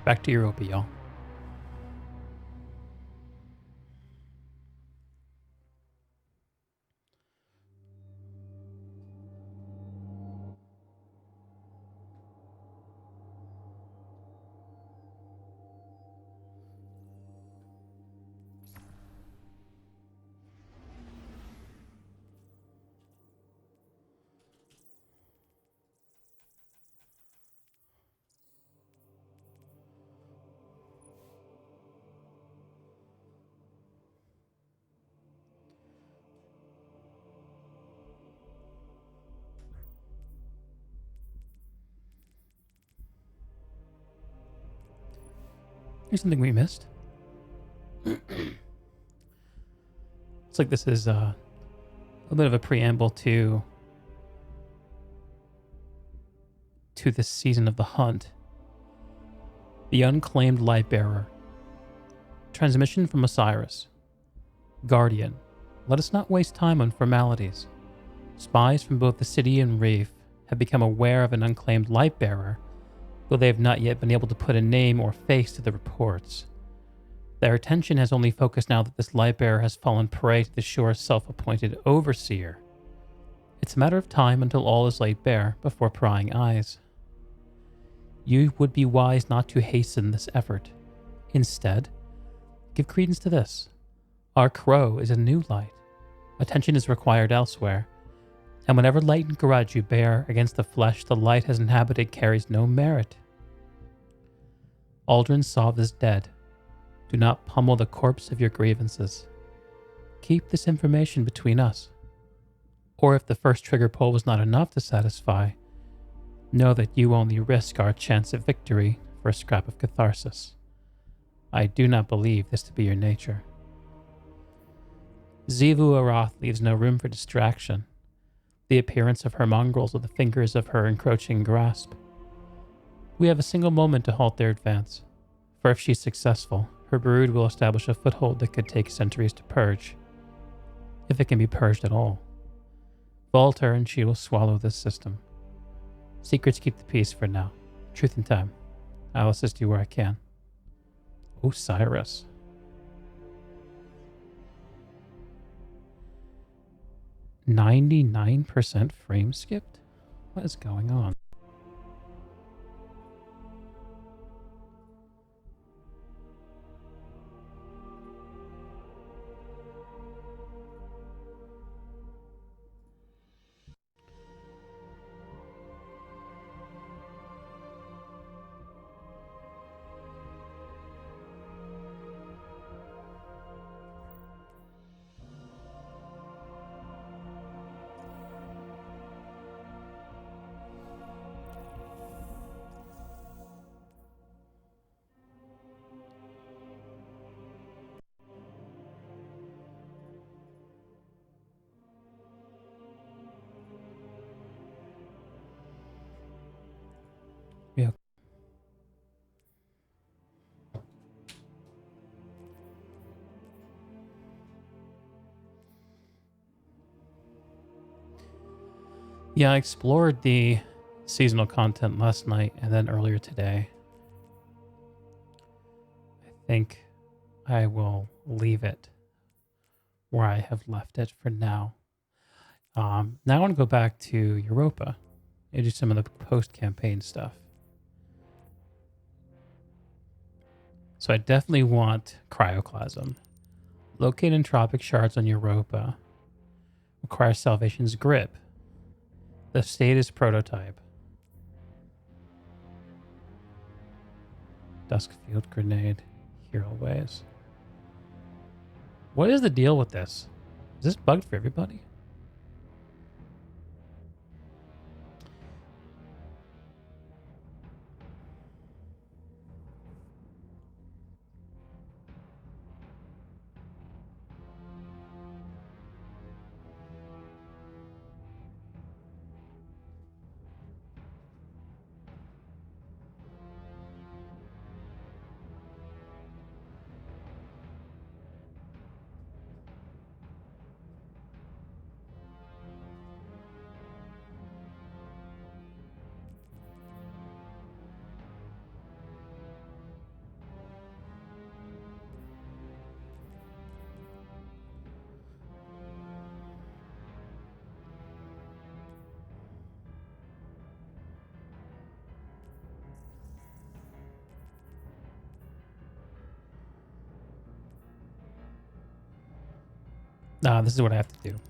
Back to Europa, y'all. Here's something we missed. Looks like this is a bit of a preamble to this season of The Hunt. The Unclaimed Lightbearer. Transmission from Osiris. Guardian. Let us not waste time on formalities. Spies from both the city and reef have become aware of an unclaimed Lightbearer, though they have not yet been able to put a name or face to the reports. Their attention has only focused now that this Lightbearer has fallen prey to the Shore's self-appointed overseer. It's a matter of time until all is laid bare before prying eyes. You would be wise not to hasten this effort. Instead, give credence to this. Our crow is a new light. Attention is required elsewhere, and whatever latent grudge you bear against the flesh the light has inhabited carries no merit. Aldrin Sov is dead. Do not pummel the corpse of your grievances. Keep this information between us. Or if the first trigger pull was not enough to satisfy, know that you only risk our chance at victory for a scrap of catharsis. I do not believe this to be your nature. Xivu Arath leaves no room for distraction. The appearance of her mongrels are the fingers of her encroaching grasp. We have a single moment to halt their advance, for if she's successful, her brood will establish a foothold that could take centuries to purge, if it can be purged at all. Vault her and she will swallow this system. Secrets keep the peace for now. Truth in time. I'll assist you where I can. Osiris. "99% frame skipped? What is going on?" Yeah. Yeah, I explored the seasonal content last night and then earlier today. I think I will leave it where I have left it for now. Now I want to go back to Europa and do some of the post-campaign stuff. So I definitely want Cryoclasm. Locate entropic shards on Europa. Require Salvation's Grip. The status prototype. Duskfield Grenade. Hero Waves. What is the deal with this? Is this bugged for everybody? This is what I have to do.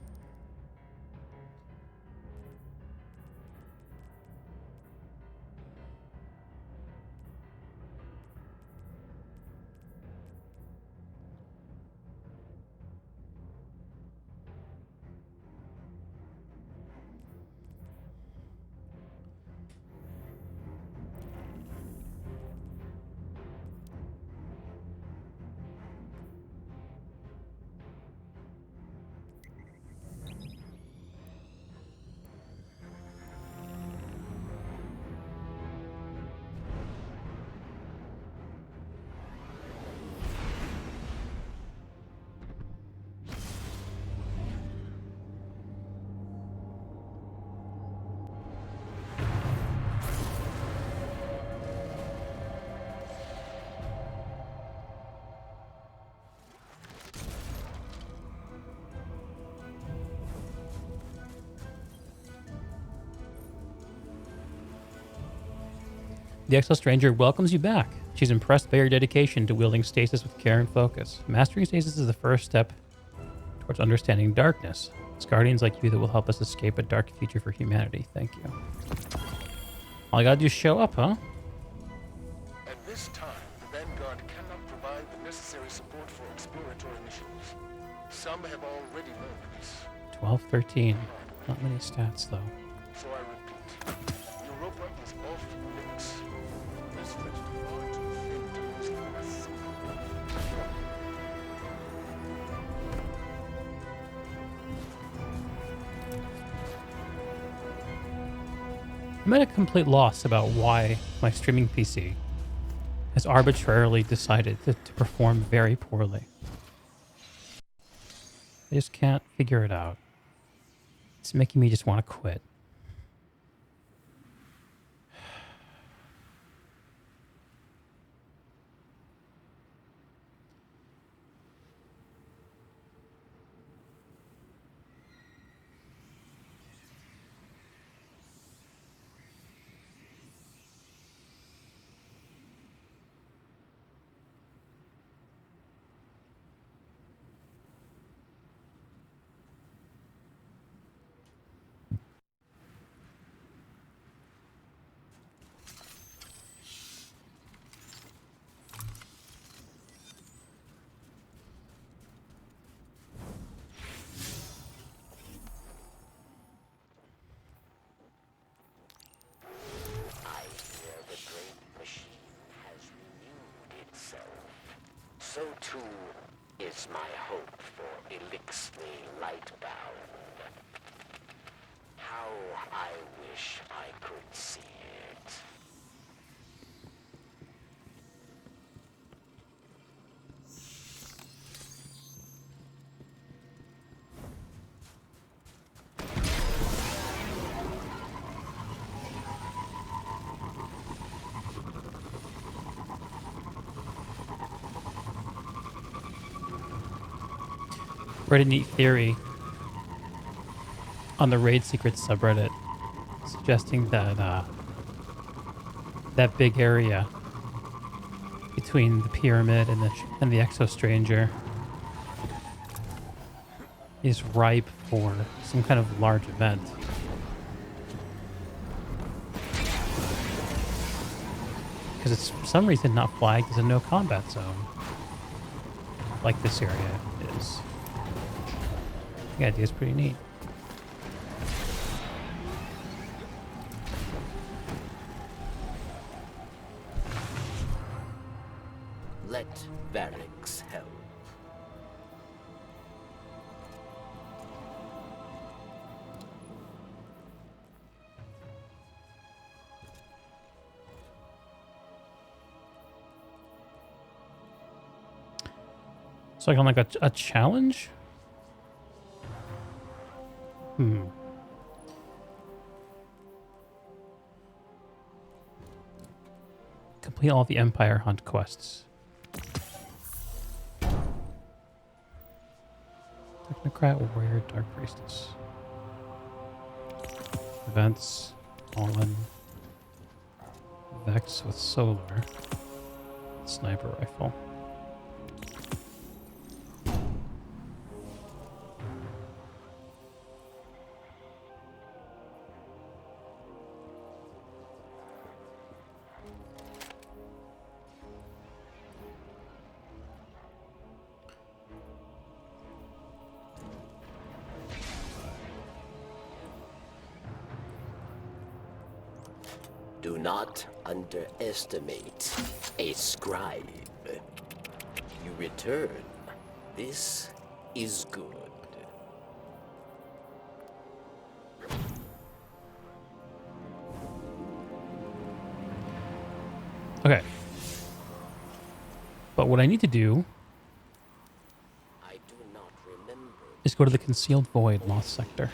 The Exo Stranger welcomes you back. She's impressed by your dedication to wielding stasis with care and focus. Mastering stasis is the first step towards understanding darkness. It's guardians like you that will help us escape a dark future for humanity. Thank you. All I gotta do is show up, huh? At this time, the Vanguard cannot provide the necessary support for exploratory missions. Some have already learned this. 12, 13. Not many stats, though. So I repeat, Europa is off limits. This stretch too far too thin to lose us. I'm at a complete loss about why my streaming PC has arbitrarily decided to perform very poorly. I just can't figure it out. It's making me just want to quit. So too is my hope for Elixir Lightbound. How I wish I could see it. Read a neat theory on the Raid Secrets subreddit suggesting that that big area between the pyramid and the Exo Stranger is ripe for some kind of large event. Because it's for some reason not flagged as a no combat zone, like this area is. The idea is pretty neat. Let Varix help. So like on a challenge? Complete all the Empire Hunt quests. Technocrat, Warrior, Dark Priestess. Events, Fallen. Vex with Solar. Sniper Rifle. Do not underestimate a scribe. You return. This is good. Okay. But what I need to do I do not remember. is go to the Concealed Void Lost Sector.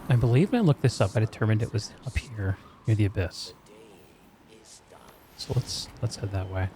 I believe when I looked this up, I determined it was up here near the Abyss. The day is done. So let's head that way.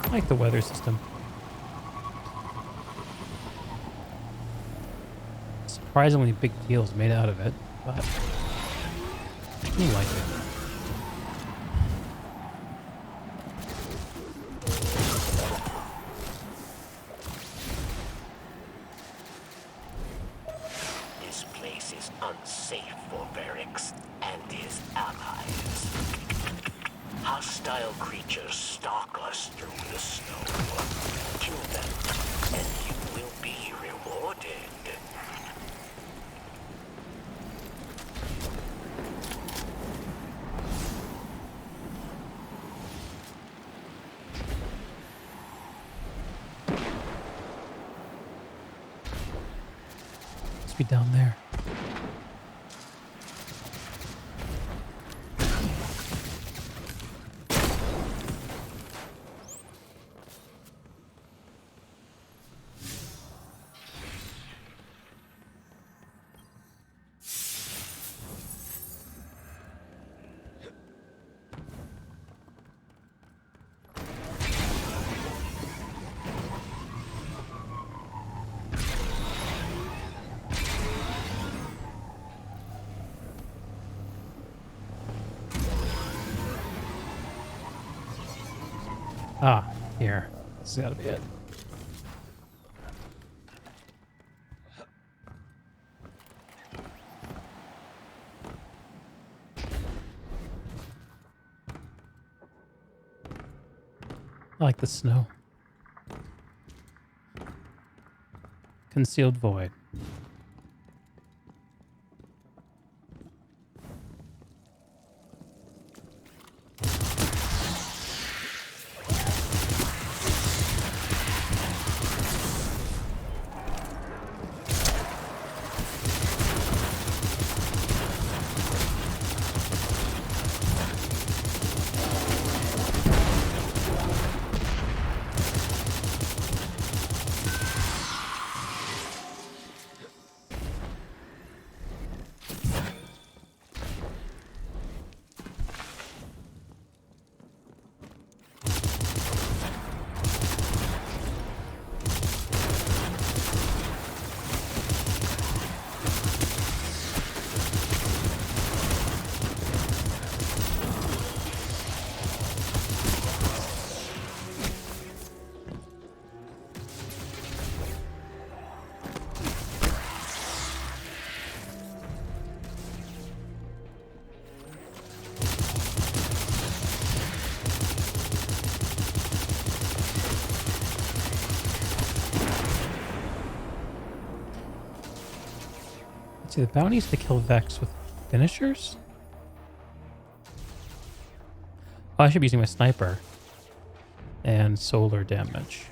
I like the weather system. Surprisingly big deals made out of it, but I like it. This place is unsafe for Varix and his allies. Hostile creatures stalk us through the snow. Kill them, and you will be rewarded. Must be down there. Ah, here. This has got to be it. I like the snow. Concealed Void. See, the bounty is to kill Vex with finishers? Oh, I should be using my sniper. And solar damage.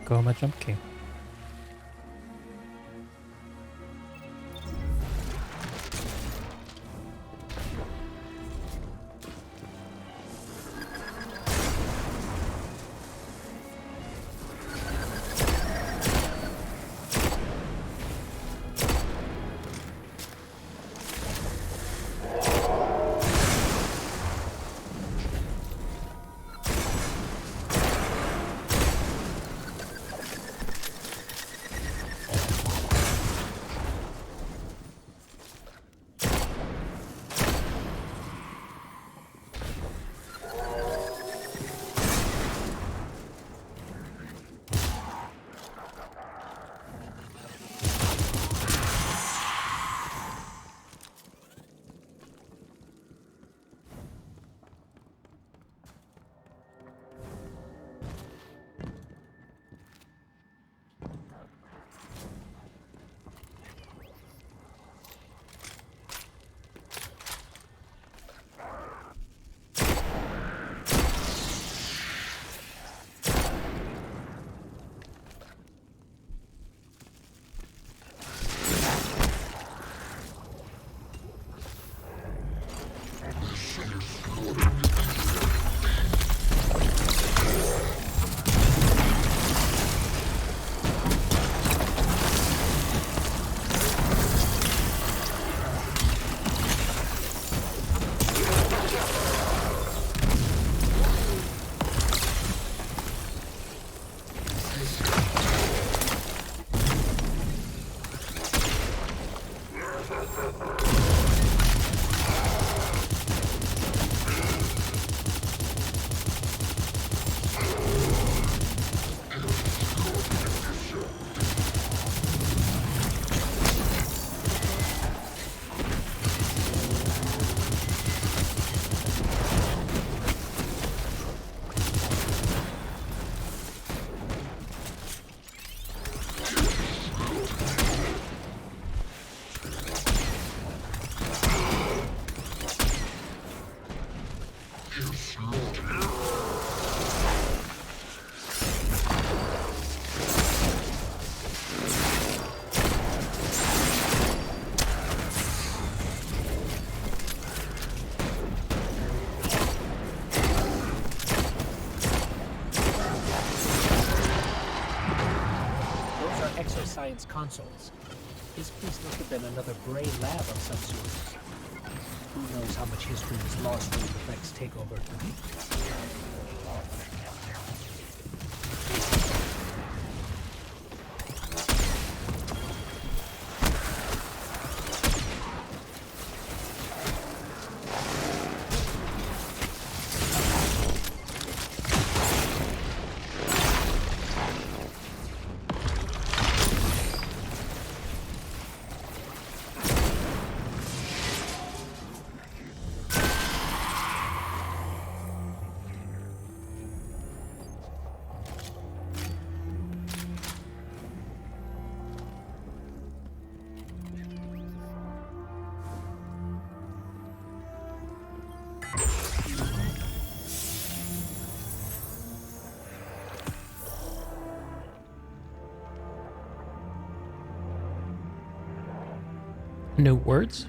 go my jump key. Exoscience consoles. This place must have been another Bray lab of some sort. Who knows how much history was lost during the Vex takeover? No words?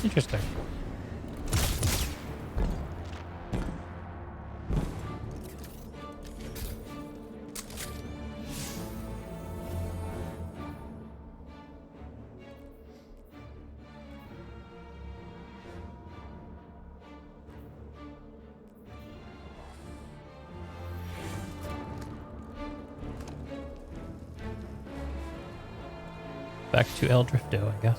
Interesting. Back to El Drifto, I guess.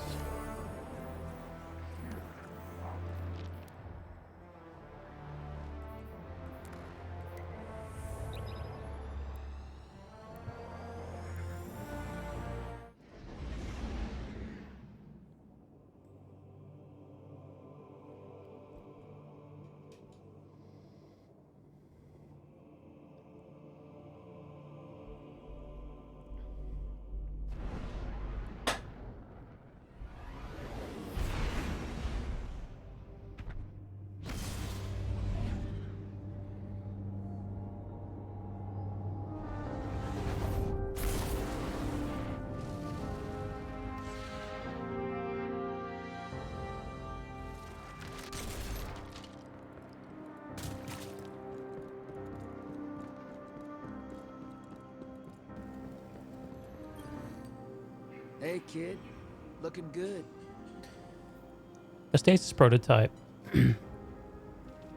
Hey, kid. Looking good. The stasis prototype.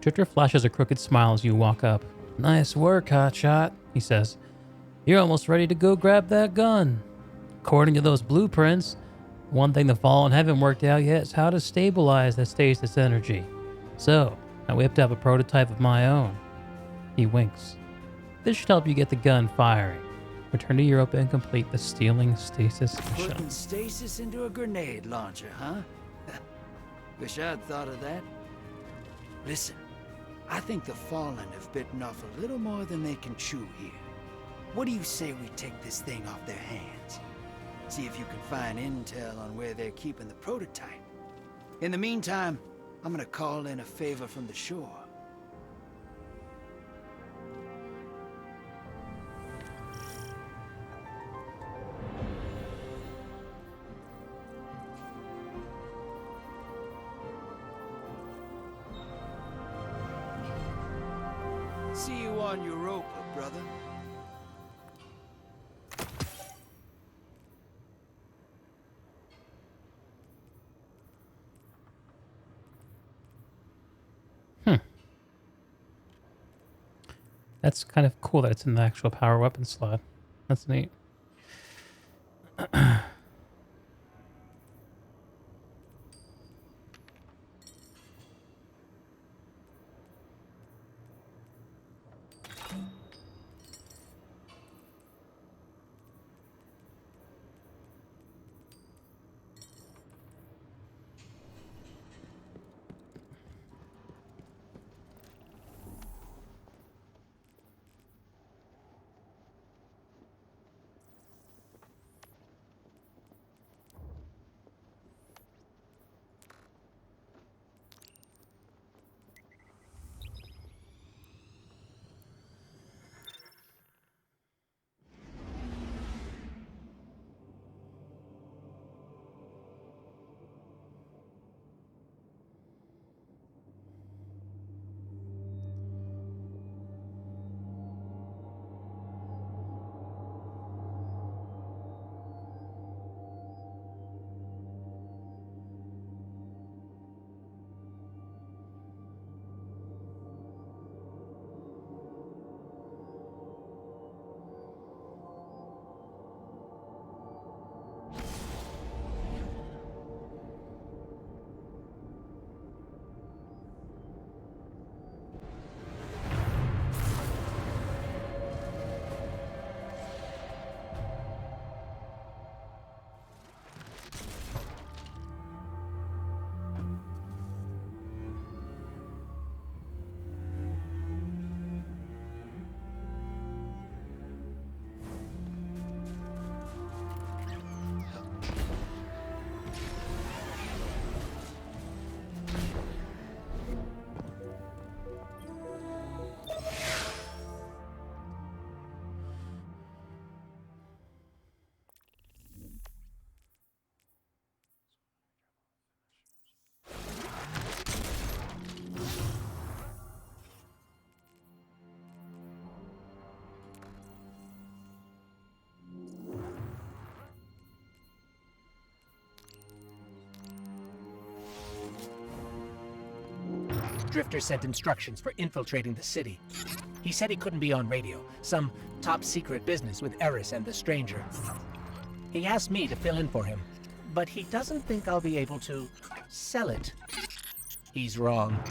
Drifter flashes a crooked smile as you walk up. Nice work, Hotshot, he says. You're almost ready to go grab that gun. According to those blueprints, one thing the Fallen haven't worked out yet is how to stabilize the stasis energy. So, I whipped up a prototype of my own. He winks. This should help you get the gun firing. Return to Europa and complete the stealing stasis mission. Putting stasis into a grenade launcher, huh? Wish I'd thought of that. Listen, I think the Fallen have bitten off a little more than they can chew here. What do you say we take this thing off their hands? See if you can find intel on where they're keeping the prototype. In the meantime, I'm gonna call in a favor from the shore. See you on Europa, brother. That's kind of cool that it's in the actual power weapon slot. That's neat. Drifter sent instructions for infiltrating the city. He said he couldn't be on radio, some top-secret business with Eris and the Stranger. He asked me to fill in for him, but he doesn't think I'll be able to sell it. He's wrong.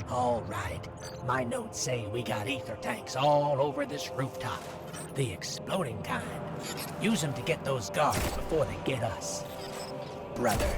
All right. My notes say we got ether tanks all over this rooftop. The exploding kind. Use them to get those guards before they get us. Brother.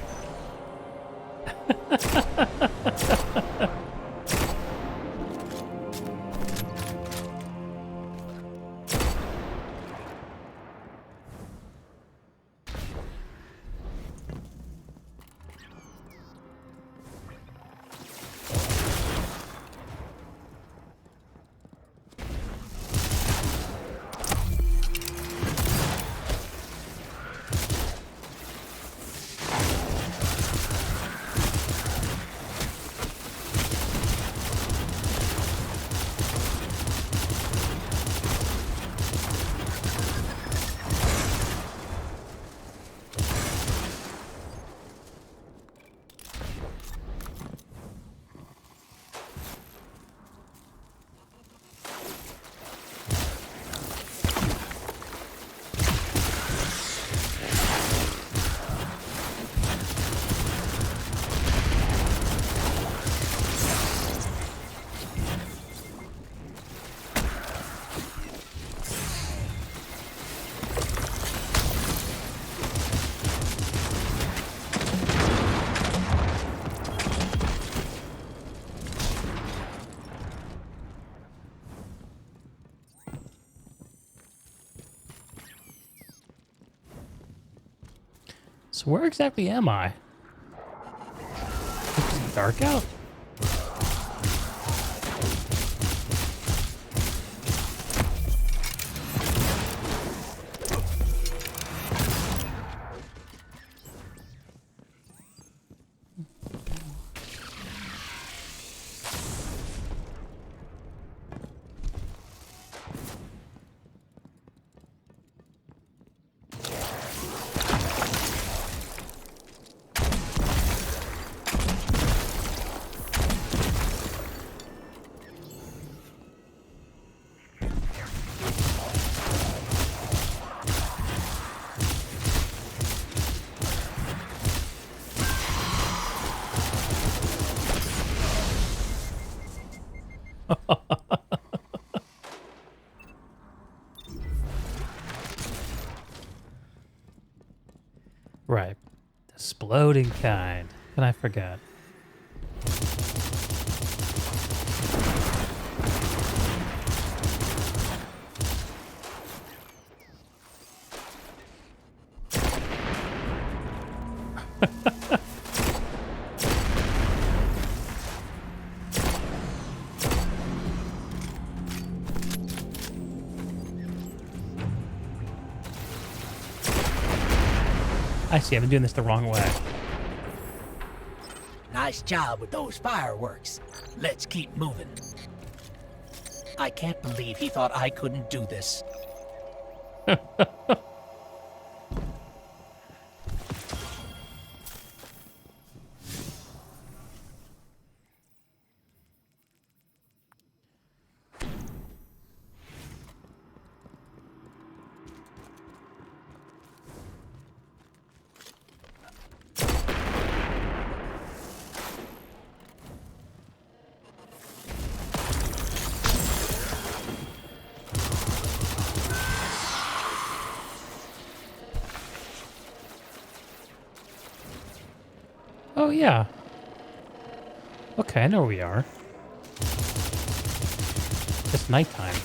So where exactly am I? It's dark out. Right. The exploding kind. Can I forget? I see, I've been doing this the wrong way. Nice job with those fireworks. Let's keep moving. I can't believe he thought I couldn't do this. Oh, yeah. Okay, I know where we are. It's nighttime.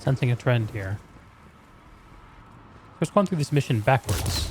Sensing a trend here. First going through this mission backwards.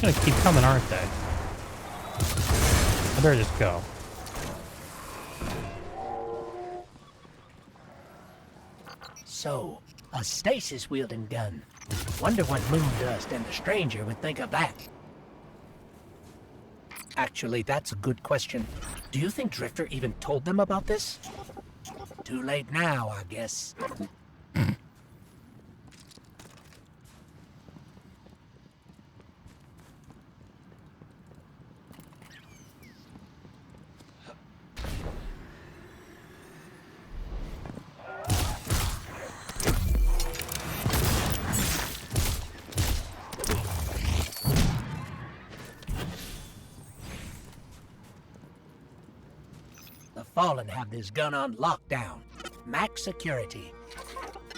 Gonna keep coming, aren't they? I better just go. So, a stasis-wielding gun. Wonder what Moondust and the Stranger would think of that. Actually, that's a good question. Do you think Drifter even told them about this? Too late now, I guess. Fallen have this gun on lockdown. Max security.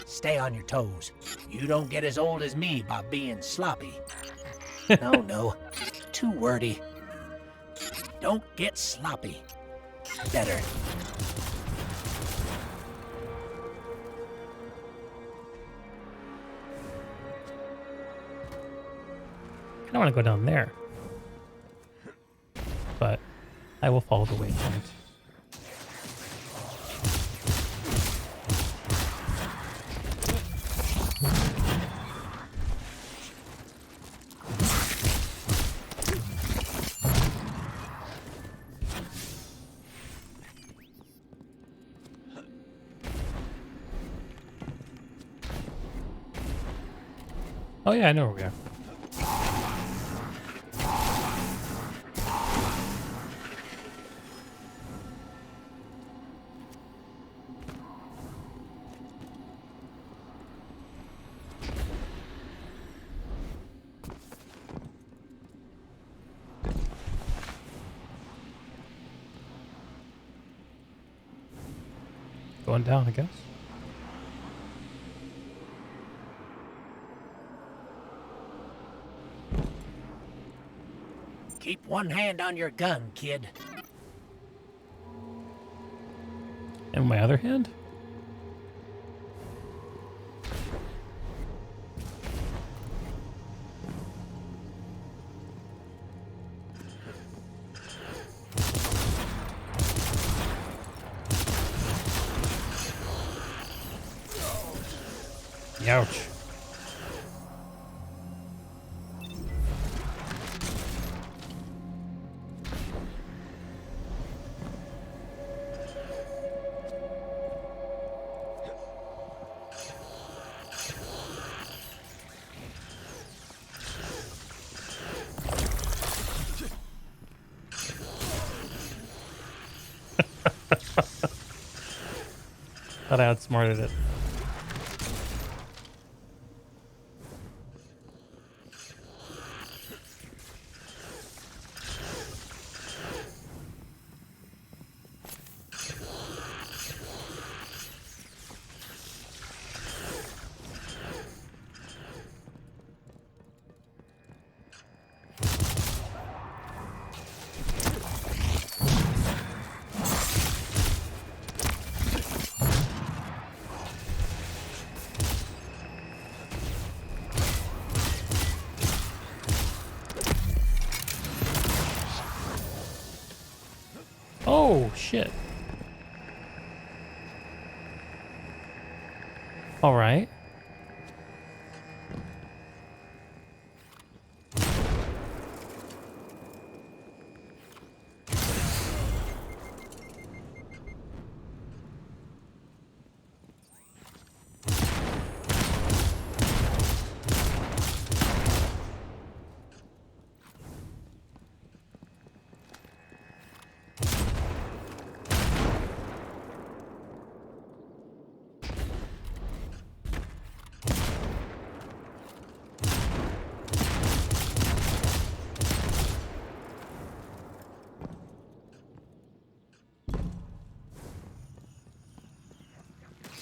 Stay on your toes. You don't get as old as me by being sloppy. No. Too wordy. Don't get sloppy. Better. I don't want to go down there. But I will follow the waypoint. Oh yeah, I know where we are. Going down, I guess. Keep one hand on your gun, kid. And my other hand? Ouch. Thought I outsmarted it. Oh, shit. All right.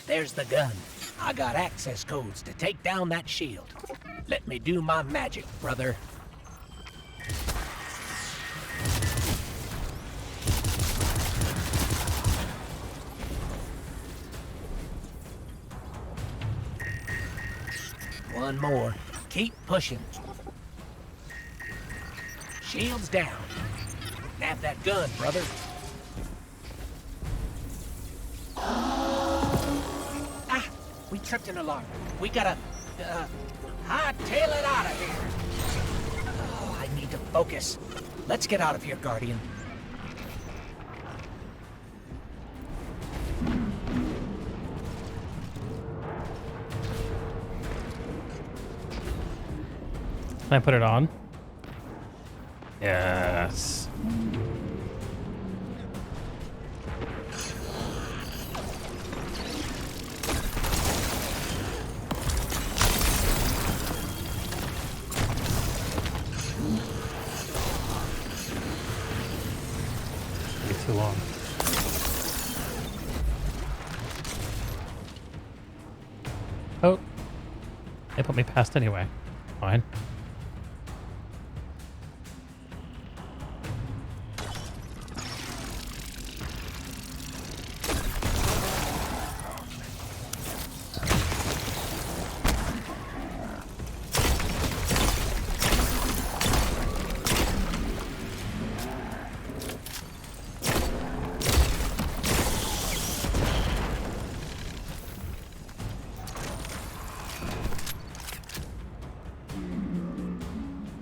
There's the gun. I got access codes to take down that shield. Let me do my magic, brother. One more. Keep pushing. Shield's down. Nab that gun, brother. Ah, we tripped an alarm. We gotta, hightail it out of here. Oh, I need to focus. Let's get out of here, Guardian. Can I put it on? Yes. Too long. Oh, they put me past anyway. Fine.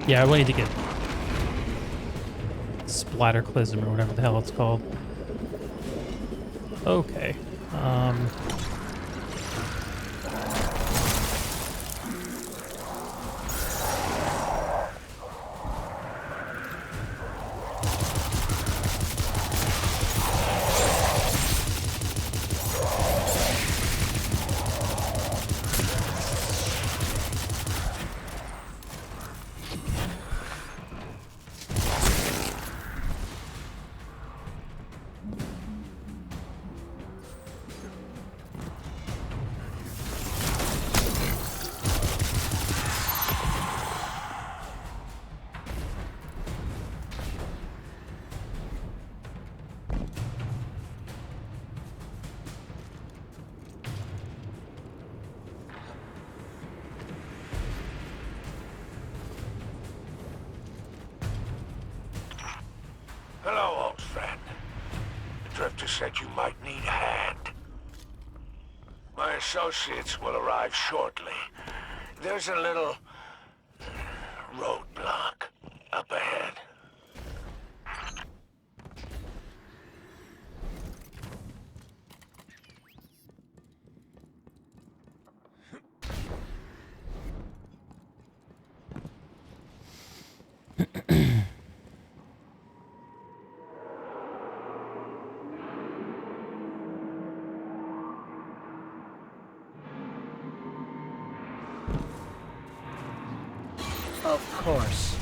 Yeah, I need to get Splatterclism or whatever the hell it's called. Okay. Hello, old friend. The Drifter said you might need a hand. My associates will arrive shortly. There's a little roadblock up ahead. Of course.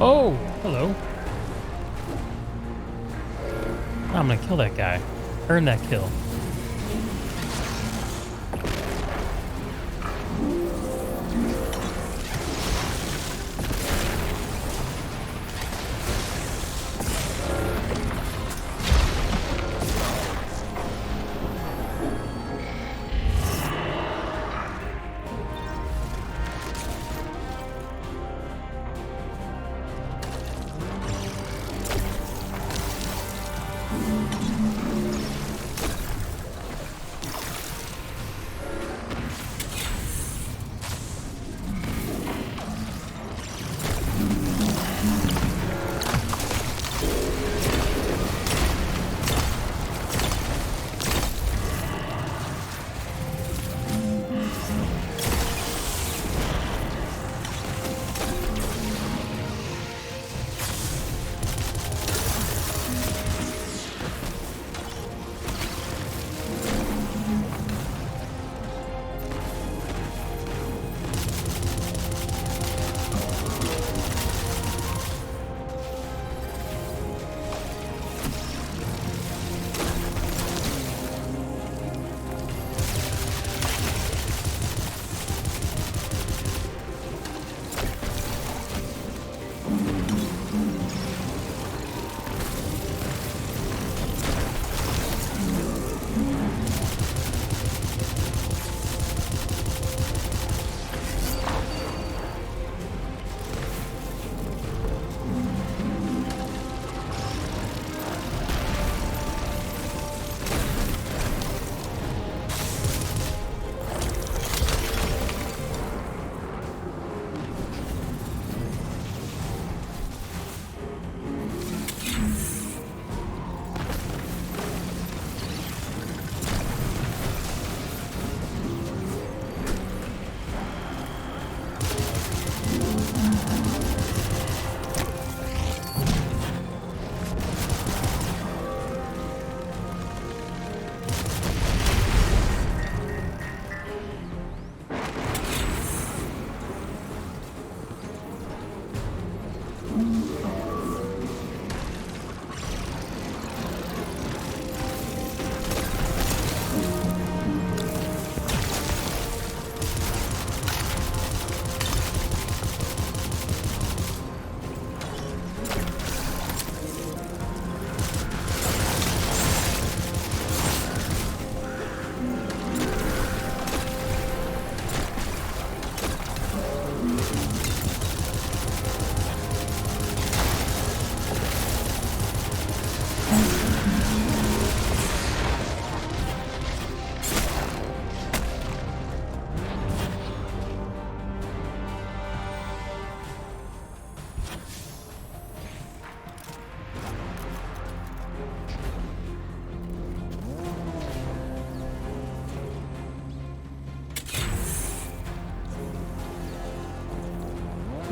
Oh, hello. I'm gonna kill that guy. Earn that kill.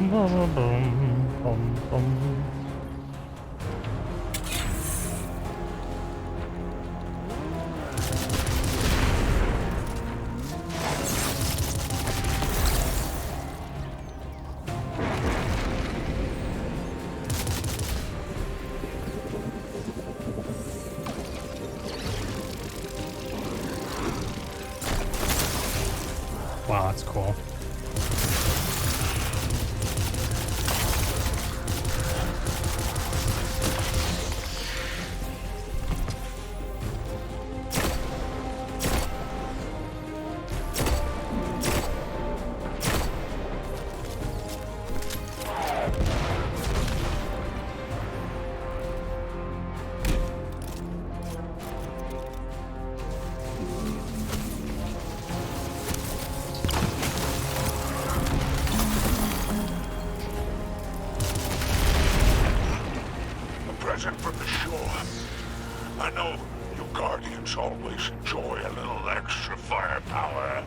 Bum, bum, bum. Wow, that's cool. Present from the shore. I know you Guardians always enjoy a little extra firepower.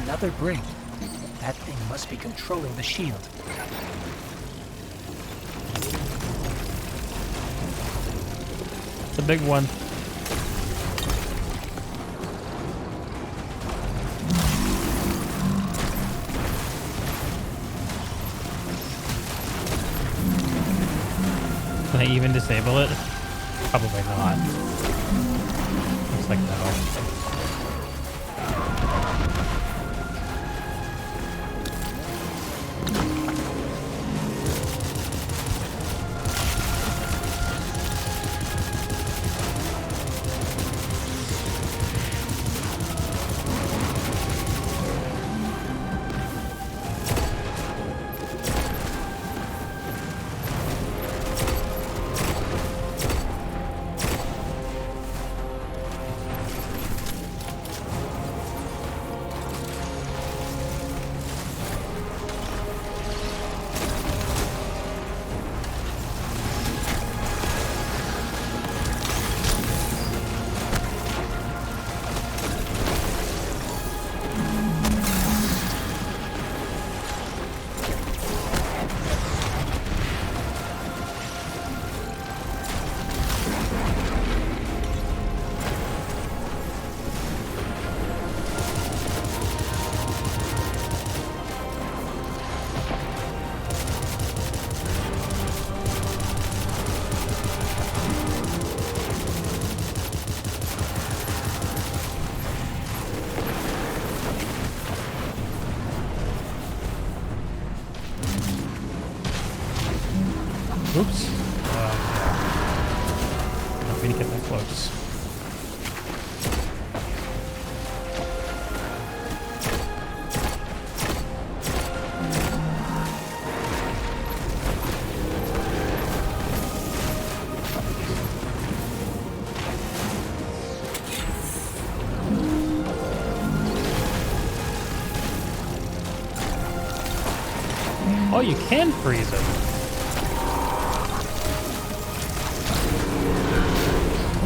Another break. That thing must be controlling the shield. It's a big one. Can I even disable it? Probably not. Looks like no. Oops. Not going to get that close. Oh, you can freeze it.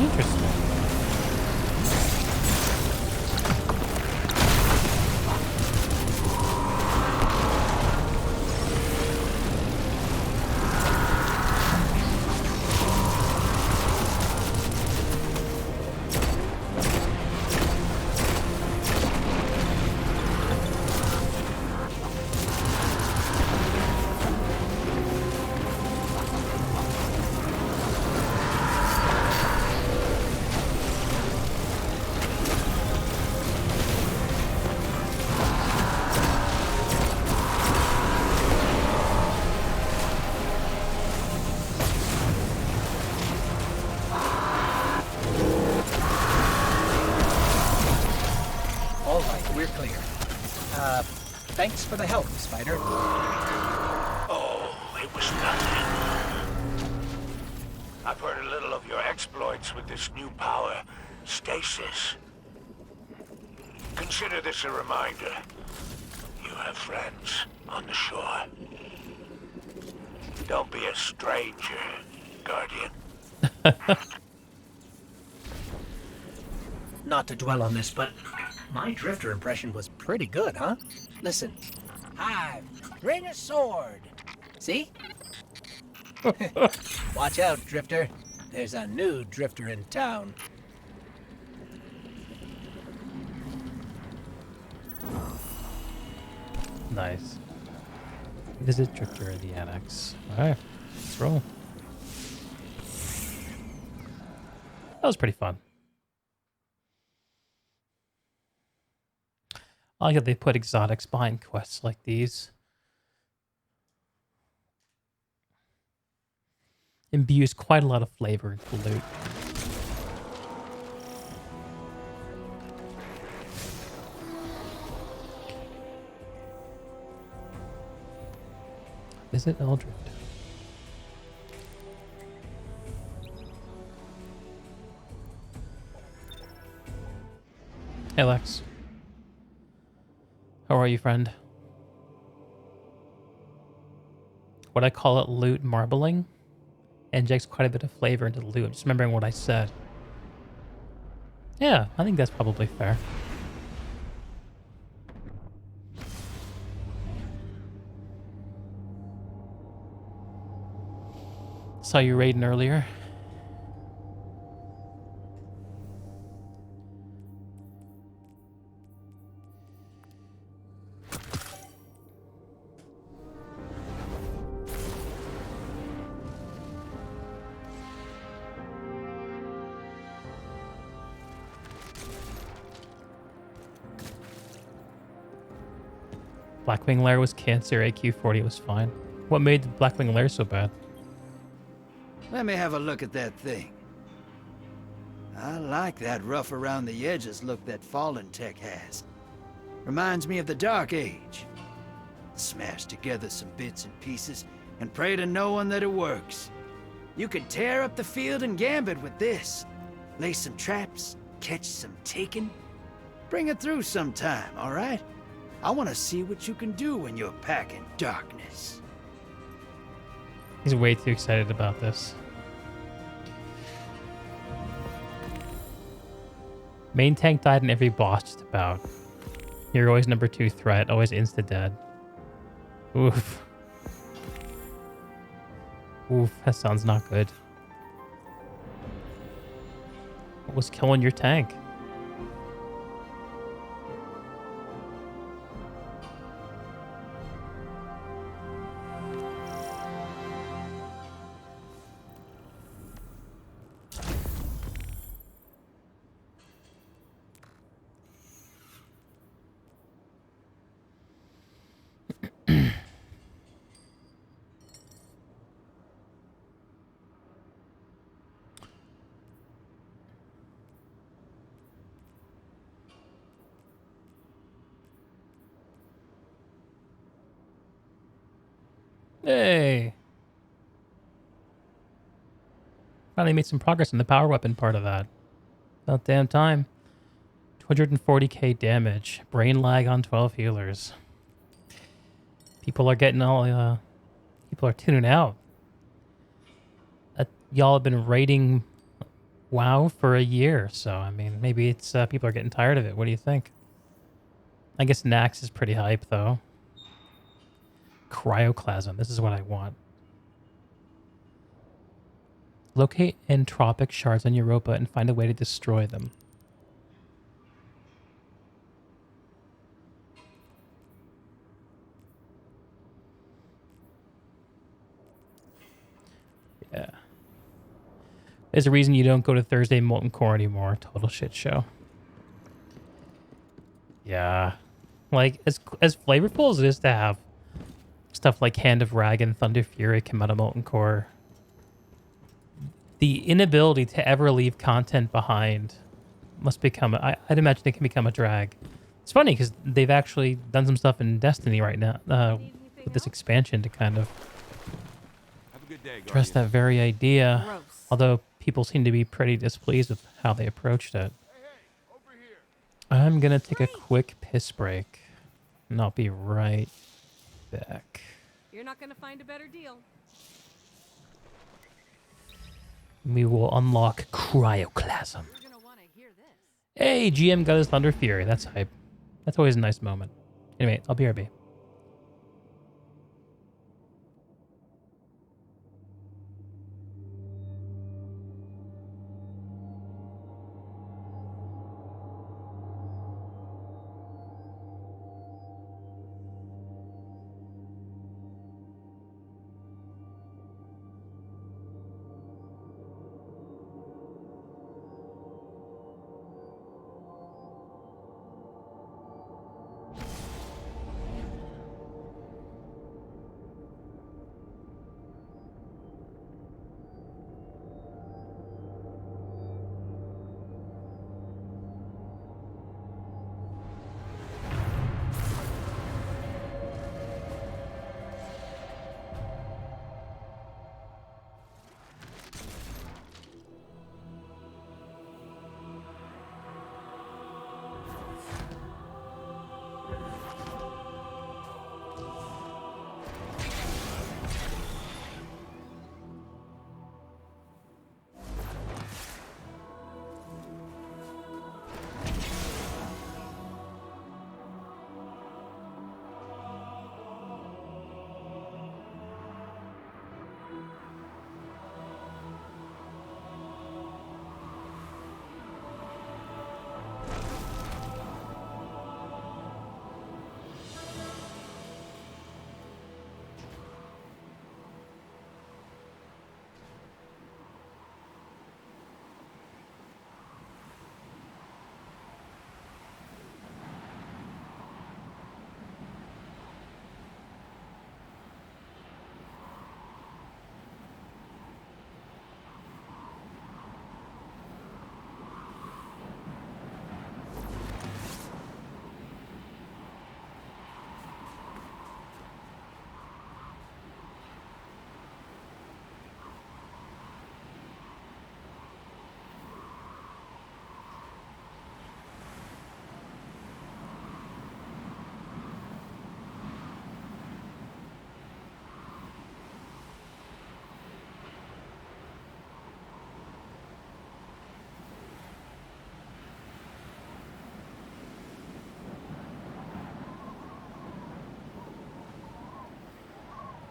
Interesting. Thanks for the help, Spider. Oh, it was nothing. I've heard a little of your exploits with this new power, Stasis. Consider this a reminder. You have friends on the shore. Don't be a stranger, Guardian. Not to dwell on this, but my Drifter impression was pretty good, huh? Listen. Hi, bring a sword. See? Watch out, Drifter. There's a new Drifter in town. Nice. Visit Drifter at the annex. Alright, let's roll. That was pretty fun. I like that they put exotics behind quests like these. Imbues quite a lot of flavor into the loot. Visit Eldred. Hey, Lex. How are you, friend? What I call it loot marbling injects quite a bit of flavor into the loot. I'm just remembering what I said. Yeah, I think that's probably fair. Saw you raiding earlier. Blackwing Lair was cancer, AQ40 was fine. What made the Blackwing Lair so bad? Let me have a look at that thing. I like that rough around the edges look that Fallen Tech has. Reminds me of the Dark Age. Smash together some bits and pieces and pray to no one that it works. You could tear up the field and gambit with this. Lay some traps, catch some taken. Bring it through sometime, all right? I want to see what you can do when you're packing darkness. He's way too excited about this. Main tank died in every boss just about. You're always number 2 threat, always insta-dead. Oof. Oof, that sounds not good. What was killing your tank? Hey! Finally made some progress in the power weapon part of that. About damn time. 240k damage. Brain lag on 12 healers. People are getting all, people are tuning out. Y'all have been raiding WoW for a year, so, I mean, maybe it's, people are getting tired of it. What do you think? I guess Nax is pretty hype, though. Cryoclasm. This is what I want. Locate entropic shards on Europa and find a way to destroy them. Yeah. There's a reason you don't go to Thursday Molten Core anymore. Total shit show. Yeah. Like, as flavorful as it is to have stuff like Hand of Rag and Thunder Fury come out of Molten Core, the inability to ever leave content behind must become, I'd imagine it can become a drag. It's funny because they've actually done some stuff in Destiny right now with this expansion to kind of Have a good day, address Guardian. that very idea. Gross. Although people seem to be pretty displeased with how they approached it. I'm going to take a quick piss break. And I'll be right back. You're not gonna find a better deal. We will unlock Cryoclasm. You're gonna wanna hear this. Hey, GM got his Thunder Fury. That's hype. That's always a nice moment. Anyway, I'll BRB.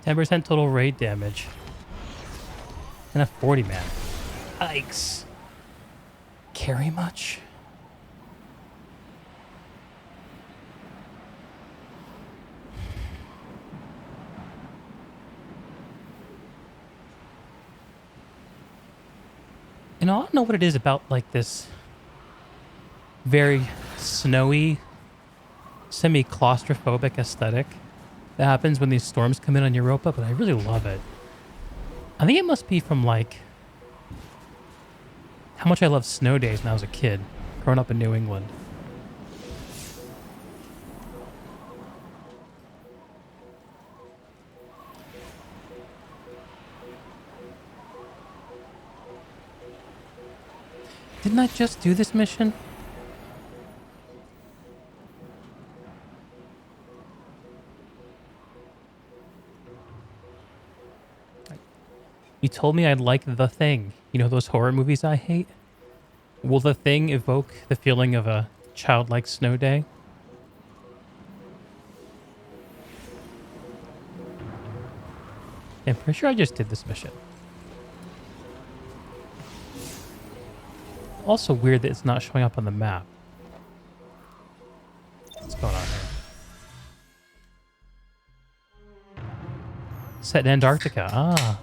%10 total raid damage. And a 40 man. Yikes. Carry much? You know, I don't know what it is about like this very snowy, semi-claustrophobic aesthetic that happens when these storms come in on Europa, but I really love it. I think it must be from like how much I loved snow days when I was a kid, growing up in New England. Didn't I just do this mission? You told me I'd like The Thing. You know those horror movies I hate? Will The Thing evoke the feeling of a childlike snow day? I'm pretty sure I just did this mission. Also weird that it's not showing up on the map. What's going on here? Set in Antarctica. Ah.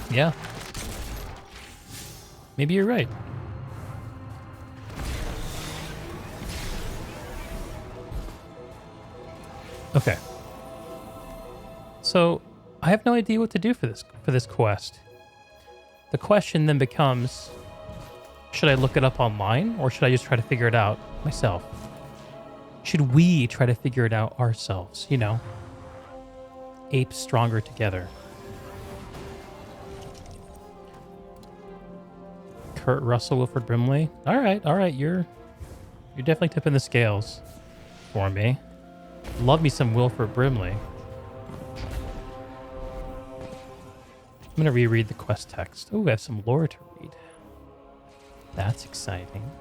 Yeah. Maybe you're right. Okay. So, I have no idea what to do for this quest. The question then becomes, Should I look it up online, or should I just try to figure it out myself? Should we try to figure it out ourselves, you know? Apes stronger together. Kurt Russell, Wilford Brimley. All right, you're definitely tipping the scales for me. Love me some Wilford Brimley. I'm gonna reread the quest text. Oh, we have some lore to read. That's exciting.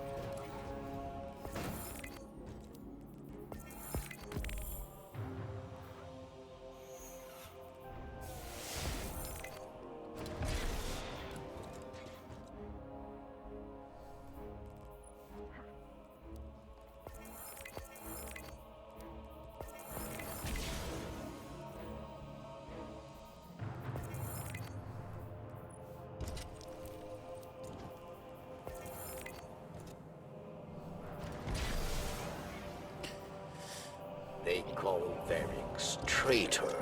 They call Varix traitor,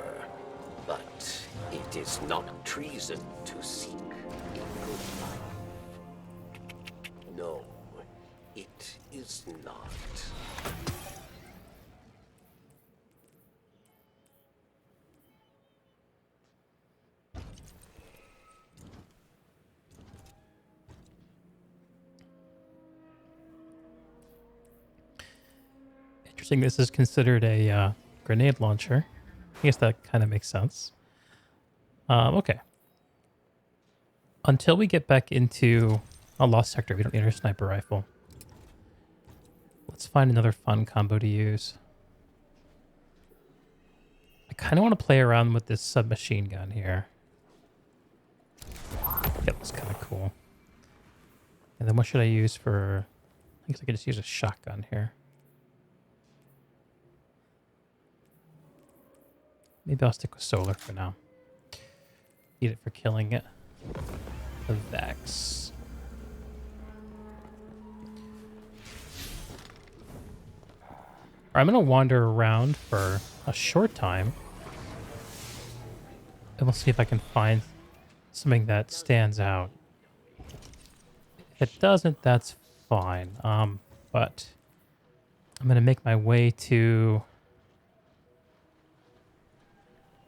but it is not treason to seek a good life. No, it is not. Interesting, this is considered a grenade launcher. I guess that kind of makes sense. Okay. Until we get back into a lost sector, we don't need our sniper rifle. Let's find another fun combo to use. I kind of want to play around with this submachine gun here. That looks kind of cool. And then what should I use for... I guess I could just use a shotgun here. Maybe I'll stick with solar for now. Need it for killing it. The Vex. I'm going to wander around for a short time. And we'll see if I can find something that stands out. If it doesn't, that's fine. But I'm going to make my way to...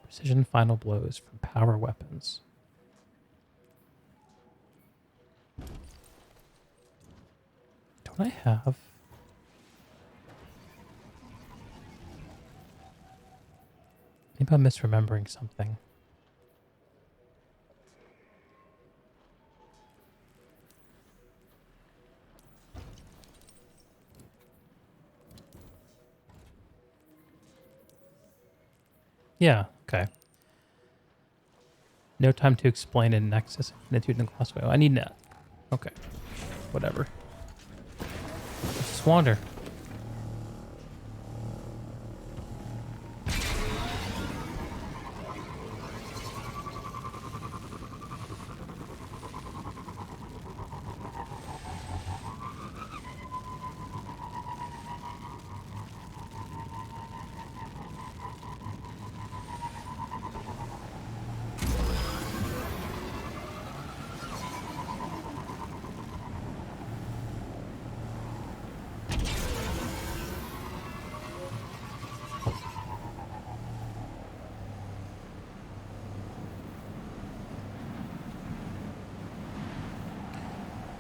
Precision final blows from power weapons. Don't I have... Maybe I'm misremembering something. Yeah, okay. No time to explain in Nexus, Infinitude, and Glossway. I need net. Okay. Whatever. Let's just wander.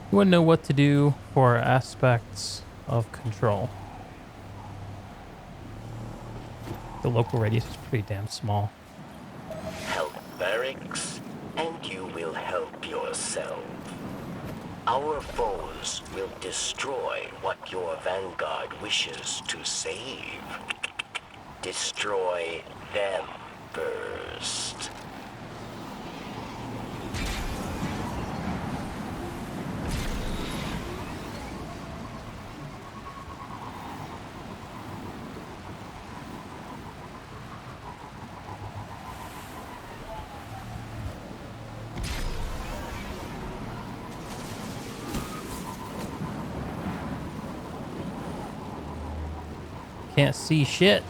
You want to know what to do for aspects of control. The local radius is pretty damn small. Help Varix, and you will help yourself. Our foes will destroy what your vanguard wishes to save. Destroy them first. Can't see shit.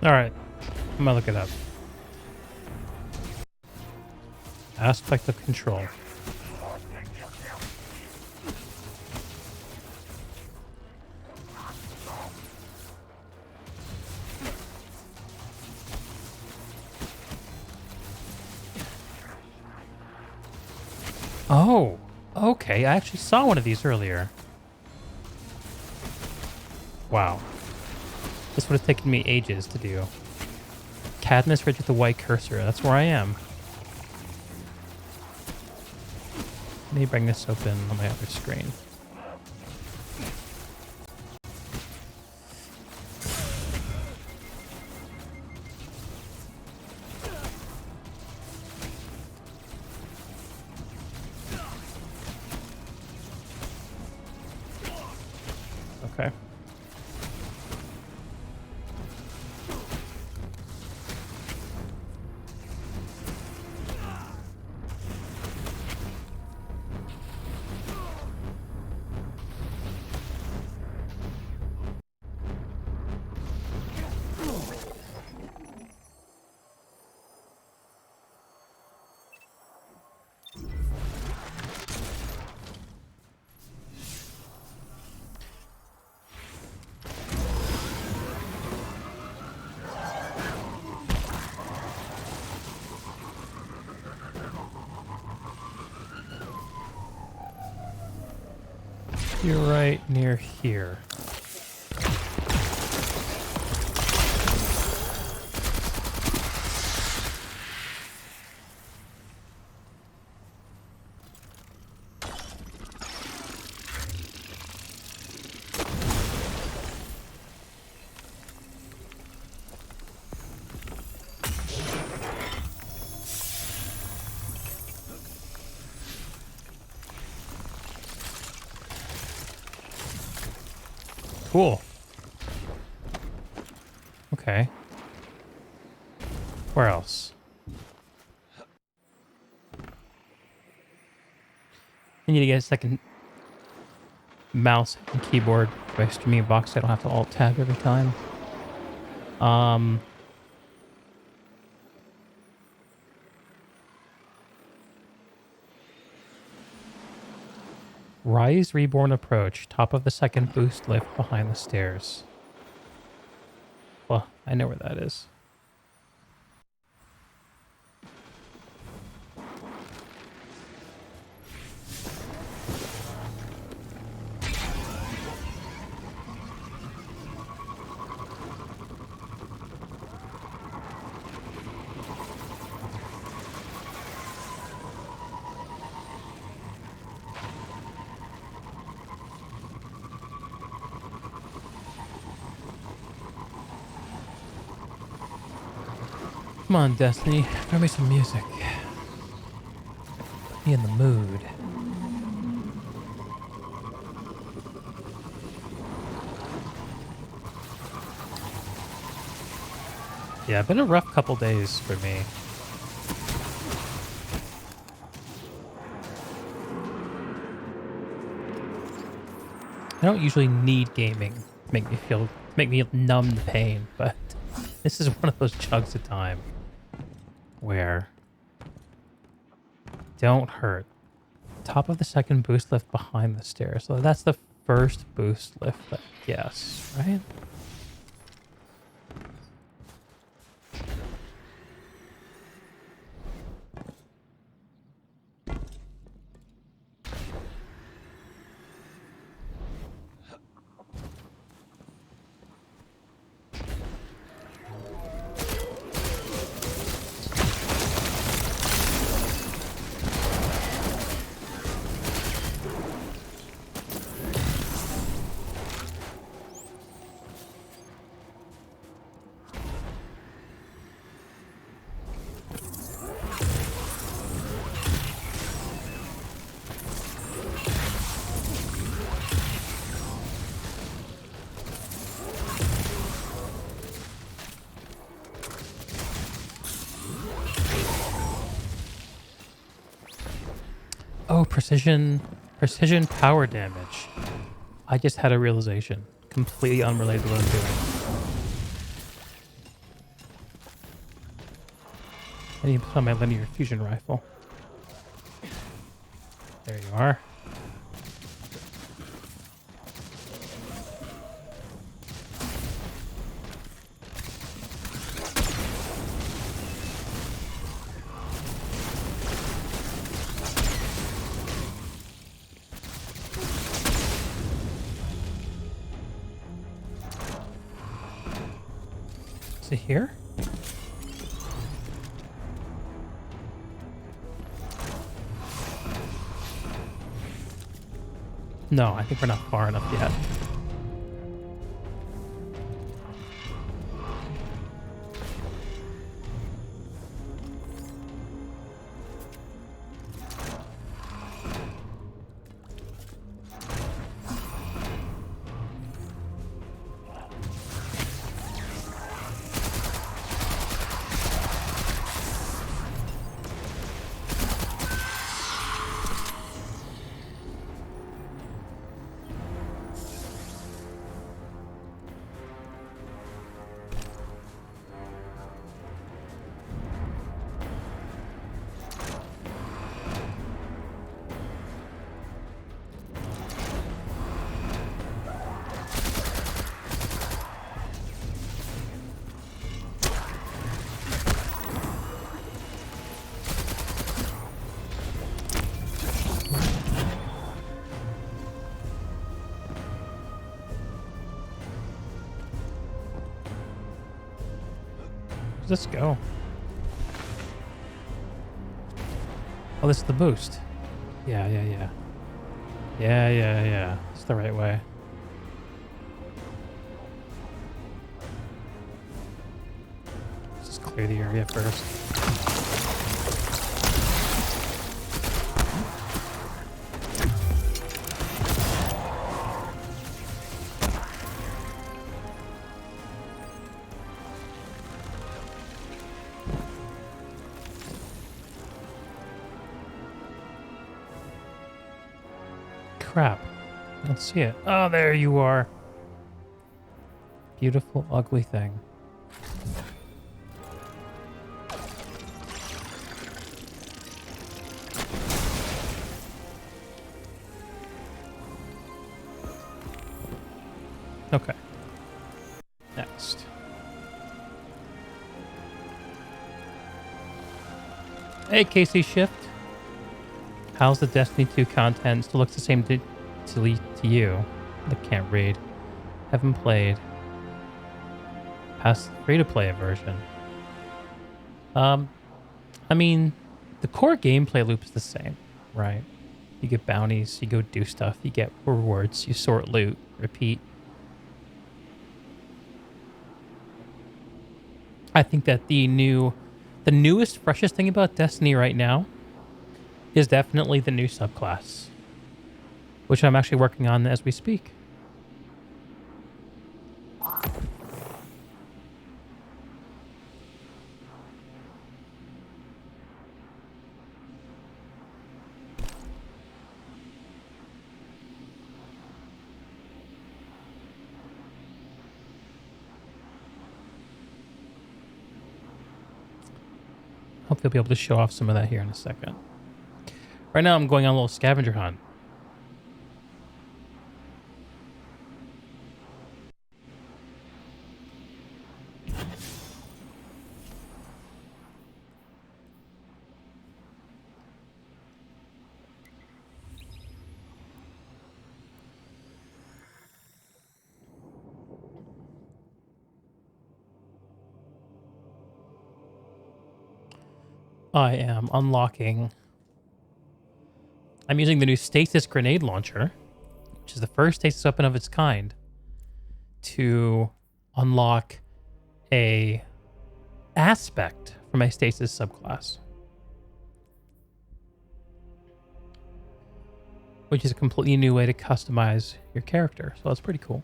Alright. I'm gonna look it up. Aspect of control. Oh, okay. I actually saw one of these earlier. Wow. This would have taken me ages to do. Cadmus Ridge with the white cursor. That's where I am. Let me bring this open on my other screen. Okay. You're right near here. Cool. Okay. Where else? I need to get a second mouse and keyboard for my streaming box. So I don't have to alt tab every time. Rise Reborn approach. Top of the second boost lift behind the stairs. Well, I know where that is. Come on, Destiny. Throw me some music. Be in the mood. Yeah, been a rough couple days for me. I don't usually need gaming to make me numb the pain, but this is one of those chugs of time where don't hurt. Top of the second boost lift behind the stairs. So that's the first boost lift, I guess, right? Oh, precision power damage. I just had a realization. Completely unrelated to what I'm doing. I need to put on my linear fusion rifle. There you are. Is it here? No, I think we're not far enough yet. Let's go. Oh, this is the boost. Yeah. It's the right way. Let's just clear the area first. Crap. Let's see it. Oh, there you are. Beautiful, ugly thing. Okay. Next. Hey, Casey Shift. How's the Destiny 2 content? Still looks the same to you. I can't read. Haven't played. Past free-to-play version. I mean, the core gameplay loop is the same, right? You get bounties, you go do stuff, you get rewards, you sort loot, repeat. I think that the newest, freshest thing about Destiny right now is definitely the new subclass, which I'm actually working on as we speak. Hope you'll be able to show off some of that here in a second. Right now I'm going on a little scavenger hunt. I am unlocking... I'm using the new Stasis Grenade Launcher, which is the first Stasis weapon of its kind, to unlock a aspect for my Stasis subclass, which is a completely new way to customize your character. So that's pretty cool.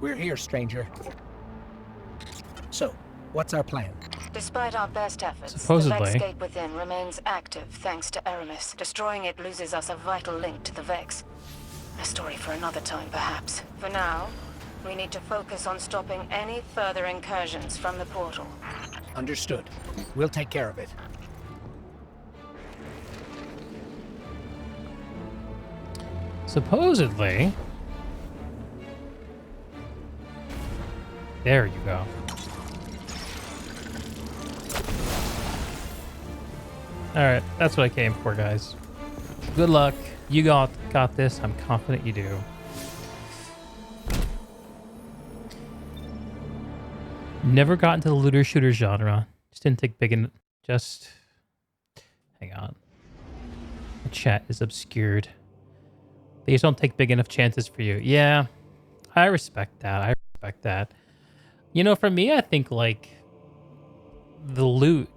We're here, stranger. So, what's our plan? Despite our best efforts, Supposedly. the Vex gate within remains active thanks to Aramis. Destroying it loses us a vital link to the Vex. A story for another time, perhaps. For now, we need to focus on stopping any further incursions from the portal. Understood. We'll take care of it. Supposedly. There you go. Alright, that's what I came for, guys. Good luck. You got this. I'm confident you do. Never got into the looter shooter genre. Just didn't think big enough. Just hang on. The chat is obscured. They just don't take big enough chances for you. Yeah, I respect that. I respect that. You know, for me, I think like the loot.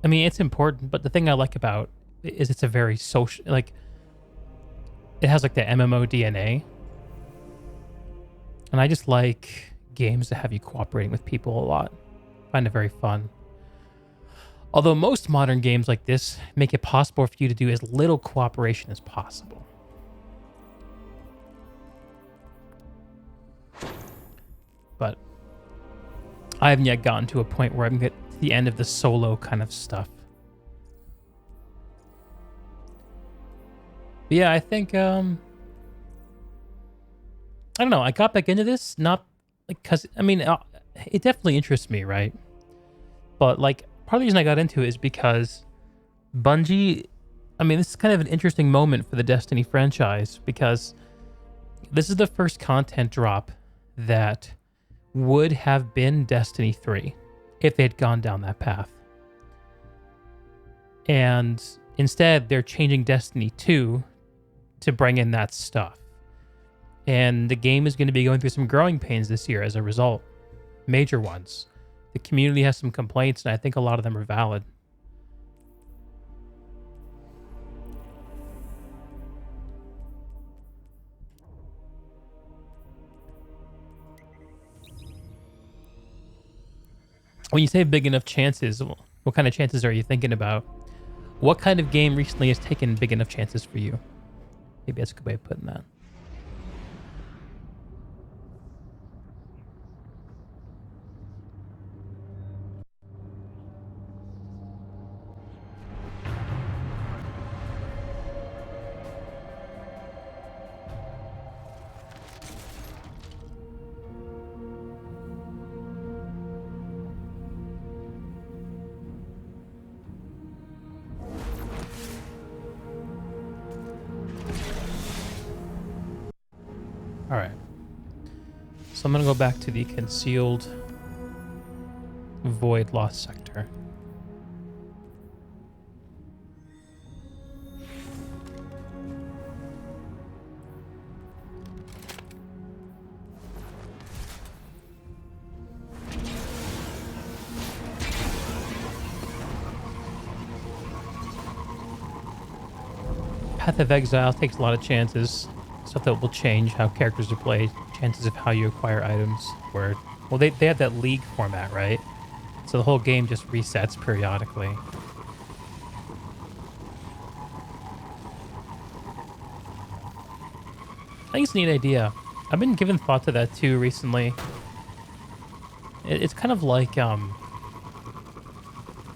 I mean, it's important, but the thing I like about it is it's a very social, like it has like the MMO DNA, and I just like games that have you cooperating with people a lot. I find it very fun. Although most modern games like this make it possible for you to do as little cooperation as possible. But I haven't yet gotten to a point where I can get to the end of the solo kind of stuff. But yeah, I think I don't know. I got back into this not because I mean it definitely interests me, right? But like part of the reason I got into it is because Bungie. I mean, this is kind of an interesting moment for the Destiny franchise because this is the first content drop that would have been Destiny 3 if they had gone down that path. And instead, they're changing Destiny 2 to bring in that stuff. And the game is going to be going through some growing pains this year as a result. Major ones. The community has some complaints, and I think a lot of them are valid. When you say big enough chances, what kind of chances are you thinking about? What kind of game recently has taken big enough chances for you? Maybe that's a good way of putting that. All right. So I'm going to go back to the concealed void lost sector. Path of Exile takes a lot of chances. Stuff that will change how characters are played, chances of how you acquire items. Word. Well, they have that league format, right? So the whole game just resets periodically. I think it's a neat idea. I've been giving thought to that too recently. It's kind of like,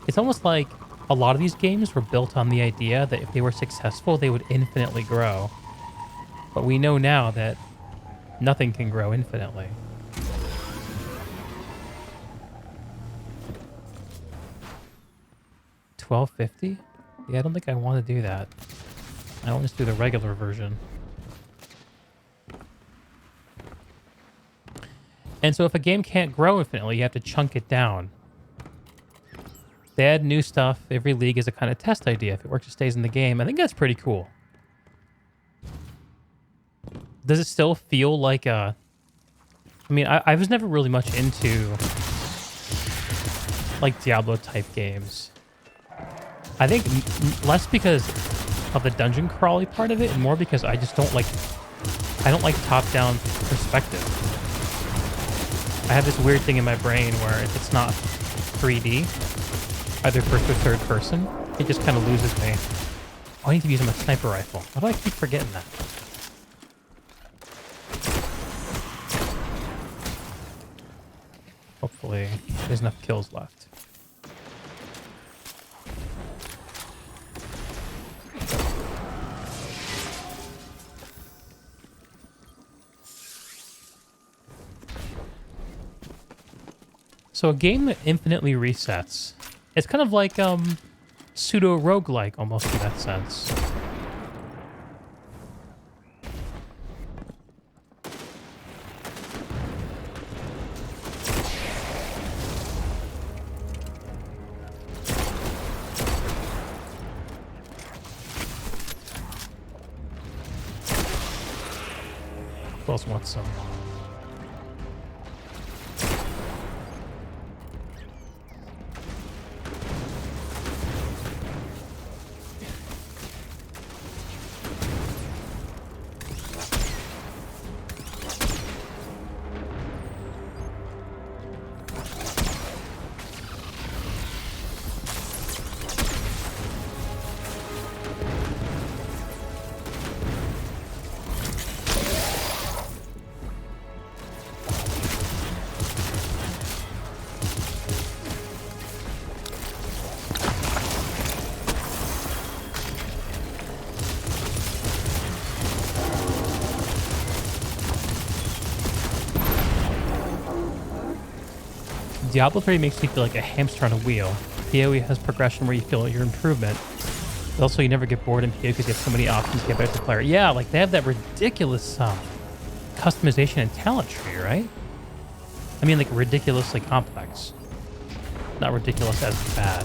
it's almost like a lot of these games were built on the idea that if they were successful, they would infinitely grow. But we know now that nothing can grow infinitely. $12.50? Yeah, I don't think I want to do that. I want to just do the regular version. And so if a game can't grow infinitely, you have to chunk it down. They add new stuff. Every league is a kind of test idea. If it works, it stays in the game. I think that's pretty cool. Does it still feel like a... I mean, I was never really much into like Diablo-type games. I think less because of the dungeon crawly part of it, and more because I just don't like... I don't like top-down perspective. I have this weird thing in my brain where if it's not 3D, either first or third person, it just kind of loses me. Oh, I need to use my sniper rifle. Why do I keep forgetting that? Hopefully, there's enough kills left. So a game that infinitely resets. It's kind of like pseudo roguelike almost in that sense. Who else wants some? Diablo 3 makes me feel like a hamster on a wheel. PoE has progression where you feel your improvement. But also, you never get bored in PoE because you have so many options to get better as a player. Yeah, like they have that ridiculous customization and talent tree, right? I mean, like ridiculously complex. Not ridiculous as bad.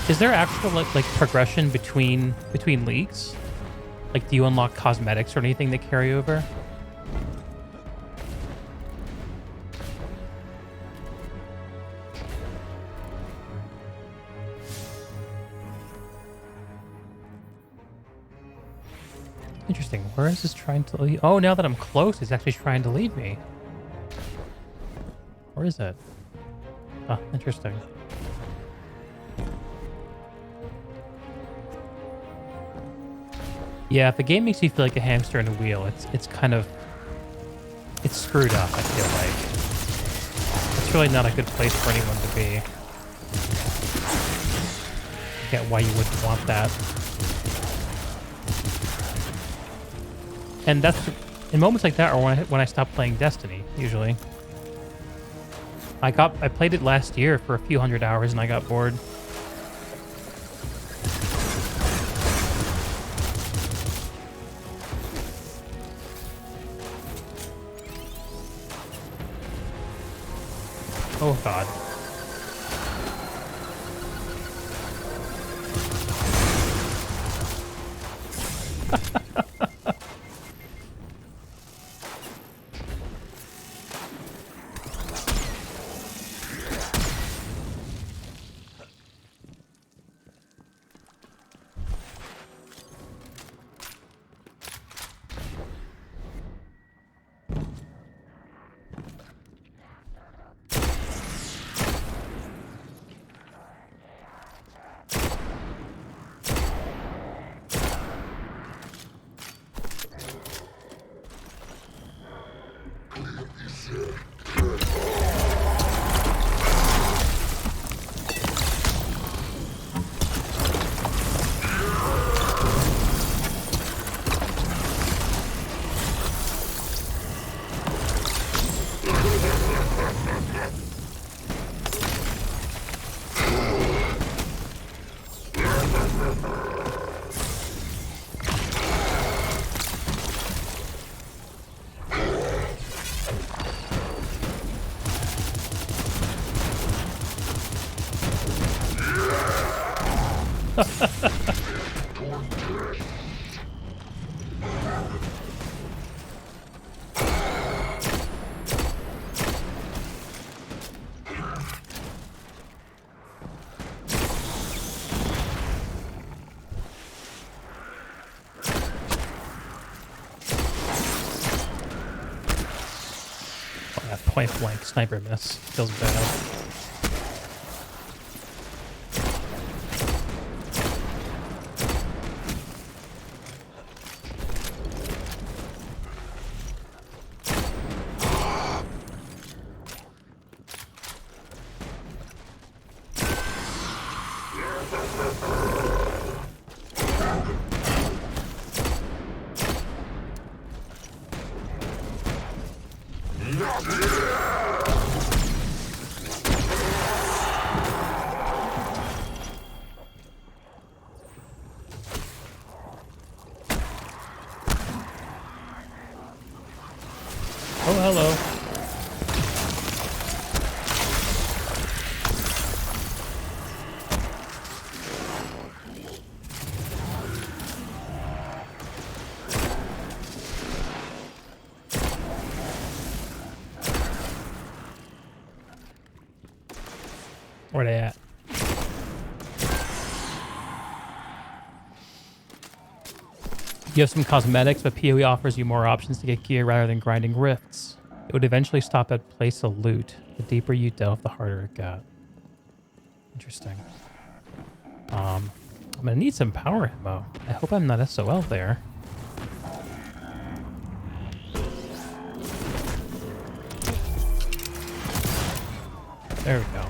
Is there actual like progression between leagues? Like, do you unlock cosmetics or anything that carry over? Interesting. Where is this trying to lead? Oh, now that I'm close, it's actually trying to lead me. Where is it? Ah, interesting. Yeah, if a game makes you feel like a hamster in a wheel, it's kind of... It's screwed up, I feel like. It's really not a good place for anyone to be. I get why you wouldn't want that. And that's in moments like that, or when I stop playing Destiny. Usually, I played it last year for a few hundred hours, and I got bored. Oh God. point blank sniper miss. Feels bad. Oh, hello. Where they at? You have some cosmetics, but PoE offers you more options to get gear rather than grinding rifts. It would eventually stop at place of loot. The deeper you delve, the harder it got. Interesting. I'm gonna need some power ammo. I hope I'm not SOL there. There we go.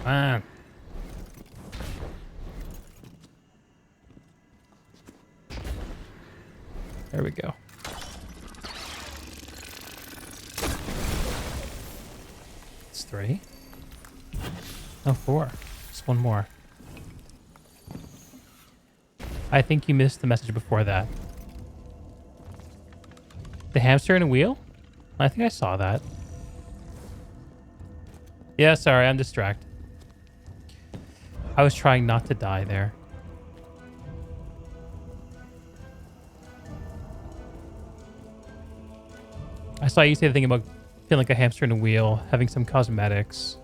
Man. There we go. It's 3. Oh, 4. Just one more. I think you missed the message before that. The hamster and a wheel? I think I saw that. Yeah, sorry, I'm distracted. I was trying not to die there. I saw you say the thing about feeling like a hamster in a wheel, having some cosmetics.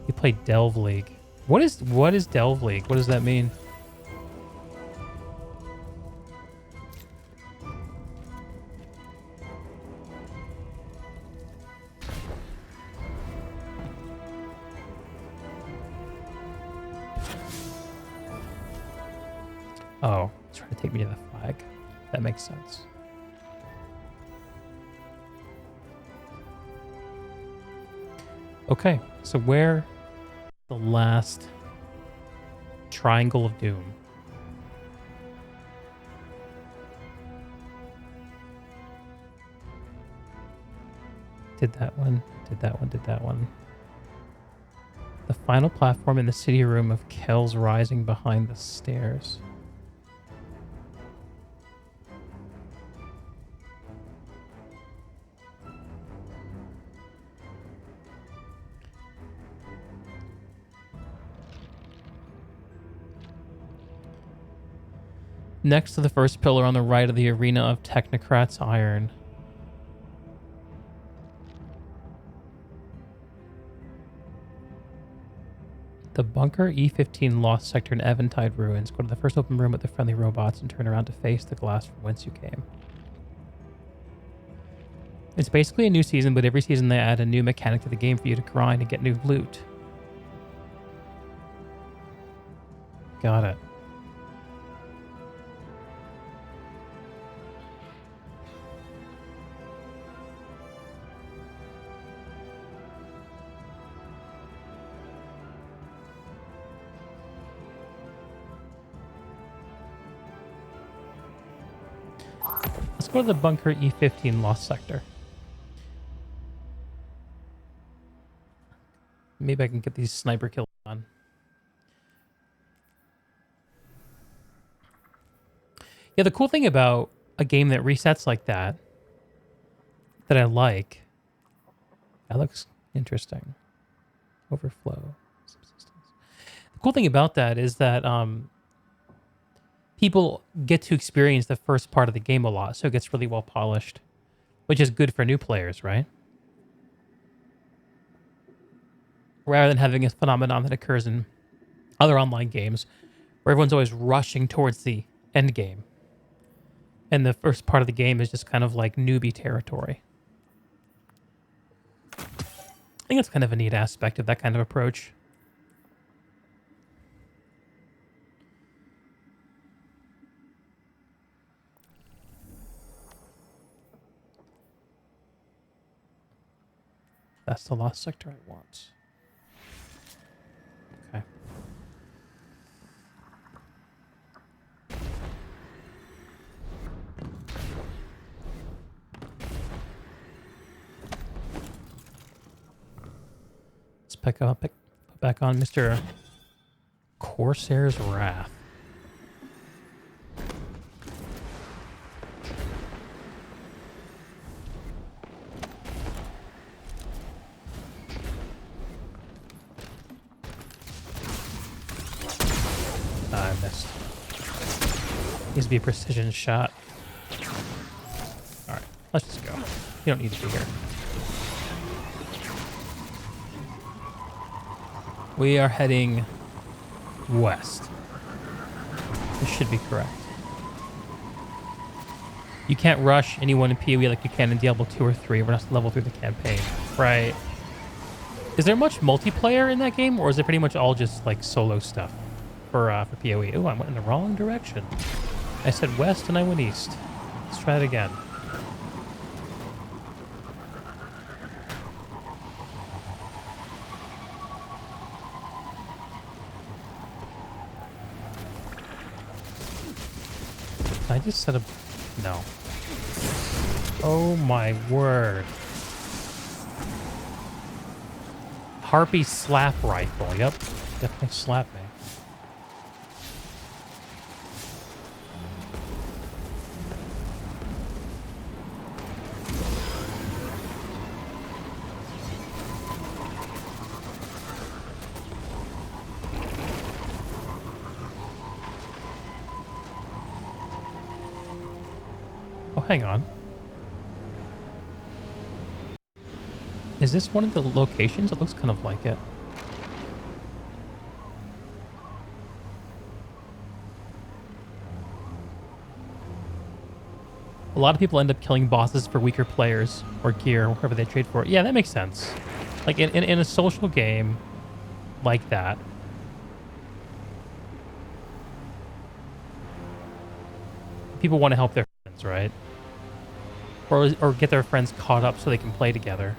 You play Delve League. What is Delve League? What does that mean? Oh, it's trying to take me to the flag. That makes sense. Okay, so where the last Triangle of Doom? Did that one, did that one, did that one. The final platform in the city room of Kells Rising behind the stairs. Next to the first pillar on the right of the Arena of Technocrats Iron. The Bunker E-15 Lost Sector in Eventide Ruins. Go to the first open room with the friendly robots and turn around to face the glass from whence you came. It's basically a new season, but every season they add a new mechanic to the game for you to grind and get new loot. Got it. Let's go to the Bunker E-15 Lost Sector. Maybe I can get these sniper kills on. Yeah, the cool thing about a game that resets like that I like, that looks interesting. Overflow. Subsistence. The cool thing about that is that people get to experience the first part of the game a lot, so it gets really well polished, which is good for new players, right? Rather than having a phenomenon that occurs in other online games where everyone's always rushing towards the end game. And the first part of the game is just kind of like newbie territory. I think it's kind of a neat aspect of that kind of approach. That's the lost sector I want. Okay. Let's put back on Mr. Corsair's Wrath. I missed. Needs to be a precision shot. Alright, let's just go. You don't need to be here. We are heading west. This should be correct. You can't rush anyone in PoE like you can in Diablo 2 or 3. We're not level through the campaign. Right. Is there much multiplayer in that game, or is it pretty much all just like solo stuff for PoE? Oh, I went in the wrong direction. I said west and I went east. Let's try it again. I just set up... No. Oh my word. Harpy slap rifle. Yep. Definitely slap me. Oh, hang on. Is this one of the locations? It looks kind of like it. A lot of people end up killing bosses for weaker players or gear, or whatever they trade for. Yeah, that makes sense. Like in a social game like that. People want to help their friends, right? Or get their friends caught up so they can play together.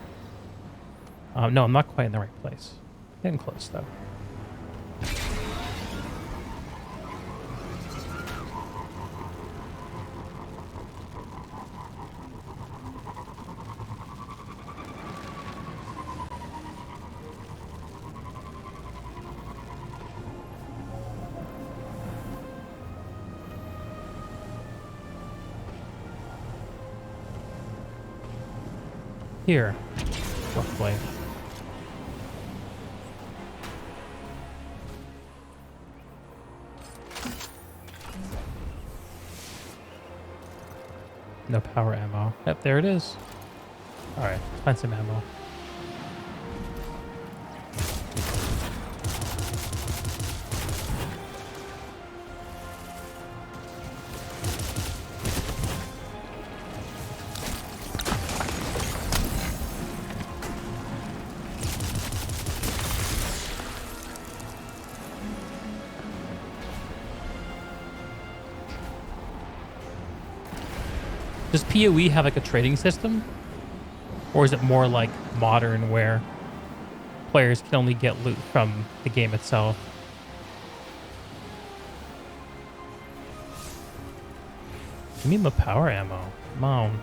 No, I'm not quite in the right place. Getting close, though. Here, roughly. No power ammo. Yep, there it is. Alright, let's find some ammo. Does PoE have like a trading system? Or is it more like modern where players can only get loot from the game itself? Give me my power ammo. Come on.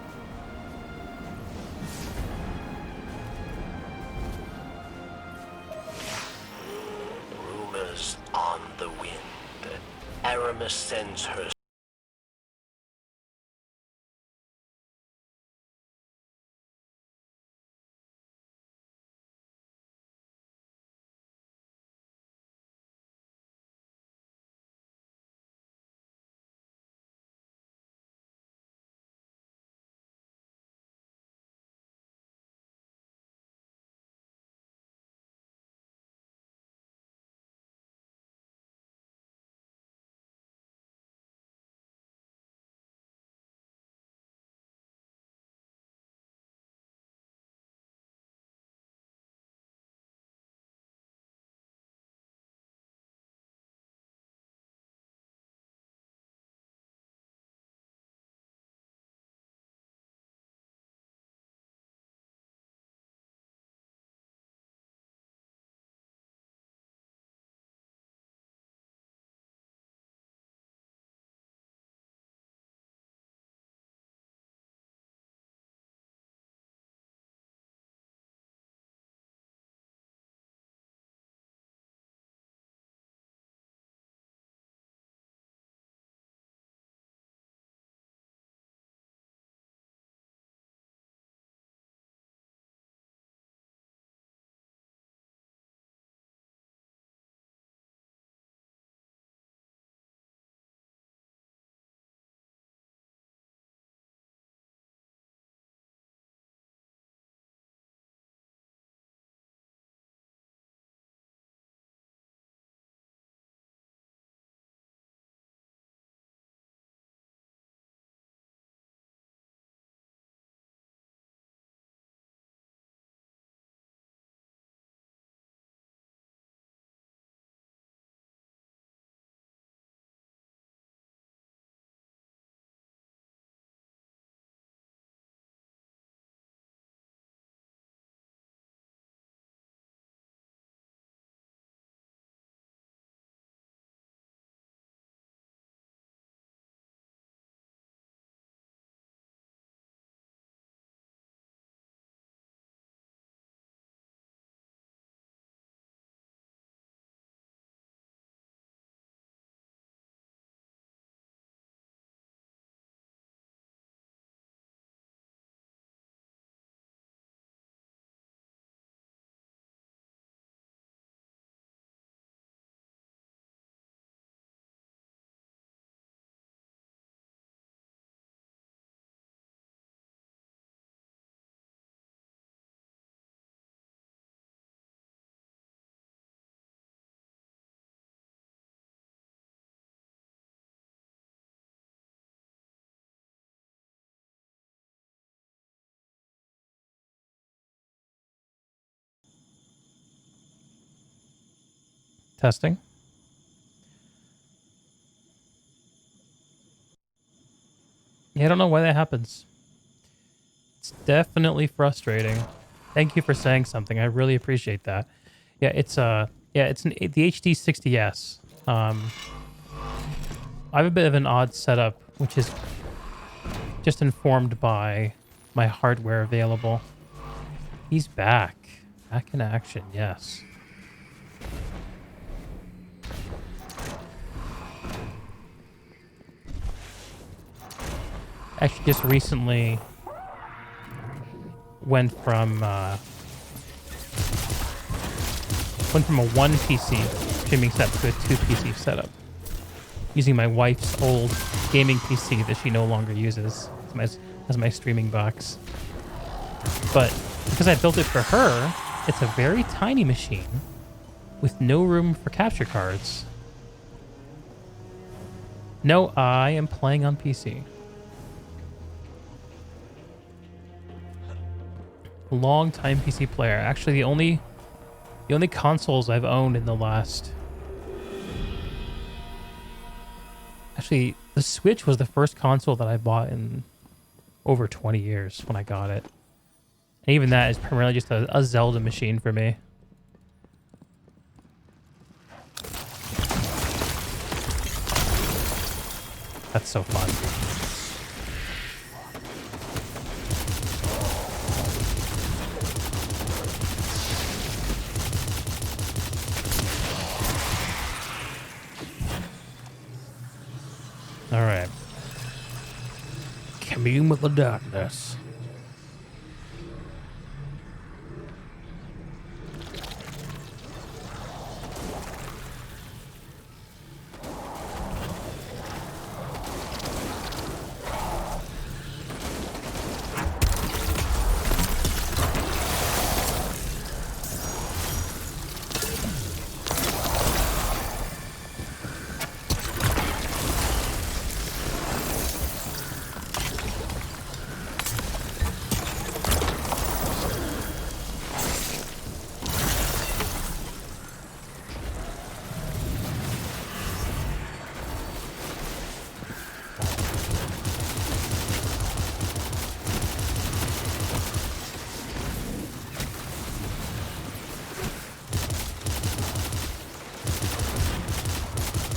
Rumors on the wind. Aramis sends her Testing. Yeah, I don't know why that happens. It's definitely frustrating. Thank you for saying something. I really appreciate that. Yeah, it's the HD 60S. I have a bit of an odd setup, which is just informed by my hardware available. He's back. Back in action, yes. Actually, just recently went from a 1 PC streaming setup to a 2 PC setup, using my wife's old gaming PC that she no longer uses as my streaming box. But because I built it for her, it's a very tiny machine with no room for capture cards. No, I am playing on PC. Long time PC player. Actually, the only consoles I've owned in the last... Actually, the Switch was the first console that I bought in over 20 years when I got it. And even that is primarily just a Zelda machine for me. That's so fun. All right. Commune with the darkness.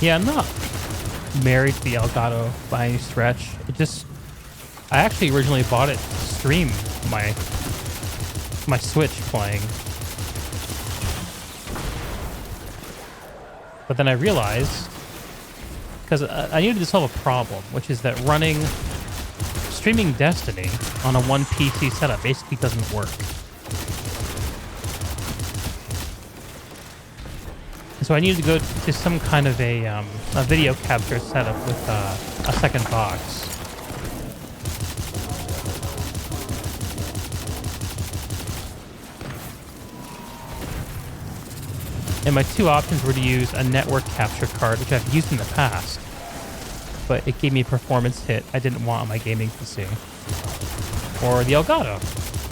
Yeah, I'm not married to the Elgato by any stretch. I actually originally bought it to stream my Switch playing. But then I realized, because I needed to solve a problem, which is that streaming Destiny on a 1 PC setup basically doesn't work. So I needed to go to some kind of a video capture setup with a second box. And my two options were to use a network capture card, which I've used in the past, but it gave me a performance hit I didn't want on my gaming PC, or the Elgato.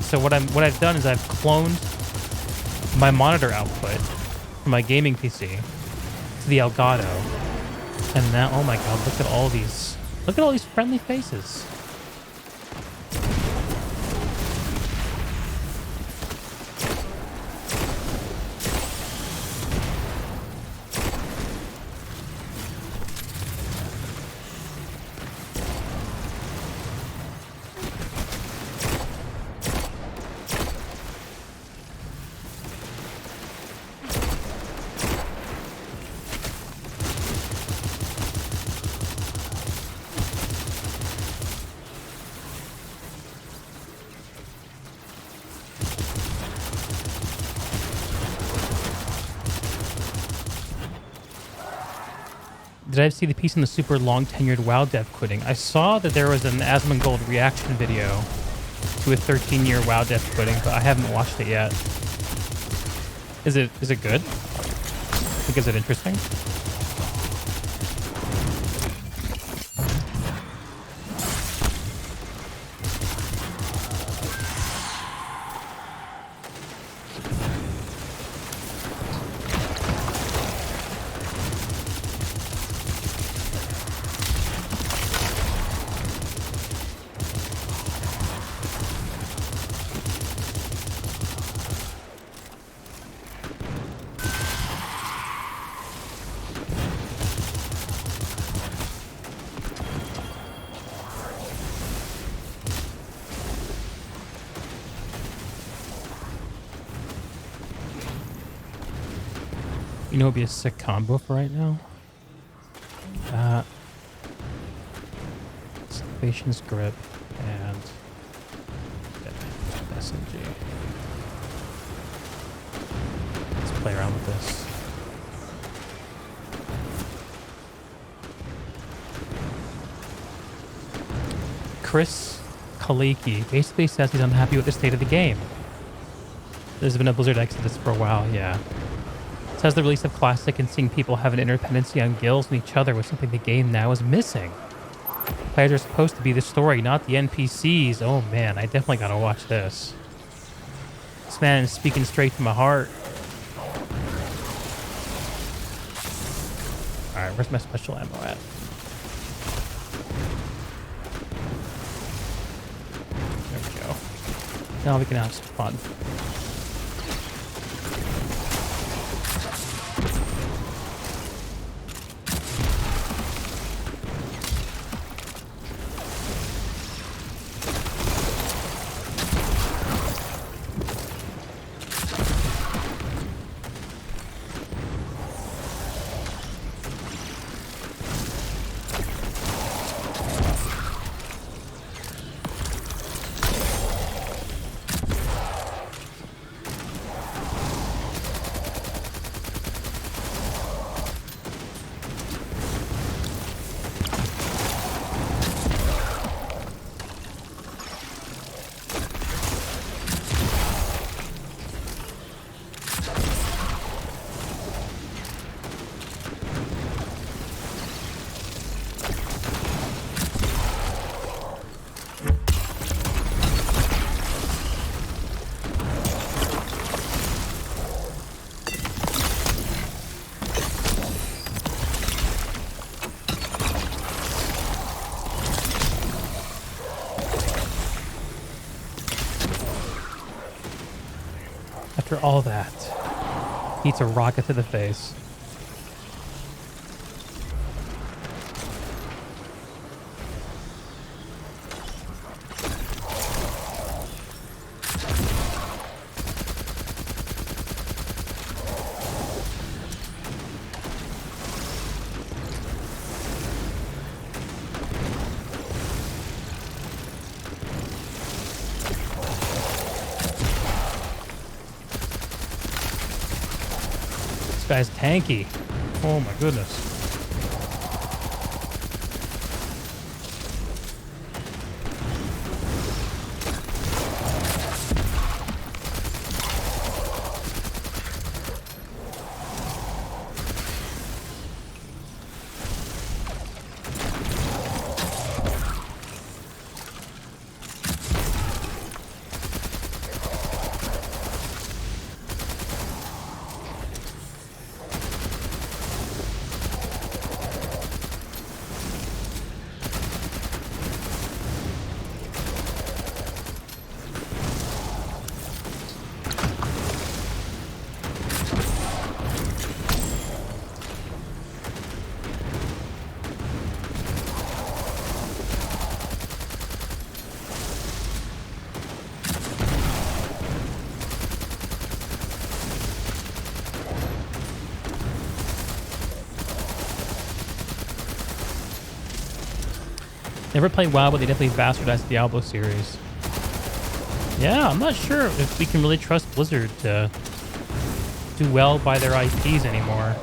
So what I've done is I've cloned my monitor output from my gaming PC to the Elgato, and now, oh my god, look at all these friendly faces. Did I see the piece in the super long tenured WoW dev quitting? I saw that there was an Asmongold reaction video to a 13-year WoW dev quitting, but I haven't watched it yet. Is it good? Like, is it interesting? You know what would be a sick combo for right now? That. Salvation's Grip and SMG. Let's play around with this. Chris Kaliki basically says he's unhappy with the state of the game. There's been a Blizzard exodus for a while, yeah. Says the release of Classic and seeing people have an interdependency on guilds and each other was something the game now is missing. Players are supposed to be the story, not the NPCs. Oh man, I definitely gotta watch this. This man is speaking straight to my heart. Alright, where's my special ammo at? There we go. Now we can have some fun. After all that, he eats a rocket to the face. This guy's tanky. Oh my goodness. Never played WoW, but they definitely bastardized the Diablo series. Yeah, I'm not sure if we can really trust Blizzard to do well by their IPs anymore.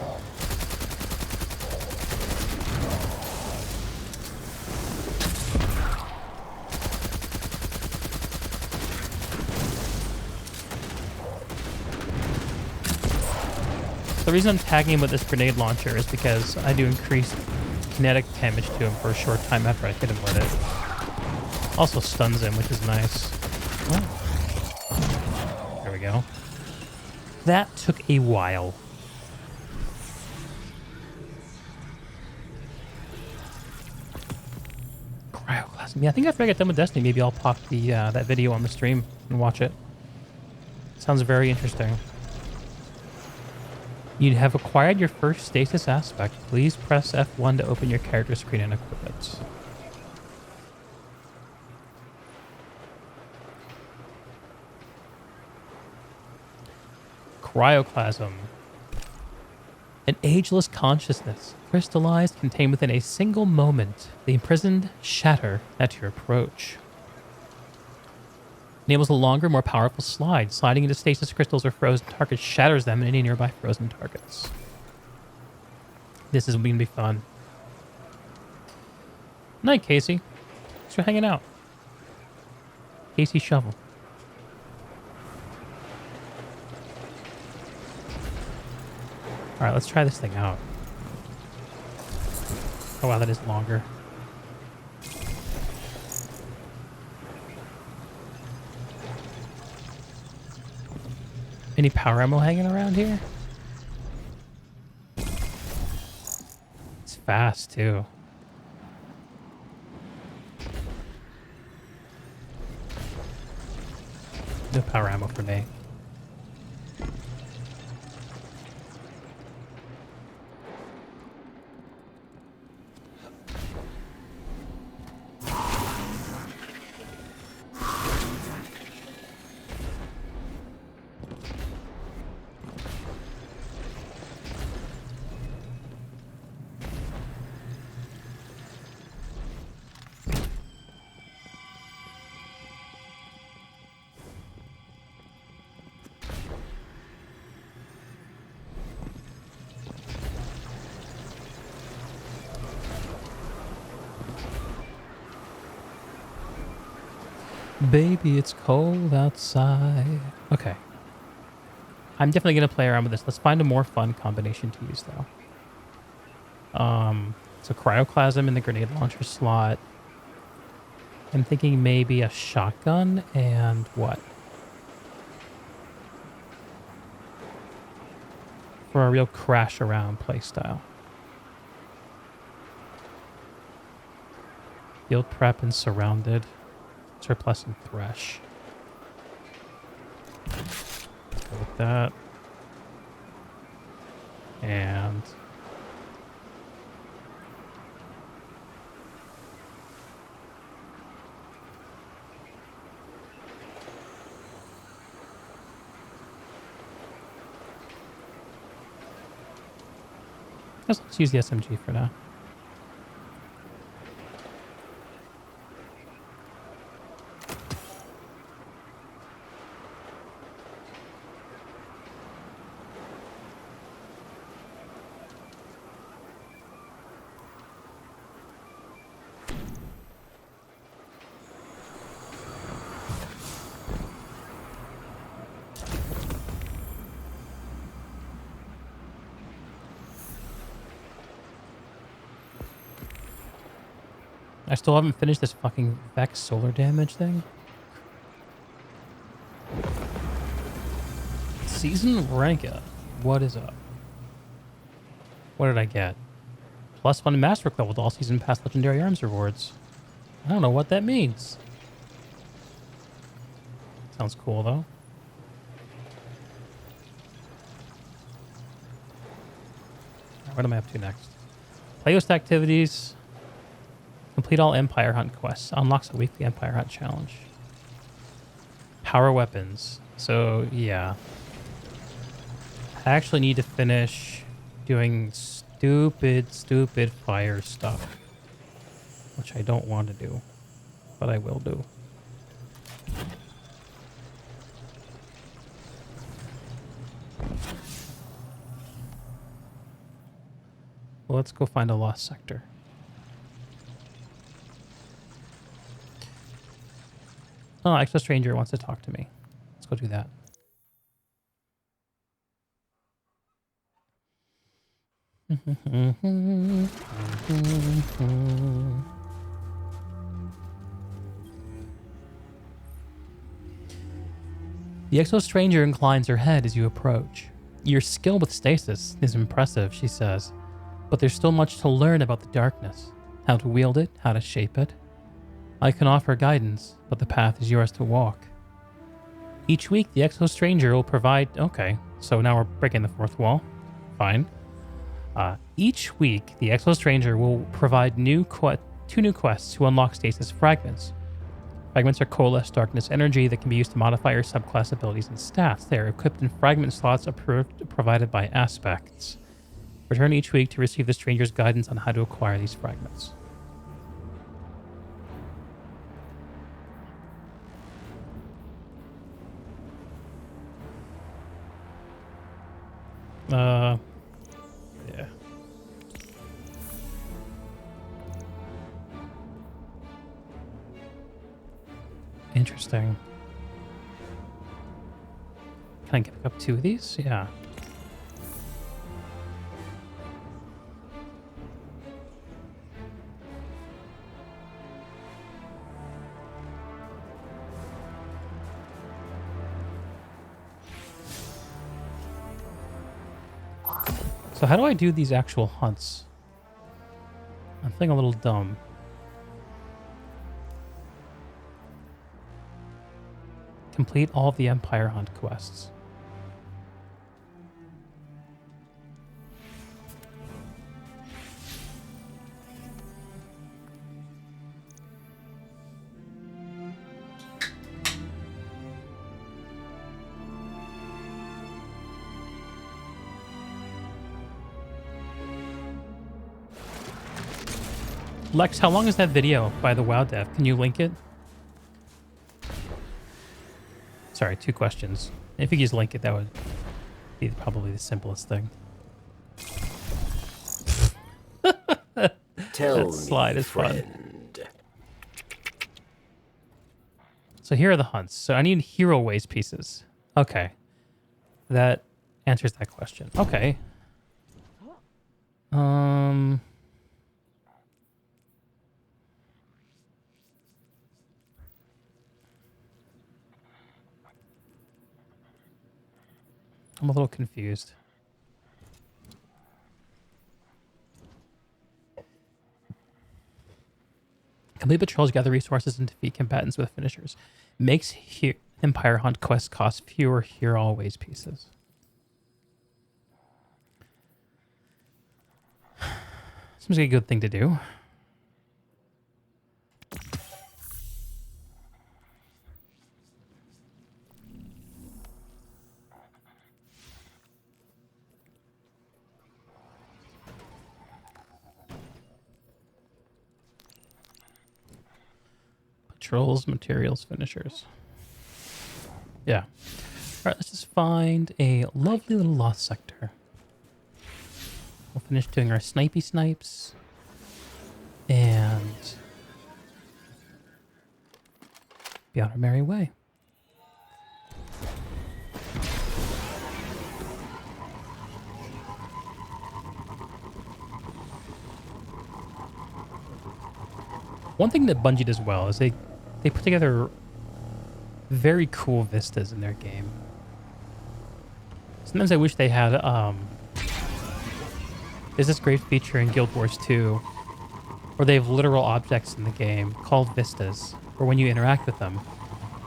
The reason I'm tagging him with this grenade launcher is because I do increased kinetic damage to him for a short time after I hit him with it. Also stuns him, which is nice. Oh. There we go. That took a while. Cryoclasm. Yeah, I think after I get done with Destiny, maybe I'll pop the that video on the stream and watch it. Sounds very interesting. You have acquired your first stasis aspect. Please press F1 to open your character screen and equip it. Cryoclasm. An ageless consciousness, crystallized, contained within a single moment. The imprisoned shatter at your approach. Enables a longer, more powerful slide. Sliding into stasis crystals or frozen targets shatters them in any nearby frozen targets. This is going to be fun. Night, Casey. Thanks for hanging out. Casey Shovel. Alright, let's try this thing out. Oh wow, that is longer. Any power ammo hanging around here? It's fast too. No power ammo for me. Baby, it's cold outside. Okay. I'm definitely going to play around with this. Let's find a more fun combination to use, though. So Cryoclasm in the grenade launcher slot. I'm thinking maybe a shotgun and what? For a real crash around playstyle. Field prep and surrounded. Surplus and thresh. Go with that. And let's use the SMG for now. I still haven't finished this fucking Vex solar damage thing. Season Ranka. What is up? What did I get? +1 Masterwork level to all season pass legendary arms rewards. I don't know what that means. Sounds cool though. What am I up to next? Playlist activities. Complete all Empire Hunt quests. Unlocks a weekly Empire Hunt challenge. Power weapons. So, yeah. I actually need to finish doing stupid fire stuff. Which I don't want to do. But I will do. Well, let's go find a lost sector. Oh, Exo Stranger wants to talk to me. Let's go do that. The Exo Stranger inclines her head as you approach. Your skill with stasis is impressive, she says, but there's still much to learn about the darkness. How to wield it, how to shape it. I can offer guidance, but the path is yours to walk. Each week, the Exo Stranger will provide... Okay, so now we're breaking the fourth wall. Fine. Each week, the Exo Stranger will provide two new quests to unlock stasis fragments. Fragments are coalesced darkness energy that can be used to modify your subclass abilities and stats. They are equipped in fragment slots provided by aspects. Return each week to receive the stranger's guidance on how to acquire these fragments. Yeah. Interesting. Can I pick up 2 of these? Yeah. So how do I do these actual hunts? I'm feeling a little dumb. Complete all of the Empire Hunt quests. Lex, how long is that video by the WoW dev? Can you link it? Sorry, 2 questions. If you could just link it, that would be probably the simplest thing. Tell that me, slide is fun. friend. So here are the hunts. So I need hero waste pieces. Okay. That answers that question. Okay. I'm a little confused. Complete patrols, gather resources, and defeat combatants with finishers. Makes Empire Hunt quests cost fewer hero always pieces. Seems like a good thing to do. Patrols, materials, finishers. Yeah. Alright, let's just find a lovely little lost sector. We'll finish doing our snipey snipes. And be on our merry way. One thing that Bungie does well is they put together very cool vistas in their game. Sometimes I wish they had there's this great feature in Guild Wars 2 where they have literal objects in the game called vistas, where when you interact with them,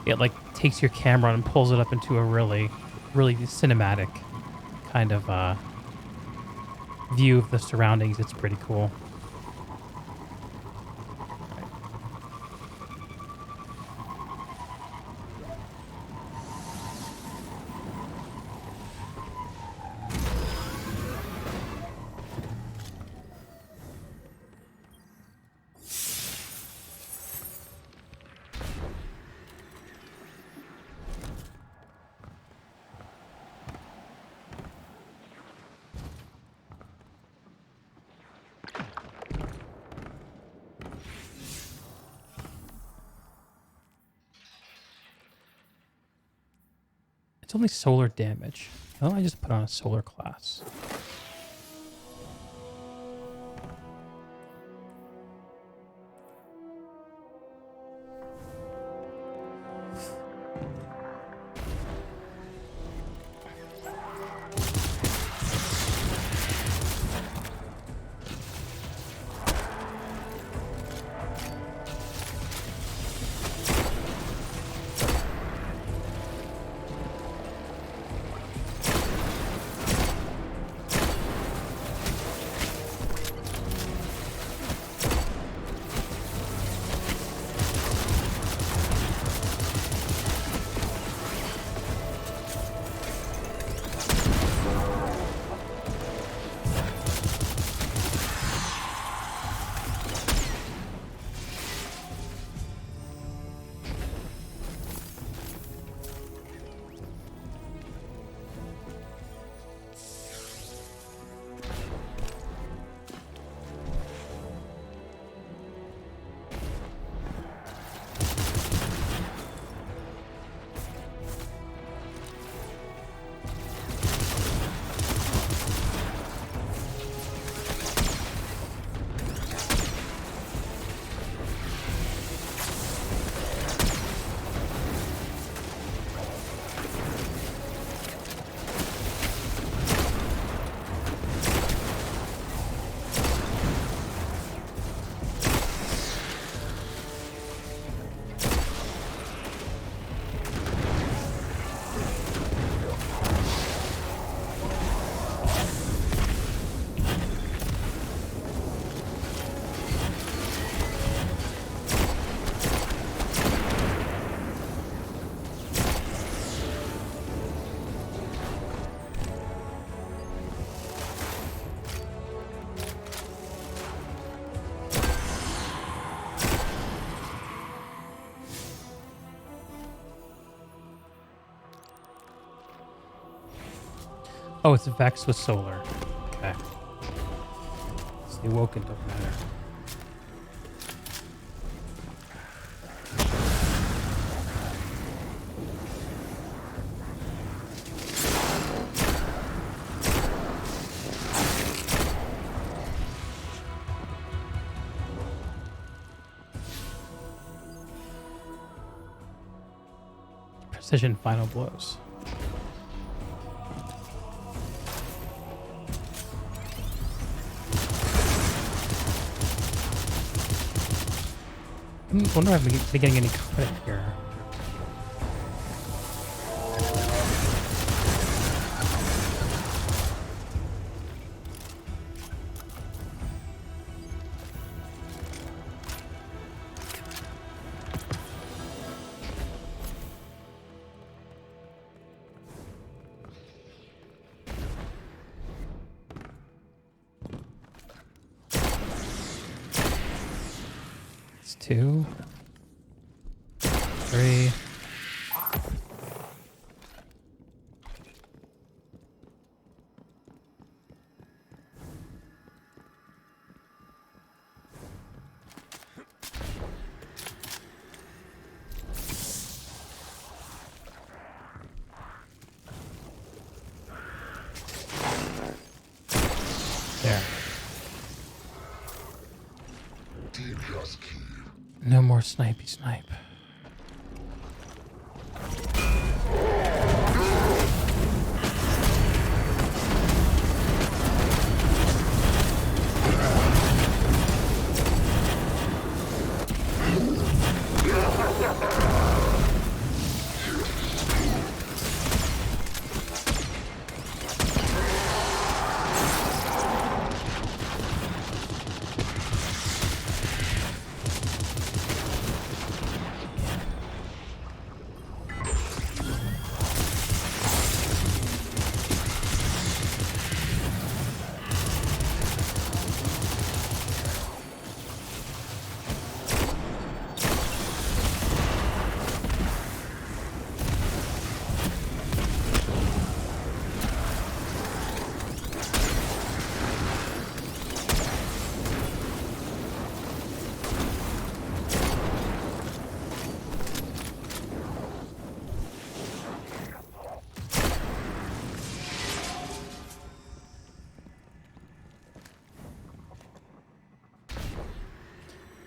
it like takes your camera and pulls it up into a really cinematic kind of view of the surroundings. It's pretty cool. It's only solar damage. Oh, I just put on a solar class. Oh, it's Vex with solar. Okay. It's the Awoken don't matter. Precision final blows. I wonder if I'm getting any credit here. It's 2, 3. There. No more snipey snipe.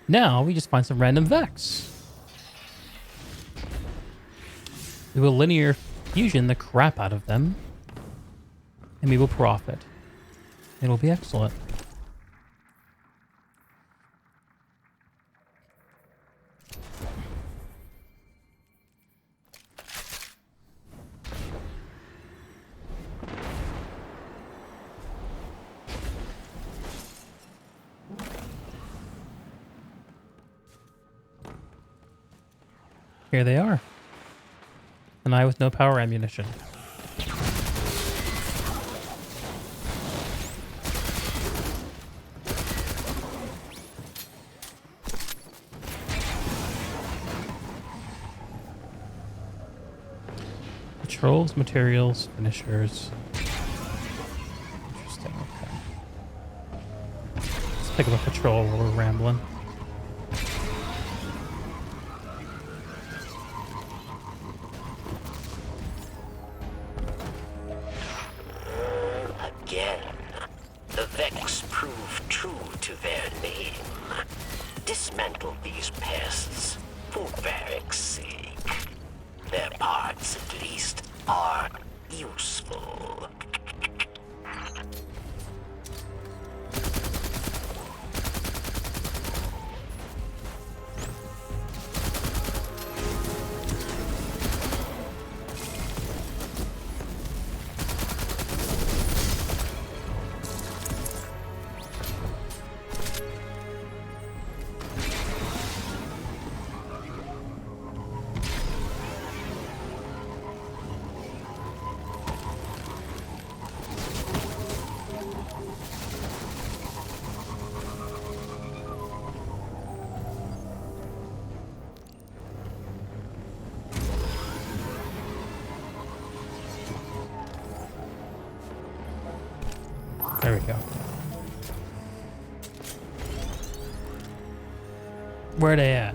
Now we just find some random Vex. We will linear fusion the crap out of them, and we will profit. It'll be excellent. Here they are. And I with no power ammunition. Patrols, materials, finishers. Interesting, okay. Let's pick up a patrol while we're rambling. The Vex prove true to their name. Dismantle these pests for Varric's sake. Their parts, at least, are useful. There we go. Where they at?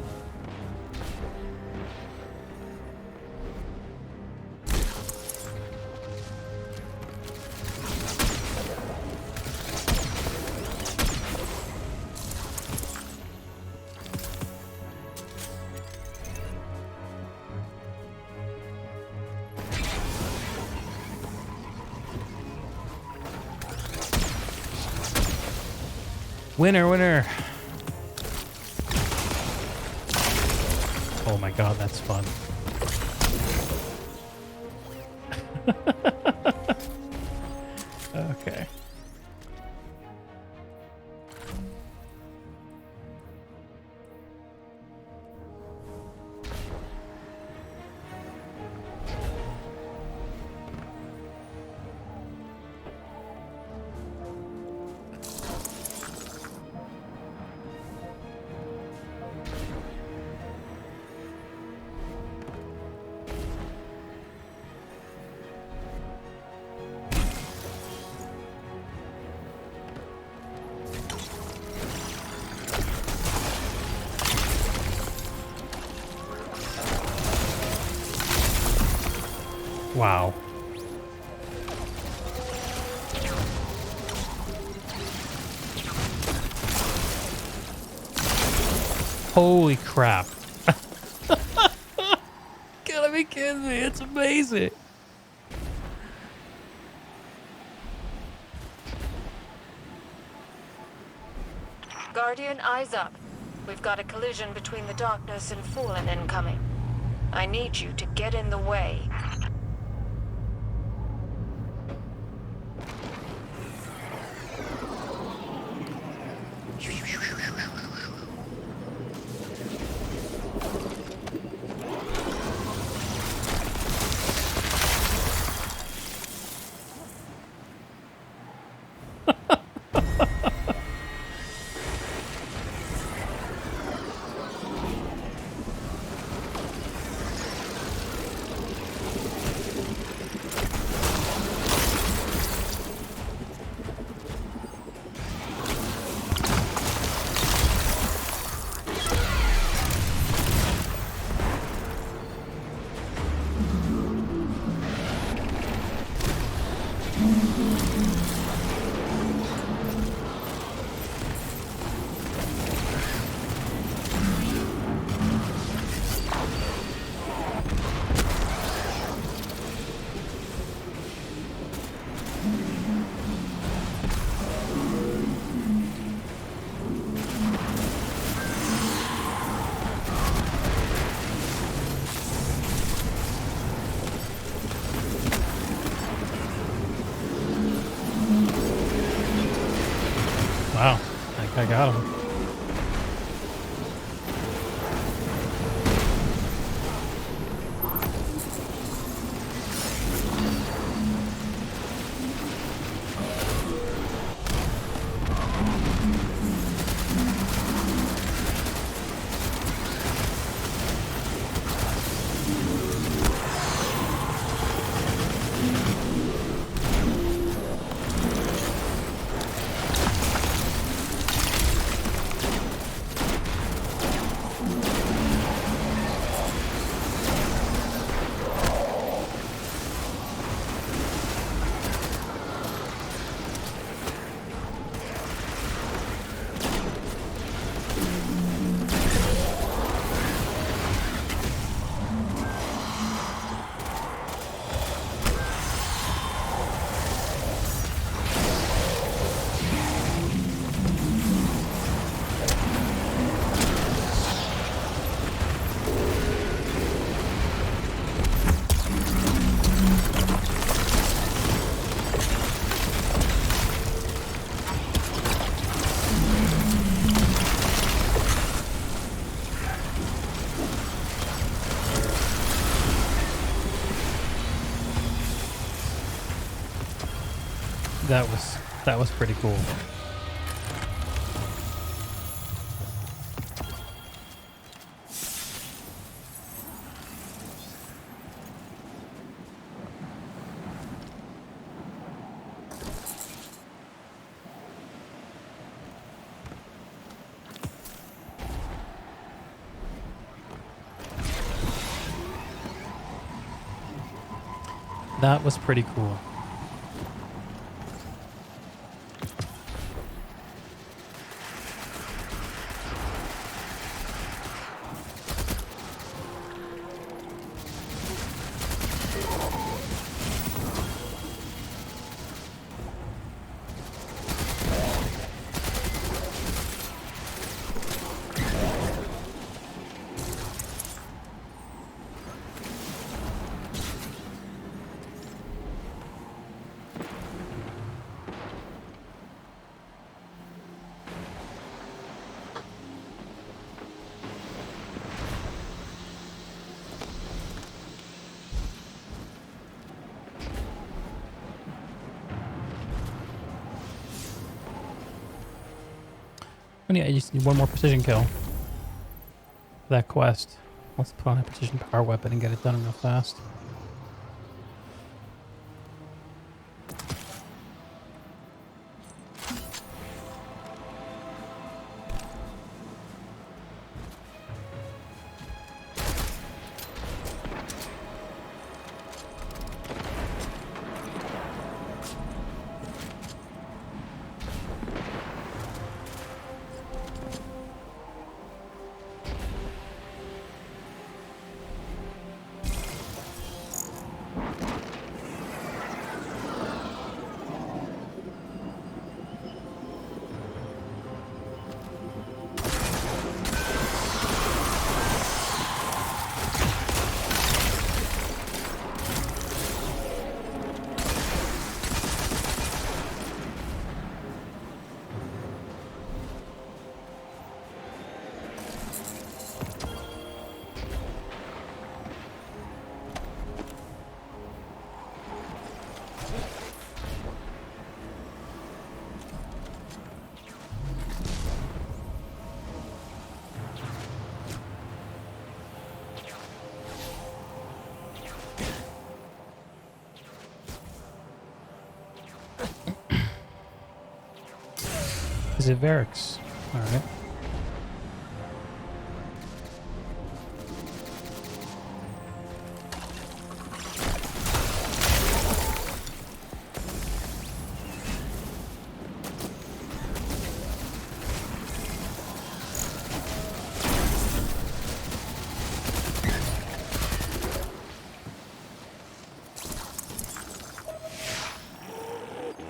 Winner, winner. Oh my god, that's fun. Okay. Wow. Holy crap. Gotta be kidding me. It's amazing. Guardian, eyes up. We've got a collision between the Darkness and Fallen incoming. I need you to get in the way. Wow, I think I got him. That was pretty cool. That was pretty cool. And yeah, I just need one more precision kill for that quest. Let's put on a precision power weapon and get it done real fast. Is it Varix? Alright.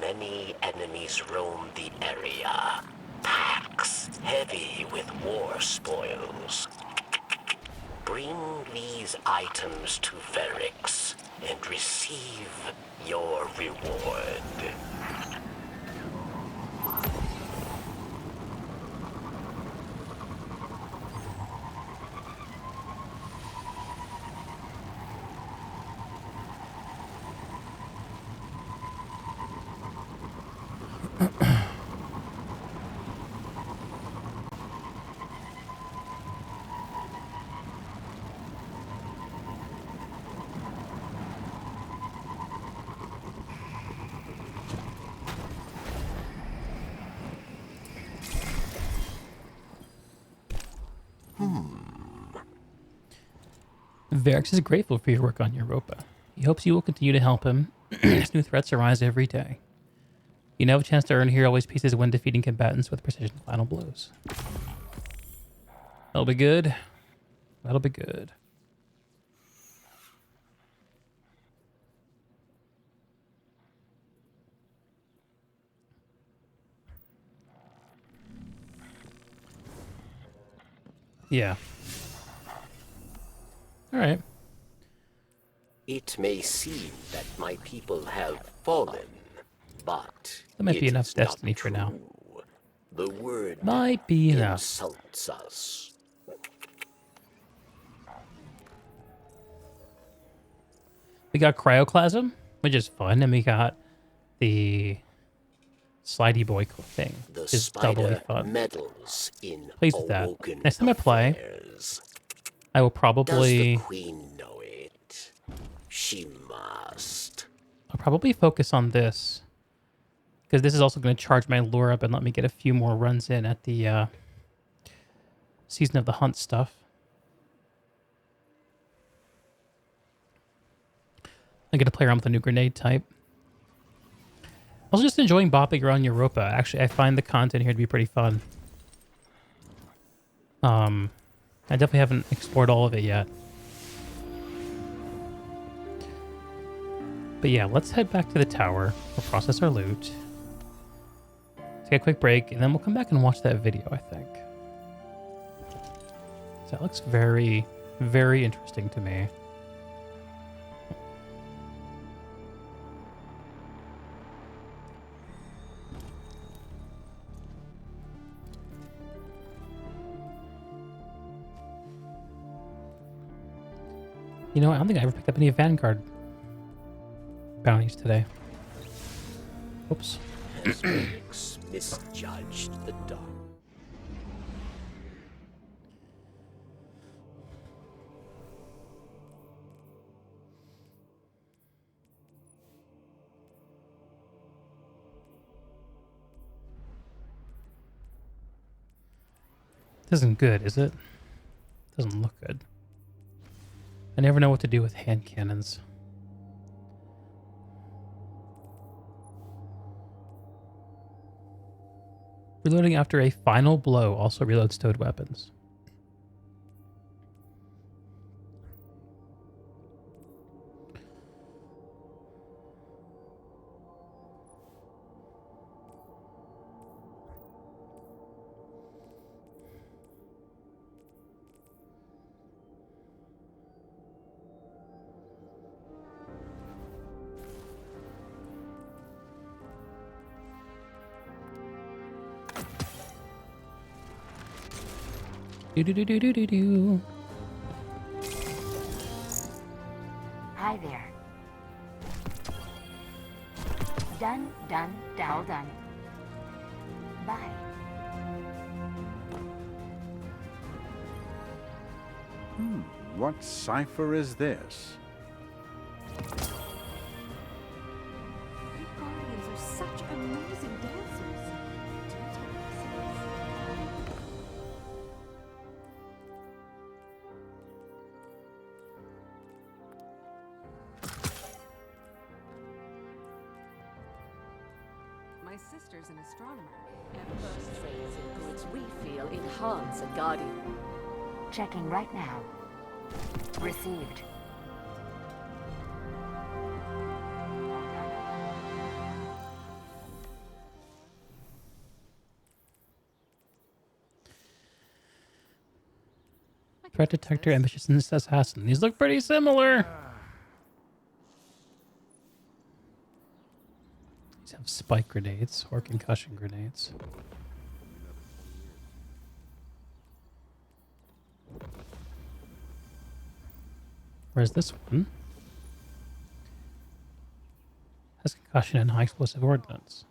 Many enemies roam the area. Packs heavy with war spoils. Bring these items to Varix and receive your reward. Varix is grateful for your work on Europa. He hopes you will continue to help him as new threats arise every day. You now have a chance to earn hero always pieces when defeating combatants with precision final blows. That'll be good. That'll be good. Yeah. All right. It may seem that my people have fallen, but That might be it enough is not Destiny for now. true. The word Might be enough. insults us. We got Cryoclasm, which is fun, and we got the Slidey Boy thing, The which is doubly spider fun. meddles in Pleased with that. awoken Next time I play, affairs. I will Does the probably queen know it? She must. I'll probably focus on this, because this is also going to charge my lure up and let me get a few more runs in at the Season of the Hunt stuff. I get to play around with a new grenade type. I was just enjoying bopping around Europa. Actually, I find the content here to be pretty fun. I definitely haven't explored all of it yet. But yeah, let's head back to the tower. We'll process our loot. Take a quick break, and then we'll come back and watch that video, I think. So that looks very, very interesting to me. You know what? I don't think I ever picked up any Vanguard bounties today. Oops. Sphinx misjudged the dark. This isn't good, is it? Doesn't look good. I never know what to do with hand cannons. Reloading after a final blow also reloads stowed weapons. Do. Hi there. Done, all done. Bye. What cipher is this? Guardians are such amazing dancers. My sister's an astronomer. And first phase includes refill enhance a guardian. Checking right now. Received. Threat detector, ambitious assassin. These look pretty similar. These have spike grenades or concussion grenades. Whereas this one has concussion and high explosive ordnance.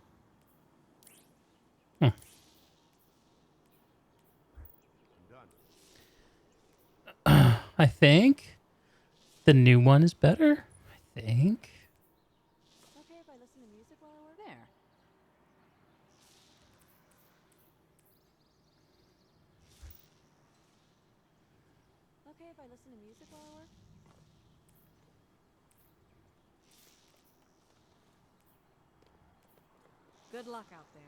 I think the new one is better. I think. Okay if I listen to music while I work? There. Okay if I listen to music while I work? Good luck out there.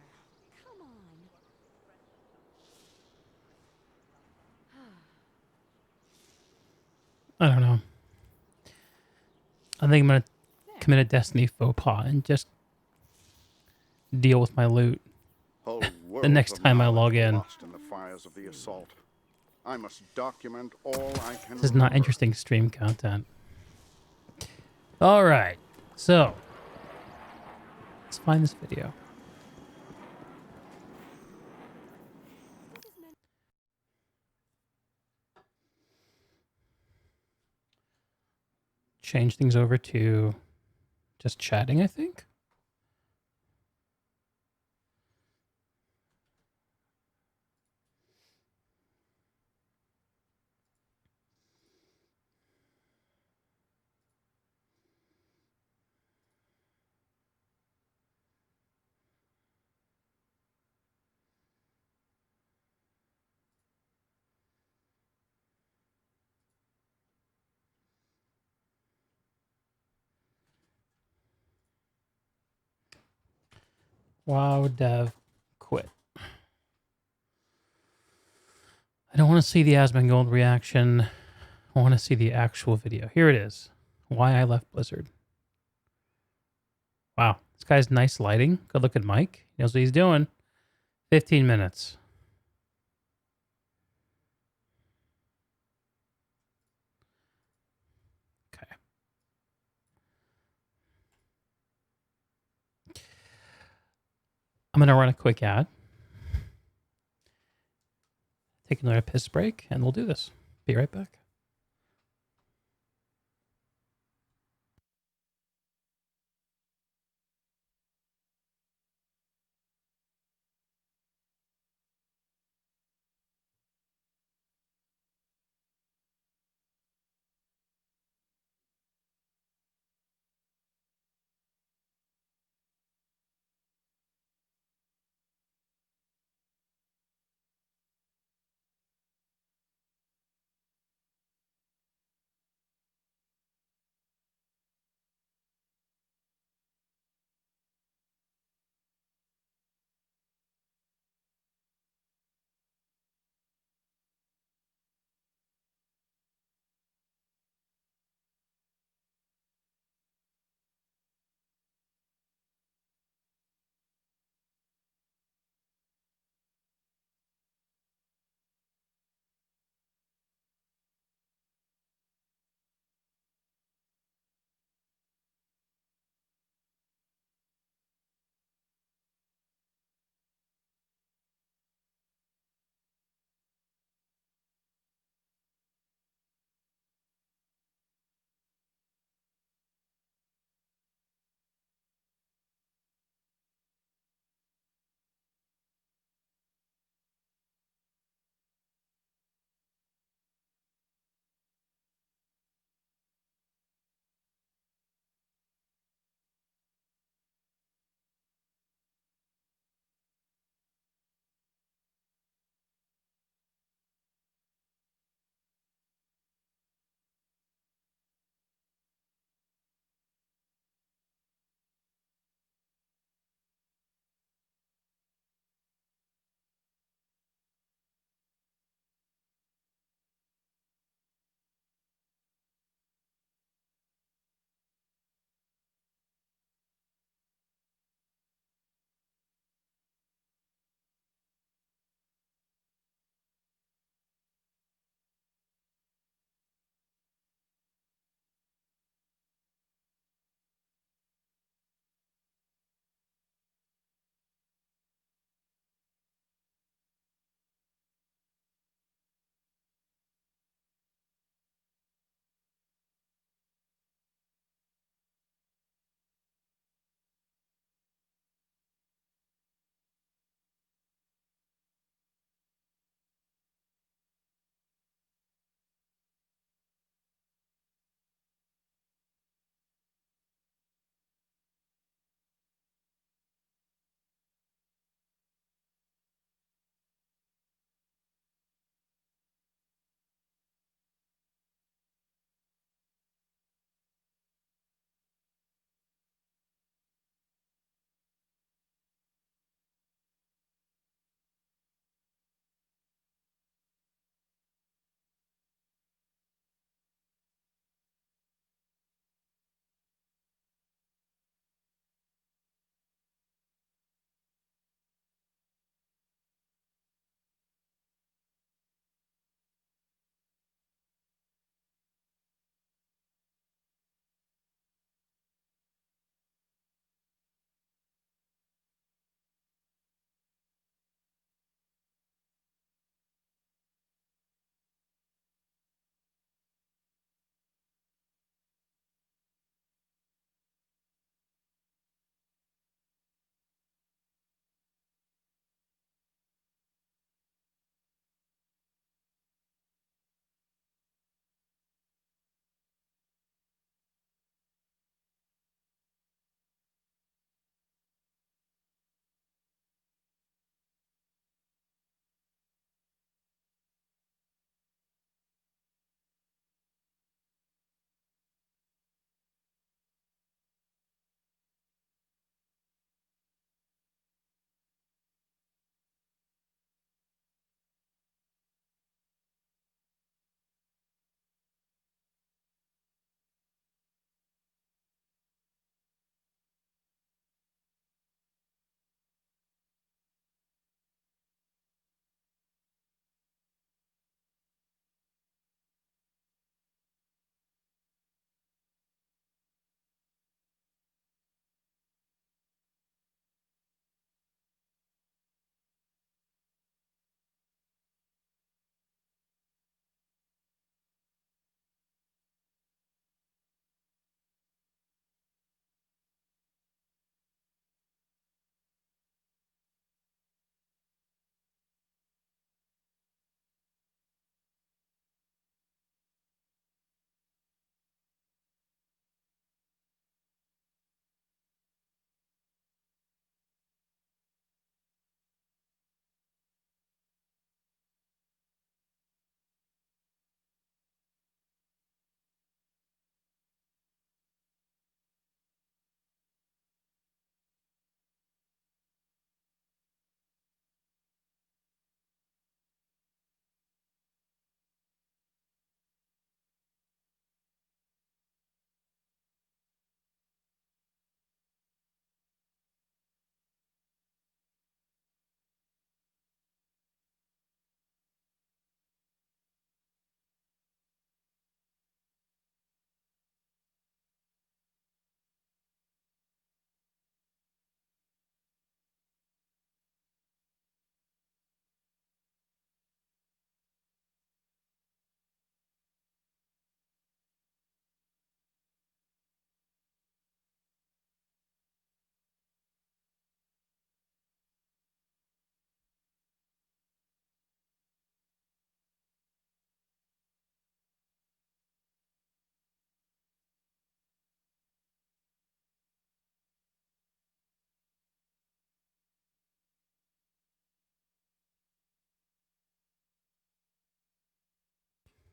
Come on. I don't know. I think I'm gonna commit a Destiny faux pas and just deal with my loot the next time I log in. Lost in the fires of the assault. I must document all I can. This is not interesting stream content. All right, so let's find this video. Change things over to just chatting, I think. WoW dev quit. I don't want to see the Asmongold reaction. I want to see the actual video. Here it is. Why I left Blizzard. Wow. This guy's nice lighting. Good looking mic. He knows what he's doing. 15 minutes. Okay. I'm going to run a quick ad. Take another piss break, and we'll do this. Be right back.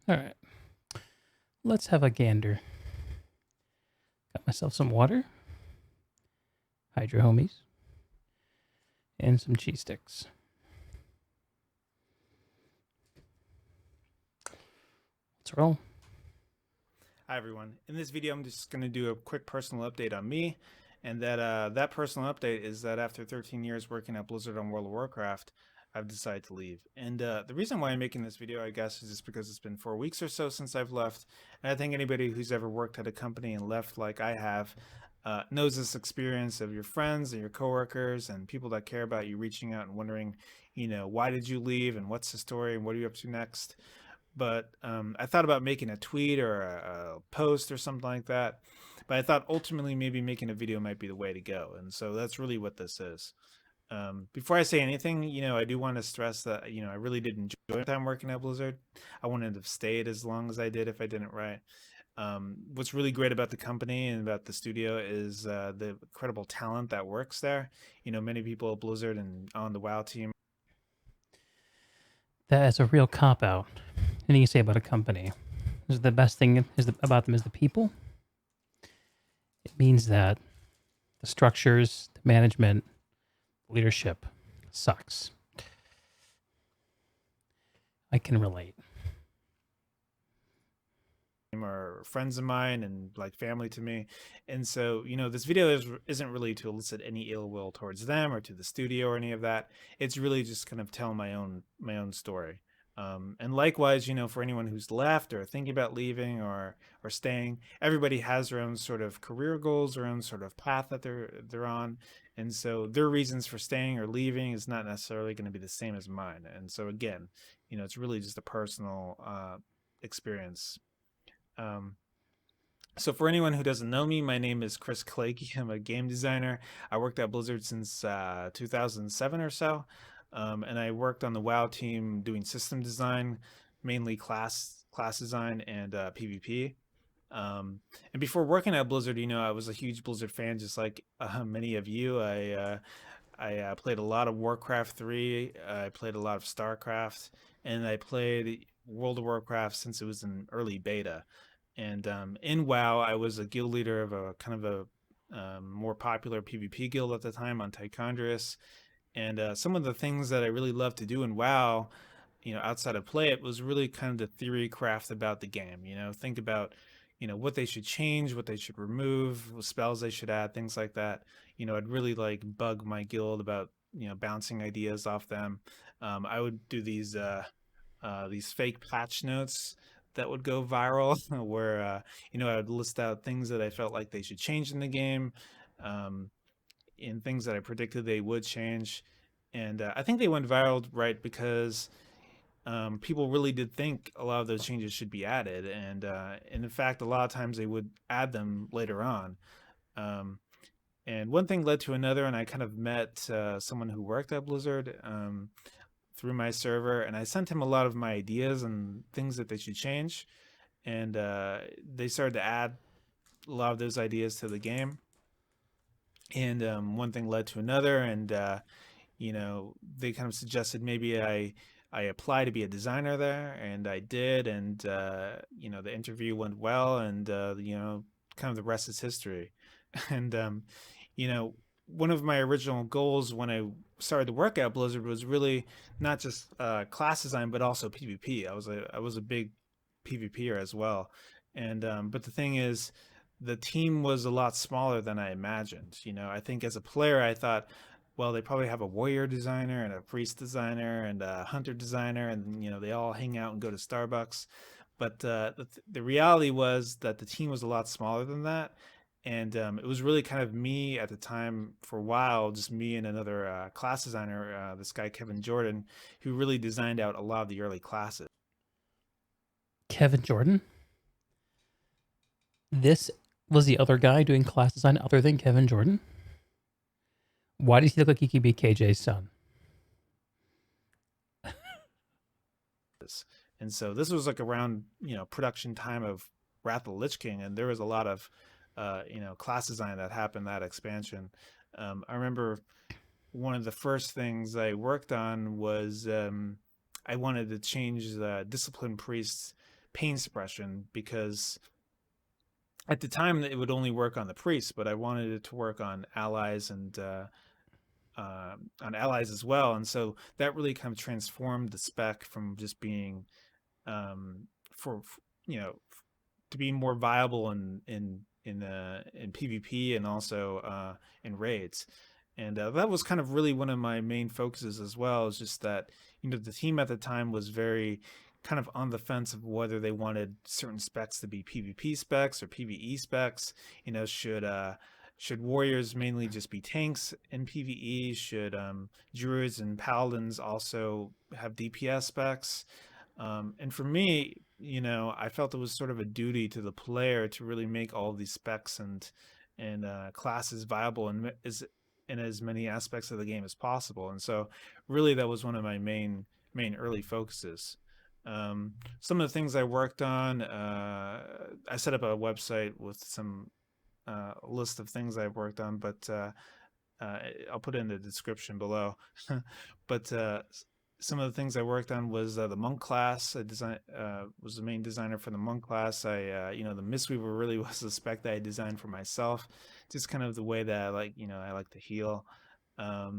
All right. Let's have a gander. Got myself some water. Hydro homies. And some cheese sticks. Let's roll. Hi everyone. In this video, I'm just going to do a quick personal update on me, and that personal update is that after 13 years working at Blizzard on World of Warcraft, I've decided to leave. And the reason why I'm making this video, I guess, is just because it's been 4 weeks or so since I've left, and I think anybody who's ever worked at a company and left like I have knows this experience of your friends and your coworkers and people that care about you reaching out and wondering, why did you leave and what's the story and what are you up to next? But I thought about making a tweet or a post or something like that. But I thought ultimately maybe making a video might be the way to go. And so that's really what this is. Before I say anything, I do want to stress that, I really did enjoy my time working at Blizzard. I wouldn't have stayed as long as I did if I didn't write. What's really great about the company and about the studio is the incredible talent that works there. Many people at Blizzard and on the WoW team. That is a real cop-out. Anything you say about a company. Is the best thing about them is the people. It means that the structures, the management, leadership sucks. I can relate. Are friends of mine and like family to me, and so this video isn't really to elicit any ill will towards them or to the studio or any of that. It's really just kind of tell my own story. And likewise, for anyone who's left or thinking about leaving or staying, everybody has their own sort of career goals, their own sort of path that they're on, and so their reasons for staying or leaving is not necessarily going to be the same as mine. And so again, it's really just a personal experience. So for anyone who doesn't know me, my name is Chris Clakey. I'm a game designer. I worked at Blizzard since 2007 or so. And I worked on the WoW team doing system design, mainly class design and PvP. And before working at Blizzard, I was a huge Blizzard fan, just like many of you. I played a lot of Warcraft 3. I played a lot of StarCraft, and I played World of Warcraft since it was in early beta. And in WoW, I was a guild leader of a kind of a more popular PvP guild at the time on Tichondrius. And some of the things that I really loved to do in WoW, outside of play it, was really kind of the theory craft about the game. Think about, what they should change, what they should remove, what spells they should add, things like that. I'd really like bug my guild about, bouncing ideas off them. I would do these fake patch notes that would go viral where, I would list out things that I felt like they should change in the game. In things that I predicted they would change. And I think they went viral, right, because people really did think a lot of those changes should be added. And in fact, a lot of times they would add them later on. And one thing led to another, and I kind of met someone who worked at Blizzard through my server, and I sent him a lot of my ideas and things that they should change. And they started to add a lot of those ideas to the game. And one thing led to another, and they kind of suggested maybe I apply to be a designer there, and I did, and the interview went well, and kind of the rest is history. And one of my original goals when I started to work at Blizzard was really not just class design, but also PvP. I was a big PvPer as well, and but the thing is, the team was a lot smaller than I imagined. I think as a player, I thought, well, they probably have a warrior designer and a priest designer and a hunter designer, and they all hang out and go to Starbucks. But the reality was that the team was a lot smaller than that, and it was really kind of me at the time for a while, just me and another class designer, this guy Kevin Jordan, who really designed out a lot of the early classes. Kevin Jordan? This was the other guy doing class design other than Kevin Jordan? Why does he look like he could be KJ's son? And so this was like around, production time of Wrath of the Lich King, and there was a lot of, class design that happened, that expansion. I remember one of the first things I worked on was I wanted to change the Discipline Priest's pain suppression, because at the time it would only work on the priests, but I wanted it to work on allies and on allies as well. And so that really kind of transformed the spec from just being to be more viable in PvP and also in raids. And that was kind of really one of my main focuses as well, is just that, the team at the time was very kind of on the fence of whether they wanted certain specs to be PvP specs or PvE specs. Should warriors mainly just be tanks in PvE? Should druids and paladins also have DPS specs? And for me, I felt it was sort of a duty to the player to really make all these specs and classes viable in as many aspects of the game as possible. And so really that was one of my main early focuses. Some of the things I worked on, I set up a website with some list of things I've worked on, but I'll put it in the description below. But some of the things I worked on was the monk class. I was the main designer for the monk class. The Mistweaver really was the spec that I designed for myself, just kind of the way that I like to heal. I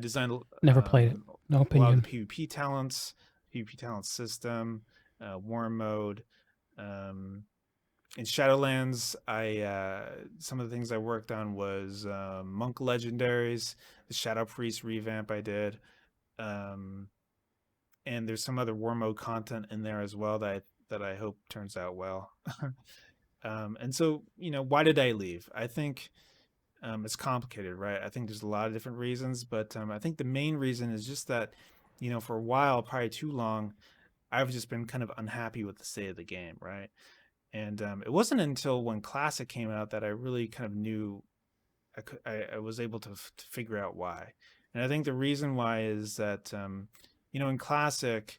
designed Never played it. No opinion. A lot of PvP talents system, war mode. In Shadowlands, some of the things I worked on was monk legendaries, the Shadow Priest revamp I did, and there's some other war mode content in there as well that I hope turns out well. And so, why did I leave? I think it's complicated, right? I think there's a lot of different reasons, but I think the main reason is just that, for a while, probably too long, I've just been kind of unhappy with the state of the game, right? And it wasn't until when Classic came out that I really kind of knew I was able to figure out why. And I think the reason why is that, in Classic,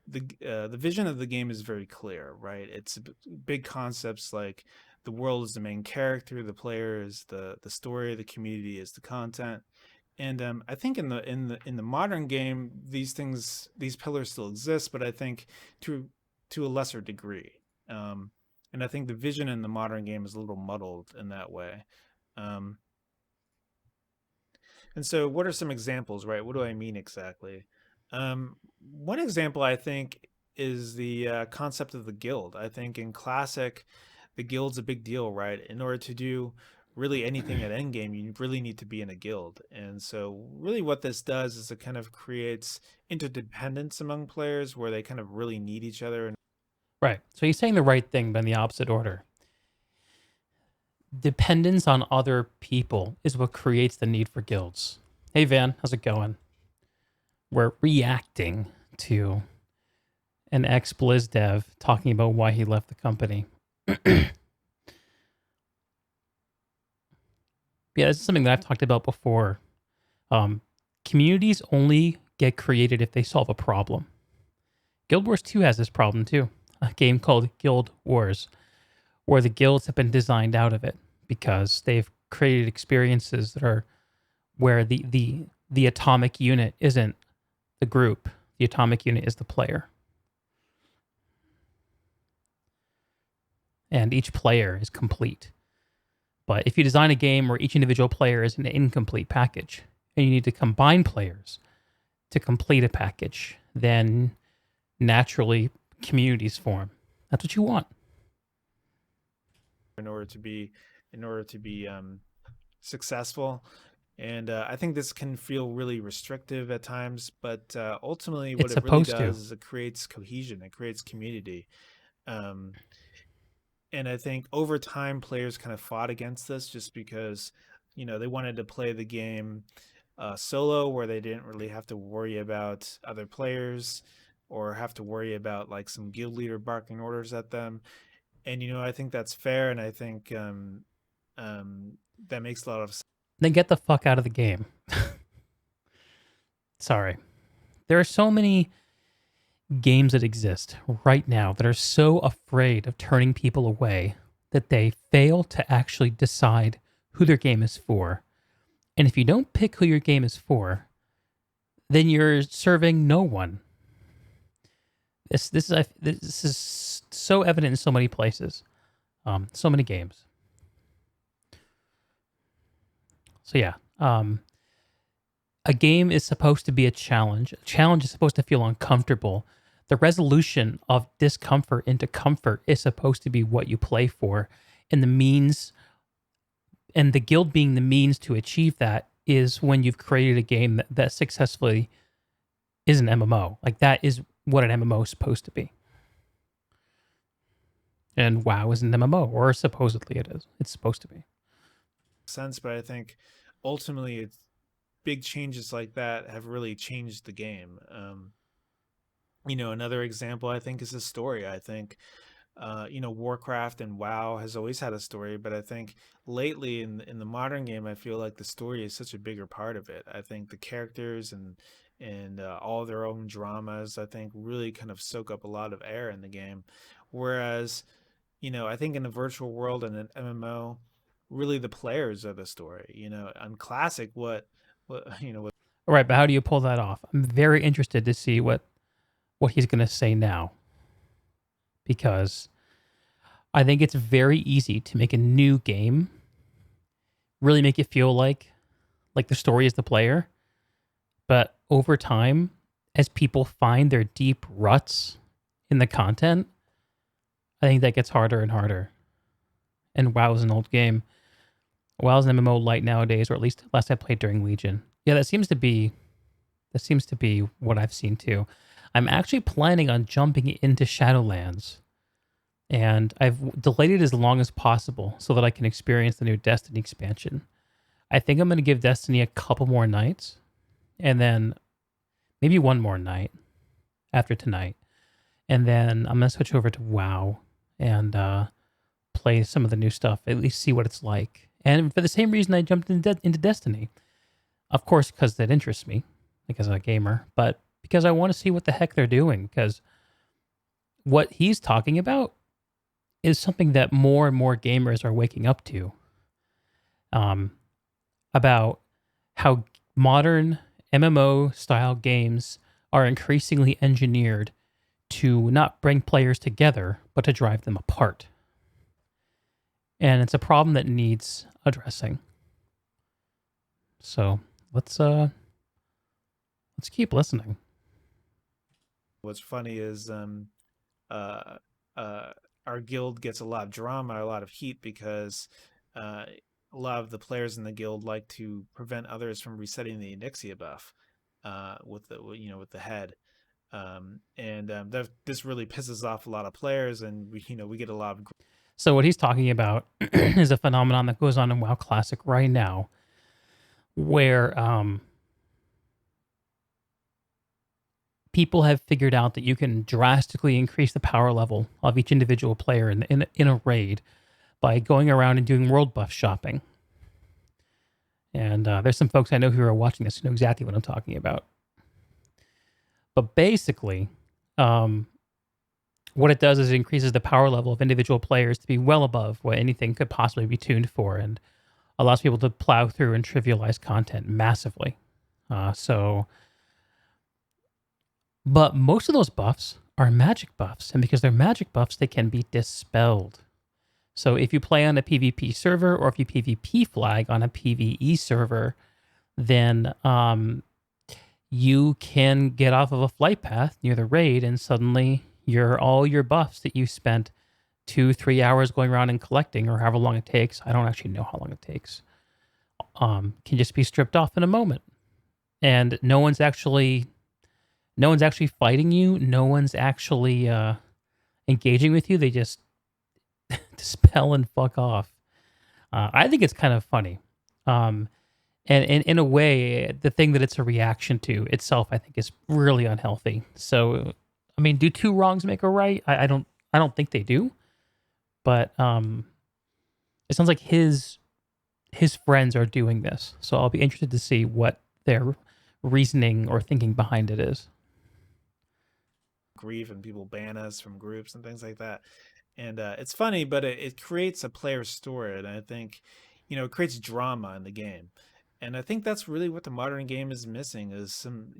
the vision of the game is very clear, right? It's big concepts like the world is the main character, the player is the story, the community is the content. And I think in the modern game, these pillars still exist, but I think to a lesser degree. And I think the vision in the modern game is a little muddled in that way. And so what are some examples, right? What do I mean exactly? One example, I think, is the concept of the guild. I think in Classic, the guild's a big deal, right? In order to do really anything at endgame, you really need to be in a guild. And so really what this does is it kind of creates interdependence among players where they kind of really need each other. Right. So he's saying the right thing, but in the opposite order. Dependence on other people is what creates the need for guilds. Hey, Van, how's it going? We're reacting to an ex-Blizz dev talking about why he left the company. Yeah, this is something that I've talked about before. Communities only get created if they solve a problem. Guild Wars 2 has this problem too. A game called Guild Wars, where the guilds have been designed out of it because they've created experiences that are where the atomic unit isn't the group. The atomic unit is the player. And each player is complete. But if you design a game where each individual player is an incomplete package, and you need to combine players to complete a package, then naturally communities form. That's what you want. In order to be successful. And I think this can feel really restrictive at times, but ultimately what it really does is it creates cohesion, it creates community. And I think over time, players kind of fought against this just because, they wanted to play the game solo, where they didn't really have to worry about other players or have to worry about like some guild leader barking orders at them. And, I think that's fair. And I think that makes a lot of sense. Then get the fuck out of the game. Sorry. There are so many games that exist right now that are so afraid of turning people away that they fail to actually decide who their game is for. And if you don't pick who your game is for, then you're serving no one. This is so evident in so many places, so many games. So yeah, a game is supposed to be a challenge. A challenge is supposed to feel uncomfortable. The resolution of discomfort into comfort is supposed to be what you play for, and the means, and the guild being the means to achieve that is when you've created a game that successfully is an MMO. Like that is what an MMO is supposed to be. And WoW is an MMO, or supposedly it is. It's supposed to be. Sense, but I think ultimately it's big changes like that have really changed the game. Another example I think is the story. I think Warcraft and WoW has always had a story, but I think lately in the modern game, I feel like the story is such a bigger part of it. I think the characters and all their own dramas, I think, really kind of soak up a lot of air in the game. Whereas, I think in a virtual world and an MMO, really the players are the story. On Classic, what. All right, but how do you pull that off? I'm very interested to see what he's going to say now, because I think it's very easy to make a new game really make it feel like the story is the player, but over time, as people find their deep ruts in the content, I think that gets harder and harder. And WoW is an old game. WoW is an MMO light nowadays, or at least last I played during Legion. Yeah, that seems to be what I've seen too. I'm actually planning on jumping into Shadowlands, and I've delayed it as long as possible so that I can experience the new Destiny expansion. I think I'm going to give Destiny a couple more nights, and then maybe one more night after tonight, and then I'm going to switch over to WoW and play some of the new stuff, at least see what it's like. And for the same reason I jumped into Destiny. Of course, because that interests me, because I'm a gamer, but because I want to see what the heck they're doing, because what he's talking about is something that more and more gamers are waking up to, about how modern MMO-style games are increasingly engineered to not bring players together, but to drive them apart. And it's a problem that needs addressing. So let's keep listening. What's funny is our guild gets a lot of drama, a lot of heat, because a lot of the players in the guild like to prevent others from resetting the Onyxia buff with the head. This really pisses off a lot of players, and we get a lot of. So what he's talking about is a phenomenon that goes on in WoW Classic right now, where people have figured out that you can drastically increase the power level of each individual player in a raid by going around and doing world buff shopping. And there's some folks I know who are watching this who know exactly what I'm talking about. But basically, what it does is it increases the power level of individual players to be well above what anything could possibly be tuned for, and allows people to plow through and trivialize content massively. But most of those buffs are magic buffs, and because they're magic buffs, they can be dispelled. So if you play on a PvP server, or if you PvP flag on a PvE server, then you can get off of a flight path near the raid, and suddenly all your buffs that you spent 2-3 hours going around and collecting, or however long it takes, I don't actually know how long it takes, can just be stripped off in a moment. And no one's actually fighting you. No one's actually engaging with you. They just dispel and fuck off. I think it's kind of funny. And in a way, the thing that it's a reaction to itself, I think, is really unhealthy. So, I mean, do two wrongs make a right? I don't think they do. But it sounds like his friends are doing this. So I'll be interested to see what their reasoning or thinking behind it is. Grief, and people ban us from groups and things like that. And it's funny, but it creates a player story, and I think, it creates drama in the game. And I think that's really what the modern game is missing, is some,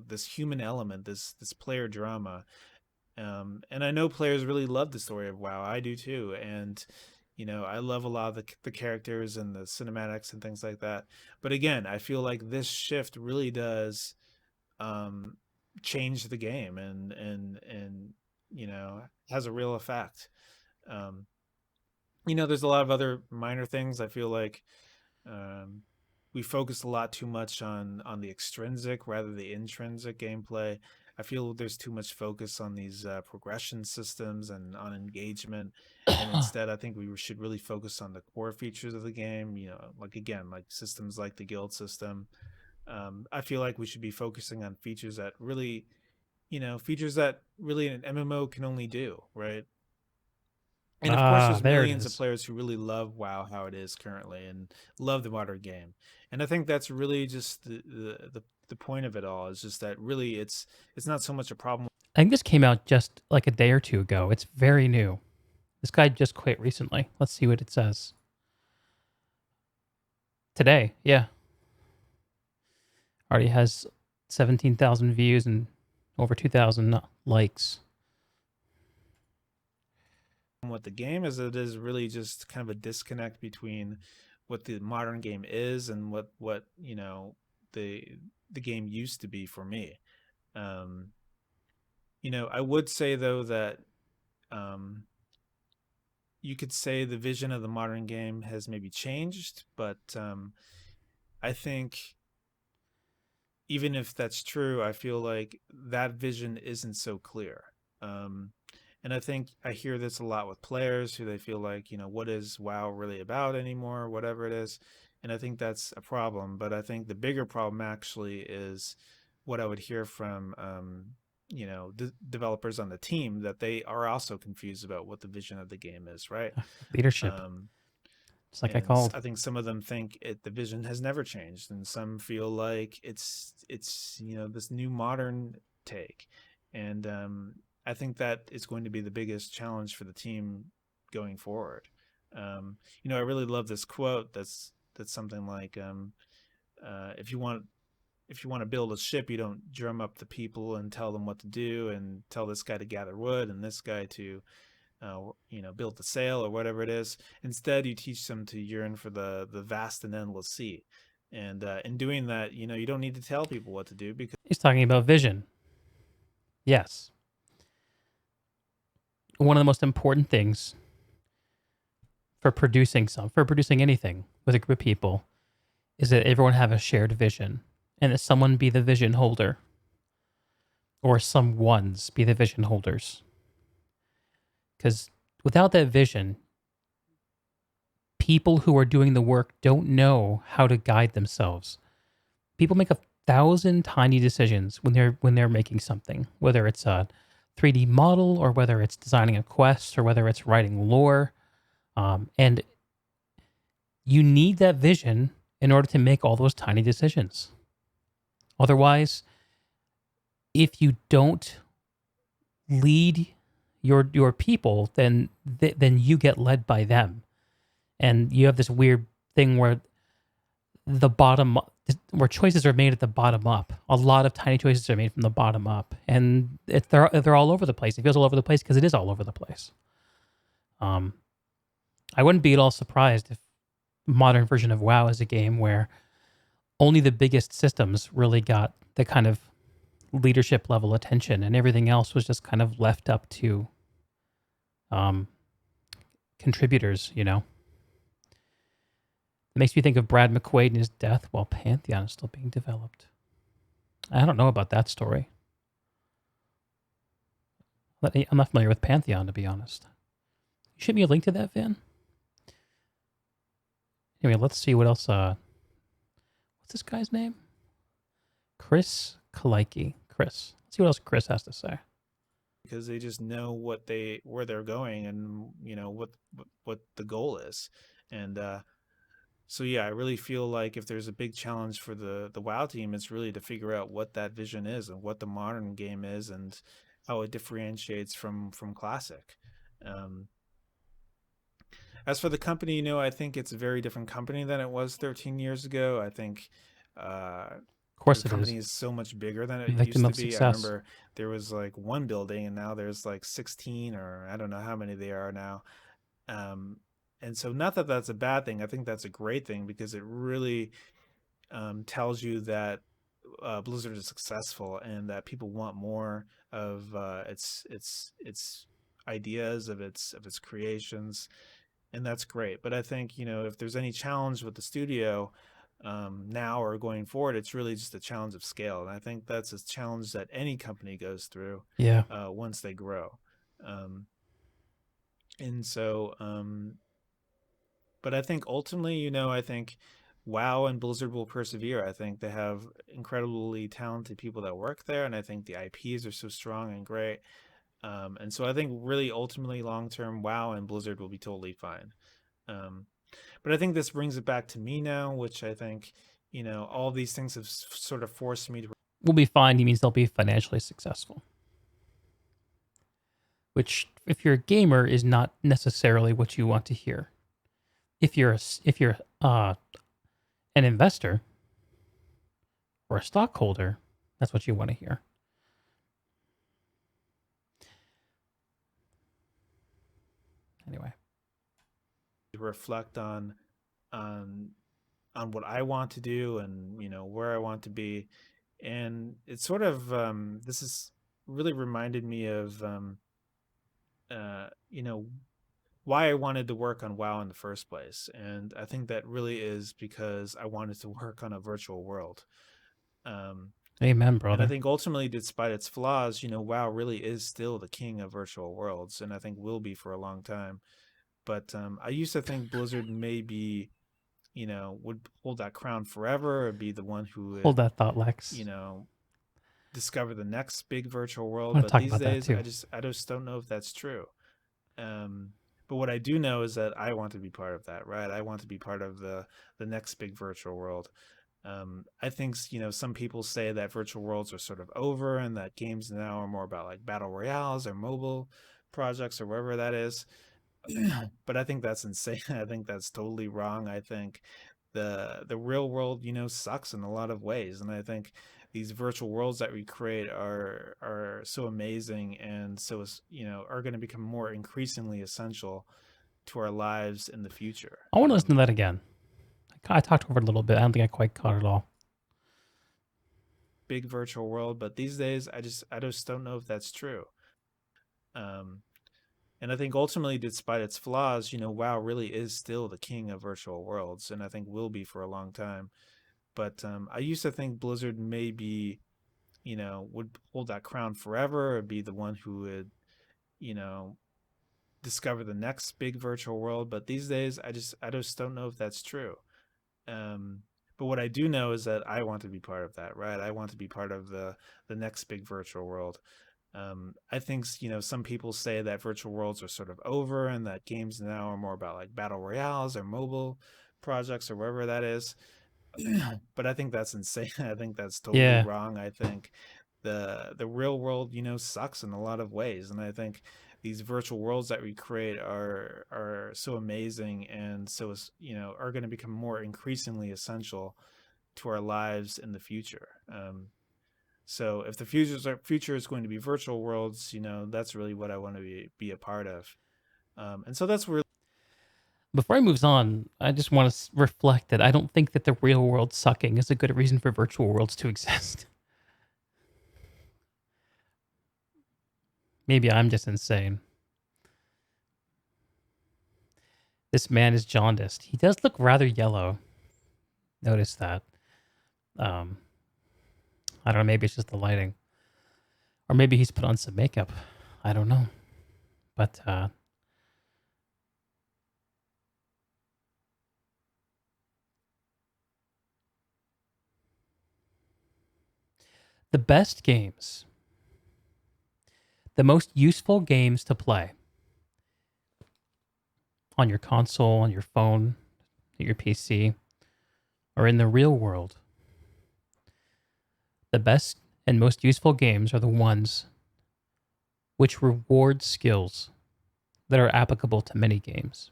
this human element, this player drama. And I know players really love the story of WoW. I do too. And I love a lot of the characters and the cinematics and things like that. But again, I feel like this shift really does change the game and has a real effect. There's a lot of other minor things. I feel like we focus a lot too much on the extrinsic rather than the intrinsic gameplay. I feel there's too much focus on these progression systems and on engagement, and instead I think we should really focus on the core features of the game. Like systems like the guild system. I feel like we should be focusing on features that really an MMO can only do, right? And of course, there's millions of players who really love WoW how it is currently and love the modern game. And I think that's really just the point of it all, is just that really it's not so much a problem. I think this came out just like a day or two ago. It's very new. This guy just quit recently. Let's see what it says. Today, yeah. Already has 17,000 views and over 2,000 likes. What the game is, it is really just kind of a disconnect between what the modern game is and what the game used to be for me. I would say though that you could say the vision of the modern game has maybe changed, but I think even if that's true, I feel like that vision isn't so clear. And I think I hear this a lot with players who they feel like, what is WoW really about anymore, whatever it is. And I think that's a problem. But I think the bigger problem actually is what I would hear from, developers on the team, that they are also confused about what the vision of the game is, right? Leadership. Just like I called. I think some of them think the vision has never changed, and some feel like it's this new modern take. And I think that is going to be the biggest challenge for the team going forward. I really love this quote that's something like, if you want to build a ship, you don't drum up the people and tell them what to do and tell this guy to gather wood and this guy to build the sail or whatever it is. Instead, you teach them to yearn for the vast and endless sea. And in doing that, you don't need to tell people what to do, because he's talking about vision. Yes. One of the most important things for producing anything with a group of people is that everyone have a shared vision, and that someone be the vision holder, or some ones be the vision holders. Because without that vision, people who are doing the work don't know how to guide themselves. People make 1,000 tiny decisions when they're making something, whether it's a 3D model or whether it's designing a quest or whether it's writing lore. And you need that vision in order to make all those tiny decisions. Otherwise, if you don't lead your people, then you get led by them. And you have this weird thing where where choices are made at the bottom up. A lot of tiny choices are made from the bottom up, and they're all over the place. It feels all over the place because it is all over the place. I wouldn't be at all surprised if the modern version of WoW is a game where only the biggest systems really got the kind of leadership level attention, and everything else was just kind of left up to contributors, It makes me think of Brad McQuaid and his death while Pantheon is still being developed. I don't know about that story. I'm not familiar with Pantheon, to be honest. You shoot me a link to that, Van? Anyway, let's see what else. What's this guy's name? Chris Kaliki. Chris. Let's see what else Chris has to say. Because they just know where they're going and what the goal is. And so yeah, I really feel like if there's a big challenge for the WoW team, it's really to figure out what that vision is and what the modern game is and how it differentiates from Classic. As for the company, I think it's a very different company than it was 13 years ago. I think course the it company is. is so much bigger than it Victim used to of be. I success. remember there was like one building, and now there's like 16, or I don't know how many they are now. And so, not that that's a bad thing. I think that's a great thing because it really tells you that Blizzard is successful and that people want more of its ideas, of its creations, and that's great. But I think, if there's any challenge with the studio now or going forward, it's really just a challenge of scale, and I think that's a challenge that any company goes through. Yeah. Once they grow, and so. But I think ultimately, I think WoW and Blizzard will persevere. I think they have incredibly talented people that work there, and I think the IPs are so strong and great. And so I think really ultimately long term, WoW and Blizzard will be totally fine. But I think this brings it back to me now, which I think, all these things have sort of forced me to. Will be fine. He means they'll be financially successful. Which, if you're a gamer, is not necessarily what you want to hear. If you're an investor or a stockholder, that's what you want to hear. Anyway, reflect on what I want to do and where I want to be, and it's sort of this is really reminded me of why I wanted to work on WoW in the first place, and I think that really is because I wanted to work on a virtual world. Amen, And brother. I think ultimately, despite its flaws, WoW really is still the king of virtual worlds, and I think will be for a long time. But I used to think Blizzard maybe, would hold that crown forever, or be the one who would, Hold that thought, Lex. discover the next big virtual I world. wanna But talk these about that days, too. I just don't know if that's true. But what I do know is that I want to be part of that, right? I want to be part of the next big virtual world. I think, some people say that virtual worlds are sort of over and that games now are more about like battle royales or mobile projects or wherever that is. But I think that's insane. I think that's totally wrong. I think the real world, sucks in a lot of ways, and I think these virtual worlds that we create are so amazing and so are going to become more increasingly essential to our lives in the future. I want to listen to that again. I talked over it a little bit. I don't think I quite caught it all. Big virtual world, but these days I just don't know if that's true. And I think ultimately, despite its flaws, WoW really is still the king of virtual worlds, and I think will be for a long time. But I used to think Blizzard maybe, would hold that crown forever, or be the one who would, discover the next big virtual world. But these days, I just don't know if that's true. But what I do know is that I want to be part of that, right? I want to be part of the next big virtual world. I think, some people say that virtual worlds are sort of over and that games now are more about like battle royales or mobile projects or wherever that is. But I think that's insane. I think that's totally Yeah. wrong. I think the real world, sucks in a lot of ways, and I think these virtual worlds that we create are so amazing and so are going to become more increasingly essential to our lives in the future. So if the future is going to be virtual worlds, that's really what I want to be a part of. And so that's where. Before I moves on, I just want to reflect that I don't think that the real world sucking is a good reason for virtual worlds to exist. Maybe I'm just insane. This man is jaundiced. He does look rather yellow. Notice that. I don't know, maybe it's just the lighting. Or maybe he's put on some makeup. I don't know. But the best games, the most useful games to play on your console, on your phone, your PC, or in the real world, the best and most useful games are the ones which reward skills that are applicable to many games.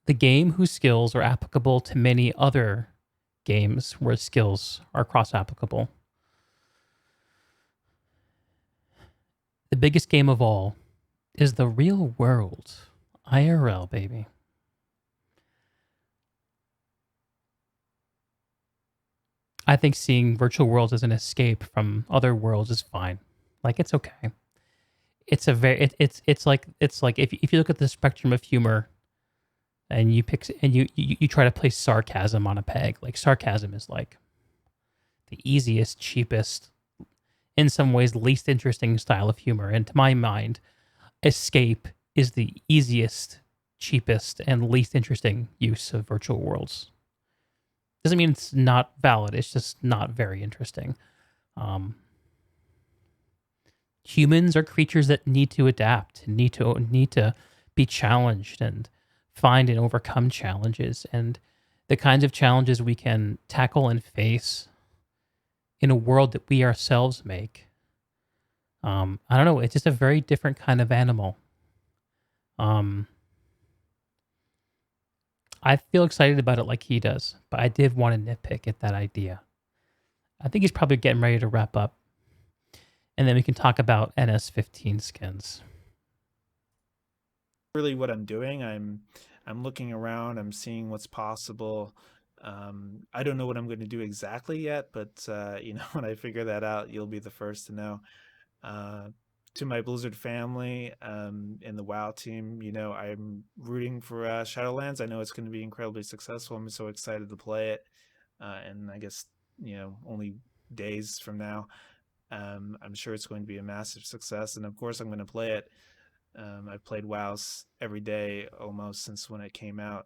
the game whose skills are applicable to many other games where skills are cross-applicable. The biggest game of all is the real world. IRL, baby. I think seeing virtual worlds as an escape from other worlds is fine. Like, it's okay. It's a very it's like if you look at the spectrum of humor and you pick and you try to place sarcasm on a peg. Like, sarcasm is like the easiest, cheapest, in some ways least interesting style of humor. And to my mind, escape is the easiest, cheapest, and least interesting use of virtual worlds. Doesn't mean it's not valid. It's just not very interesting. Humans are creatures that need to adapt and need to be challenged and find and overcome challenges. And the kinds of challenges we can tackle and face in a world that we ourselves make. I don't know. It's just a very different kind of animal. I feel excited about it like he does, but I did want to nitpick at that idea. I think he's probably getting ready to wrap up. And then we can talk about NS15 skins. Really what I'm doing, I'm looking around, I'm seeing what's possible. I don't know what I'm going to do exactly yet, but when I figure that out, you'll be the first to know. To my Blizzard family and the WoW team, I'm rooting for Shadowlands. I know it's going to be incredibly successful. I'm so excited to play it. And I guess, only days from now, I'm sure it's going to be a massive success. And of course, I'm going to play it. I've played WoWs every day almost since when it came out.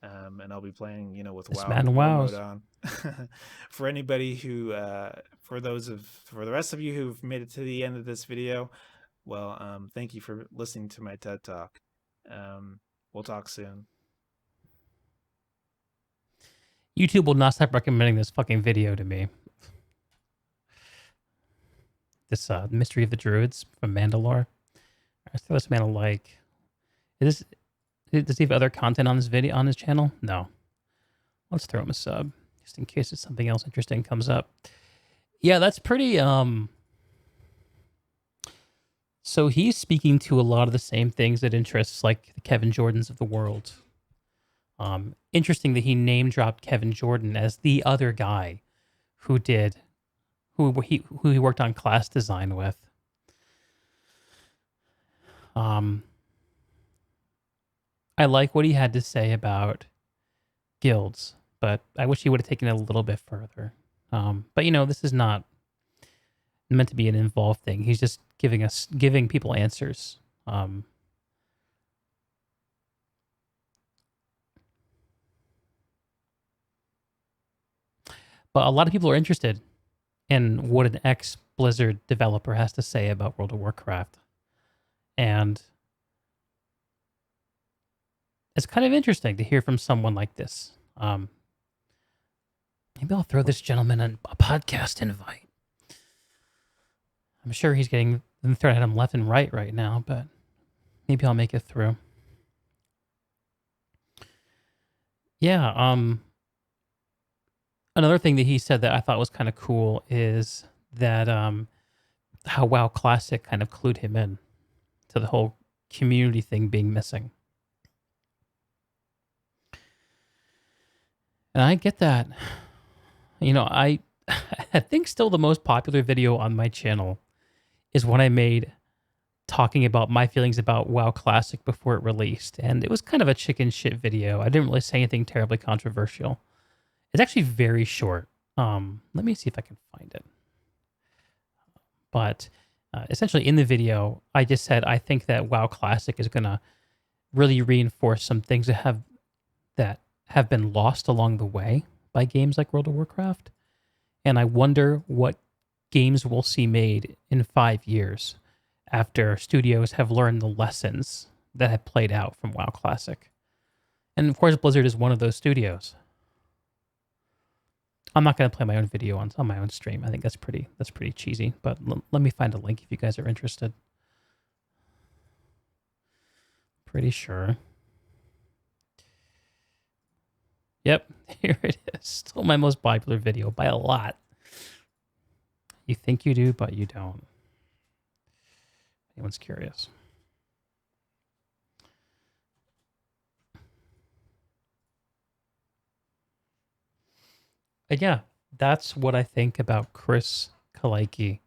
And I'll be playing, with this WoW man wows. mode on. For anybody who, for the rest of you who've made it to the end of this video, well, thank you for listening to my TED Talk. We'll talk soon. YouTube will not stop recommending this fucking video to me. This Mystery of the Druids from Mandalore. I throw this man a like. Does he have other content on this video on his channel? No. Let's throw him a sub just in case something else interesting comes up. Yeah, that's pretty. So he's speaking to a lot of the same things that interests like the Kevin Jordans of the world. Interesting that he name dropped Kevin Jordan as the other guy who he worked on class design with. I like what he had to say about guilds, but I wish he would have taken it a little bit further. But this is not meant to be an involved thing. He's just giving people answers. But a lot of people are interested in what an ex-Blizzard developer has to say about World of Warcraft. And it's kind of interesting to hear from someone like this. Maybe I'll throw this gentleman a podcast invite. I'm sure he's getting them thrown at him left and right now, but maybe I'll make it through. Yeah, another thing that he said that I thought was kind of cool is that how WoW Classic kind of clued him in to the whole community thing being missing. And I get that. I think still the most popular video on my channel is one I made talking about my feelings about WoW Classic before it released. And it was kind of a chicken shit video. I didn't really say anything terribly controversial. It's actually very short. Let me see if I can find it. But essentially in the video, I just said I think that WoW Classic is going to really reinforce some things that have been lost along the way by games like World of Warcraft. And I wonder what games we'll see made in 5 years after studios have learned the lessons that have played out from WoW Classic. And of course, Blizzard is one of those studios. I'm not going to play my own video on my own stream. I think that's pretty cheesy, but let me find a link if you guys are interested. Pretty sure. Yep, here it is. Still my most popular video by a lot. You think you do, but you don't. Anyone's curious. But yeah, that's what I think about Chris Kaliki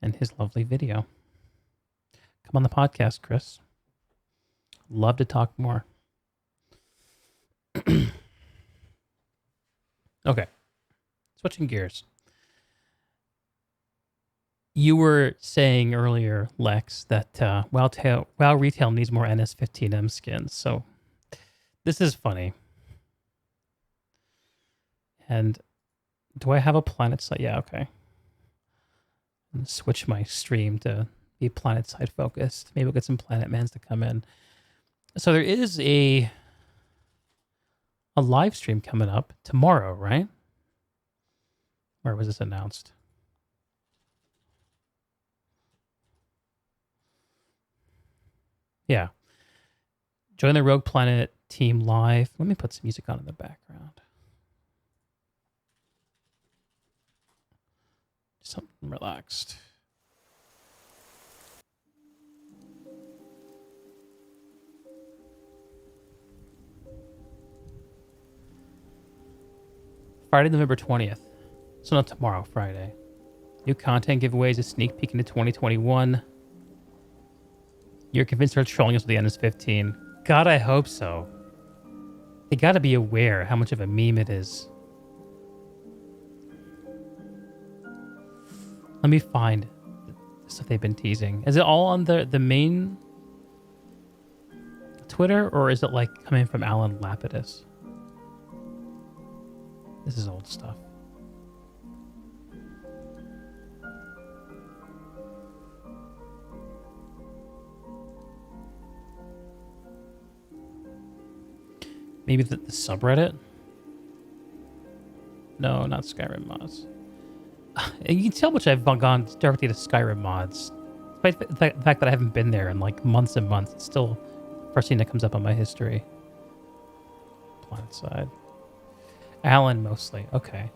and his lovely video. Come on the podcast, Chris. Love to talk more. Okay. Switching gears. You were saying earlier, Lex, that WoW Retail needs more NS15M skins. So this is funny. And do I have a planet side? Yeah, okay. Switch my stream to be planet side focused. Maybe we'll get some Planet Mans to come in. So there is a live stream coming up tomorrow, right? Where was this announced? Yeah. Join the Rogue Planet team live. Let me put some music on in the background. Something relaxed. Friday, November 20th. So not tomorrow, Friday. New content giveaways, a sneak peek into 2021. You're convinced they're trolling us with the NS15. God, I hope so. They gotta be aware how much of a meme it is. Let me find the stuff they've been teasing. Is it all on the main Twitter, or is it like coming from Alan Lapidus? This is old stuff. Maybe the subreddit? No, not Skyrim mods. You can tell which I've gone directly to Skyrim mods. Despite the fact that I haven't been there in like months and months, it's still the first thing that comes up on my history. Planet side. Alan mostly. Okay.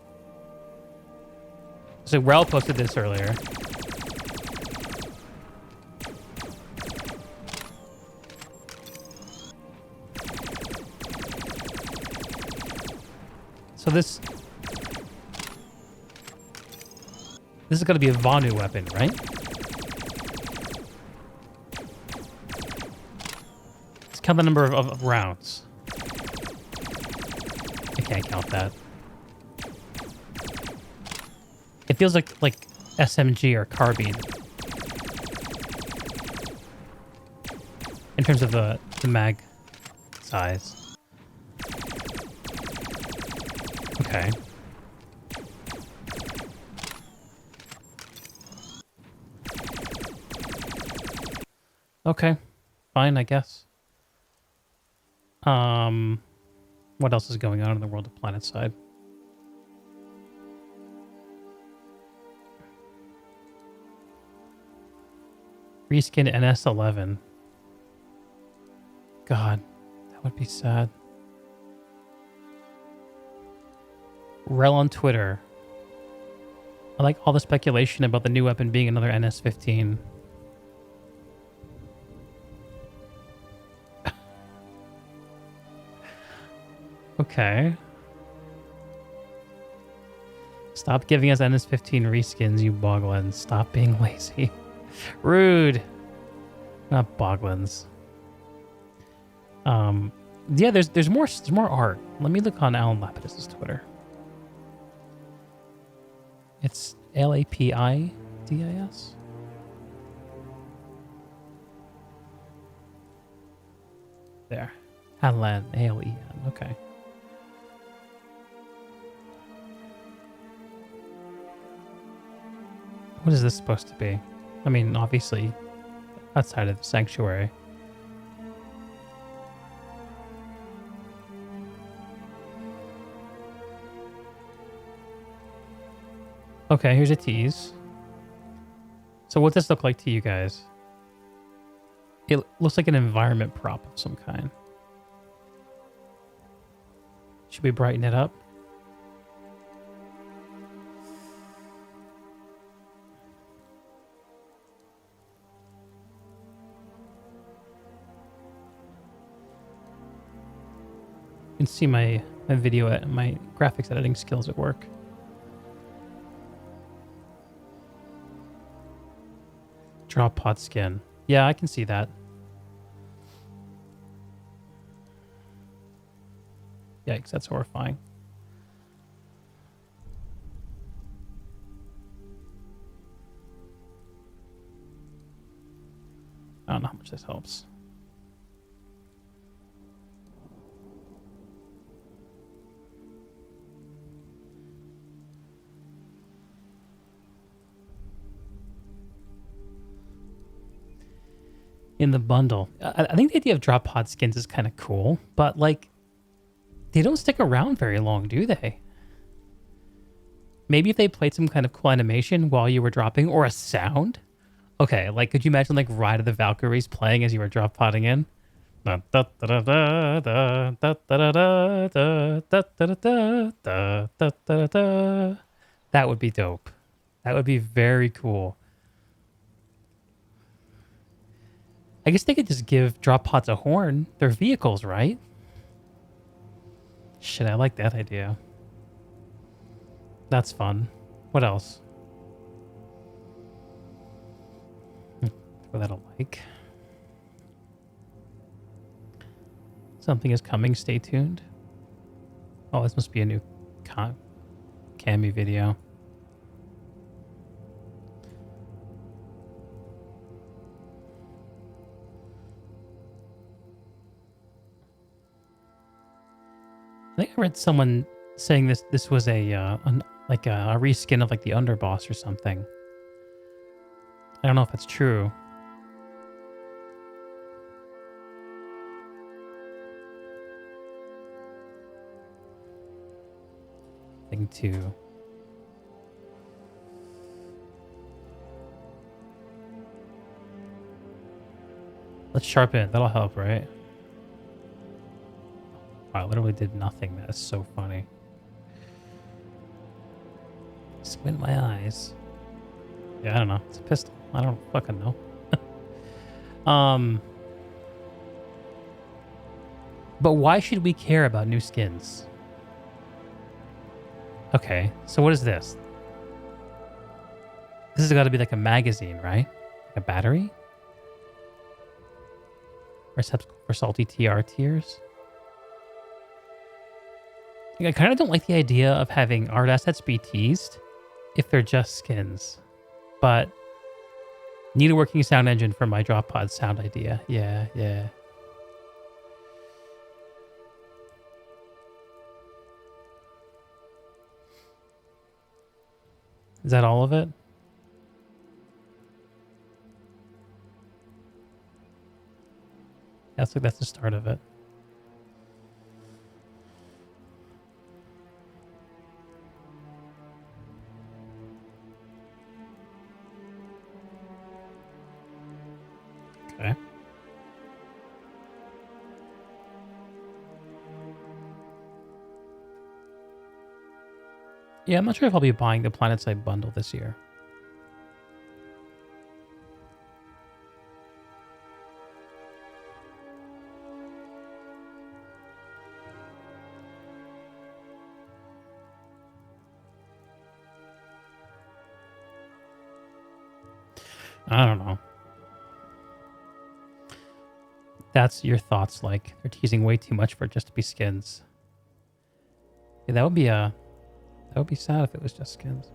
So Rel posted this earlier. So this is going to be a Vanu weapon, right? Let's count the number of rounds. I can't count that. It feels like SMG or carbine in terms of the mag size. Okay. Okay. Fine, I guess. What else is going on in the world of Planet Side? Reskin NS11. God, that would be sad. Rel on Twitter. I like all the speculation about the new weapon being another NS15. Okay. Stop giving us NS15 reskins, you boglins. Stop being lazy. Rude. Not boglins. Yeah, there's more art. Let me look on Alan Lapidus's Twitter. It's Lapidis. There. Alan, A-L-E-N. Okay. What is this supposed to be? I mean, obviously, outside of the sanctuary. Okay, here's a tease. So what does this look like to you guys? It looks like an environment prop of some kind. Should we brighten it up? You can see my video, my graphics editing skills at work. Drop pod skin. Yeah, I can see that. Yikes, that's horrifying. I don't know how much this helps. In the bundle. I think the idea of drop pod skins is kind of cool, but like, they don't stick around very long, do they? Maybe if they played some kind of cool animation while you were dropping, or a sound. Okay, like, could you imagine like Ride of the Valkyries playing as you were drop podding in? That would be dope. That would be very cool. I guess they could just give drop pods a horn. They're vehicles, right? Shit, I like that idea. That's fun. What else? Throw that a like. Something is coming. Stay tuned. Oh, this must be a new Cammy video. I think I read someone saying this was a reskin of like the Underboss or something. I don't know if that's true. Thing 2. Let's sharpen it. That'll help, right? Wow, I literally did nothing. That is so funny. Squint my eyes. Yeah, I don't know. It's a pistol. I don't fucking know. But why should we care about new skins? Okay, so what is this? This has got to be like a magazine, right? Like a battery? Receptacle for salty TR tears? I kind of don't like the idea of having art assets be teased if they're just skins. But need a working sound engine for my drop pod sound idea. Yeah. Is that all of it? That's like that's the start of it. Okay. Yeah, I'm not sure if I'll be buying the PlanetSide bundle this year. I don't know. That's your thoughts, like they're teasing way too much for it just to be skins. Yeah, that would be sad if it was just skins.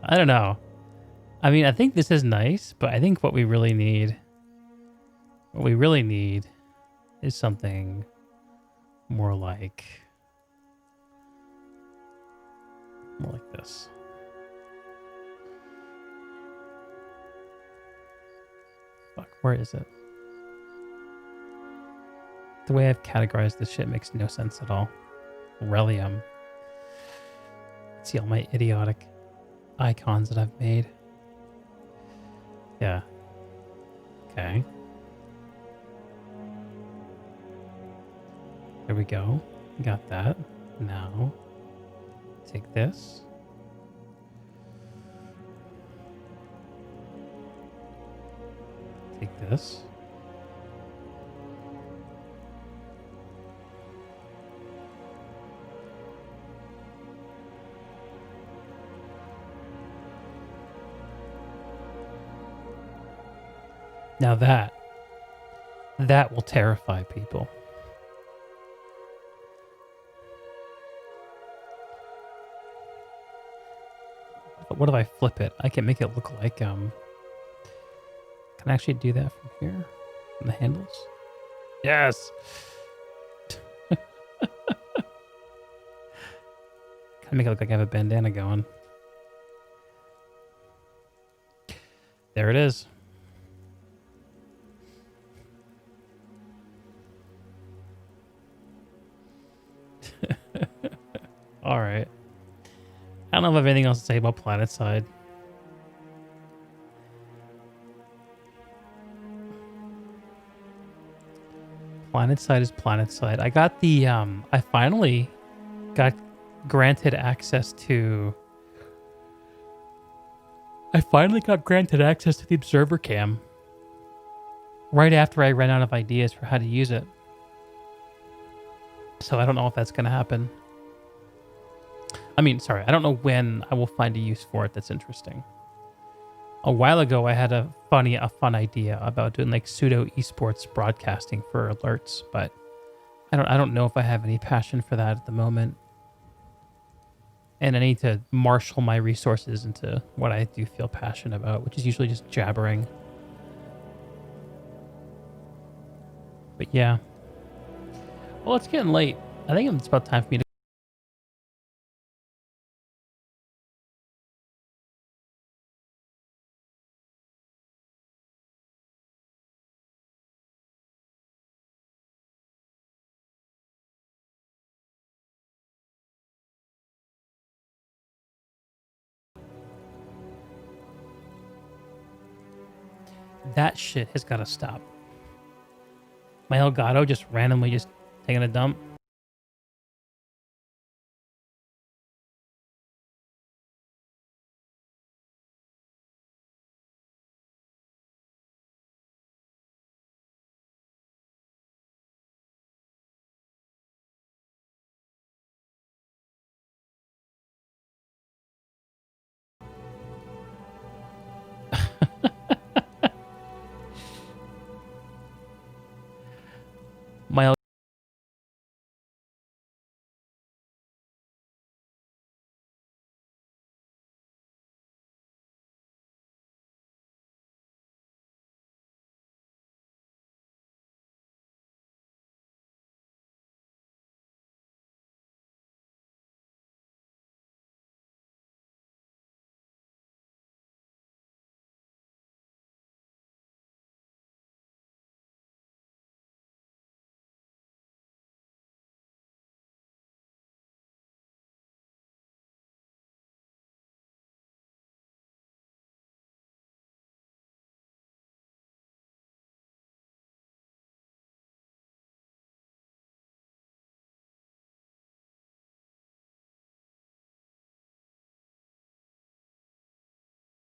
I don't know. I mean, I think this is nice, but I think what we really need is something more like More like this. Fuck, where is it? The way I've categorized this shit makes no sense at all. Relium. See all my idiotic icons that I've made. Yeah. Okay. There we go. Got that. Now, take this. Take this. Now that will terrify people. But what if I flip it? I can make it look like, can I actually do that from here? From the handles? Yes! Can I make it look like I have a bandana going? There it is. All right. I don't know if I have anything else to say about PlanetSide. PlanetSide is PlanetSide. I got the I finally got granted access to the observer cam right after I ran out of ideas for how to use it. So I don't know if that's going to happen. I mean, sorry, I don't know when I will find a use for it that's interesting. A while ago, I had a fun idea about doing like pseudo esports broadcasting for alerts, but I don't know if I have any passion for that at the moment. And I need to marshal my resources into what I do feel passionate about, which is usually just jabbering. But yeah. Well, it's getting late. I think it's about time for me to that shit has got to stop. My Elgato just randomly just taking a dump.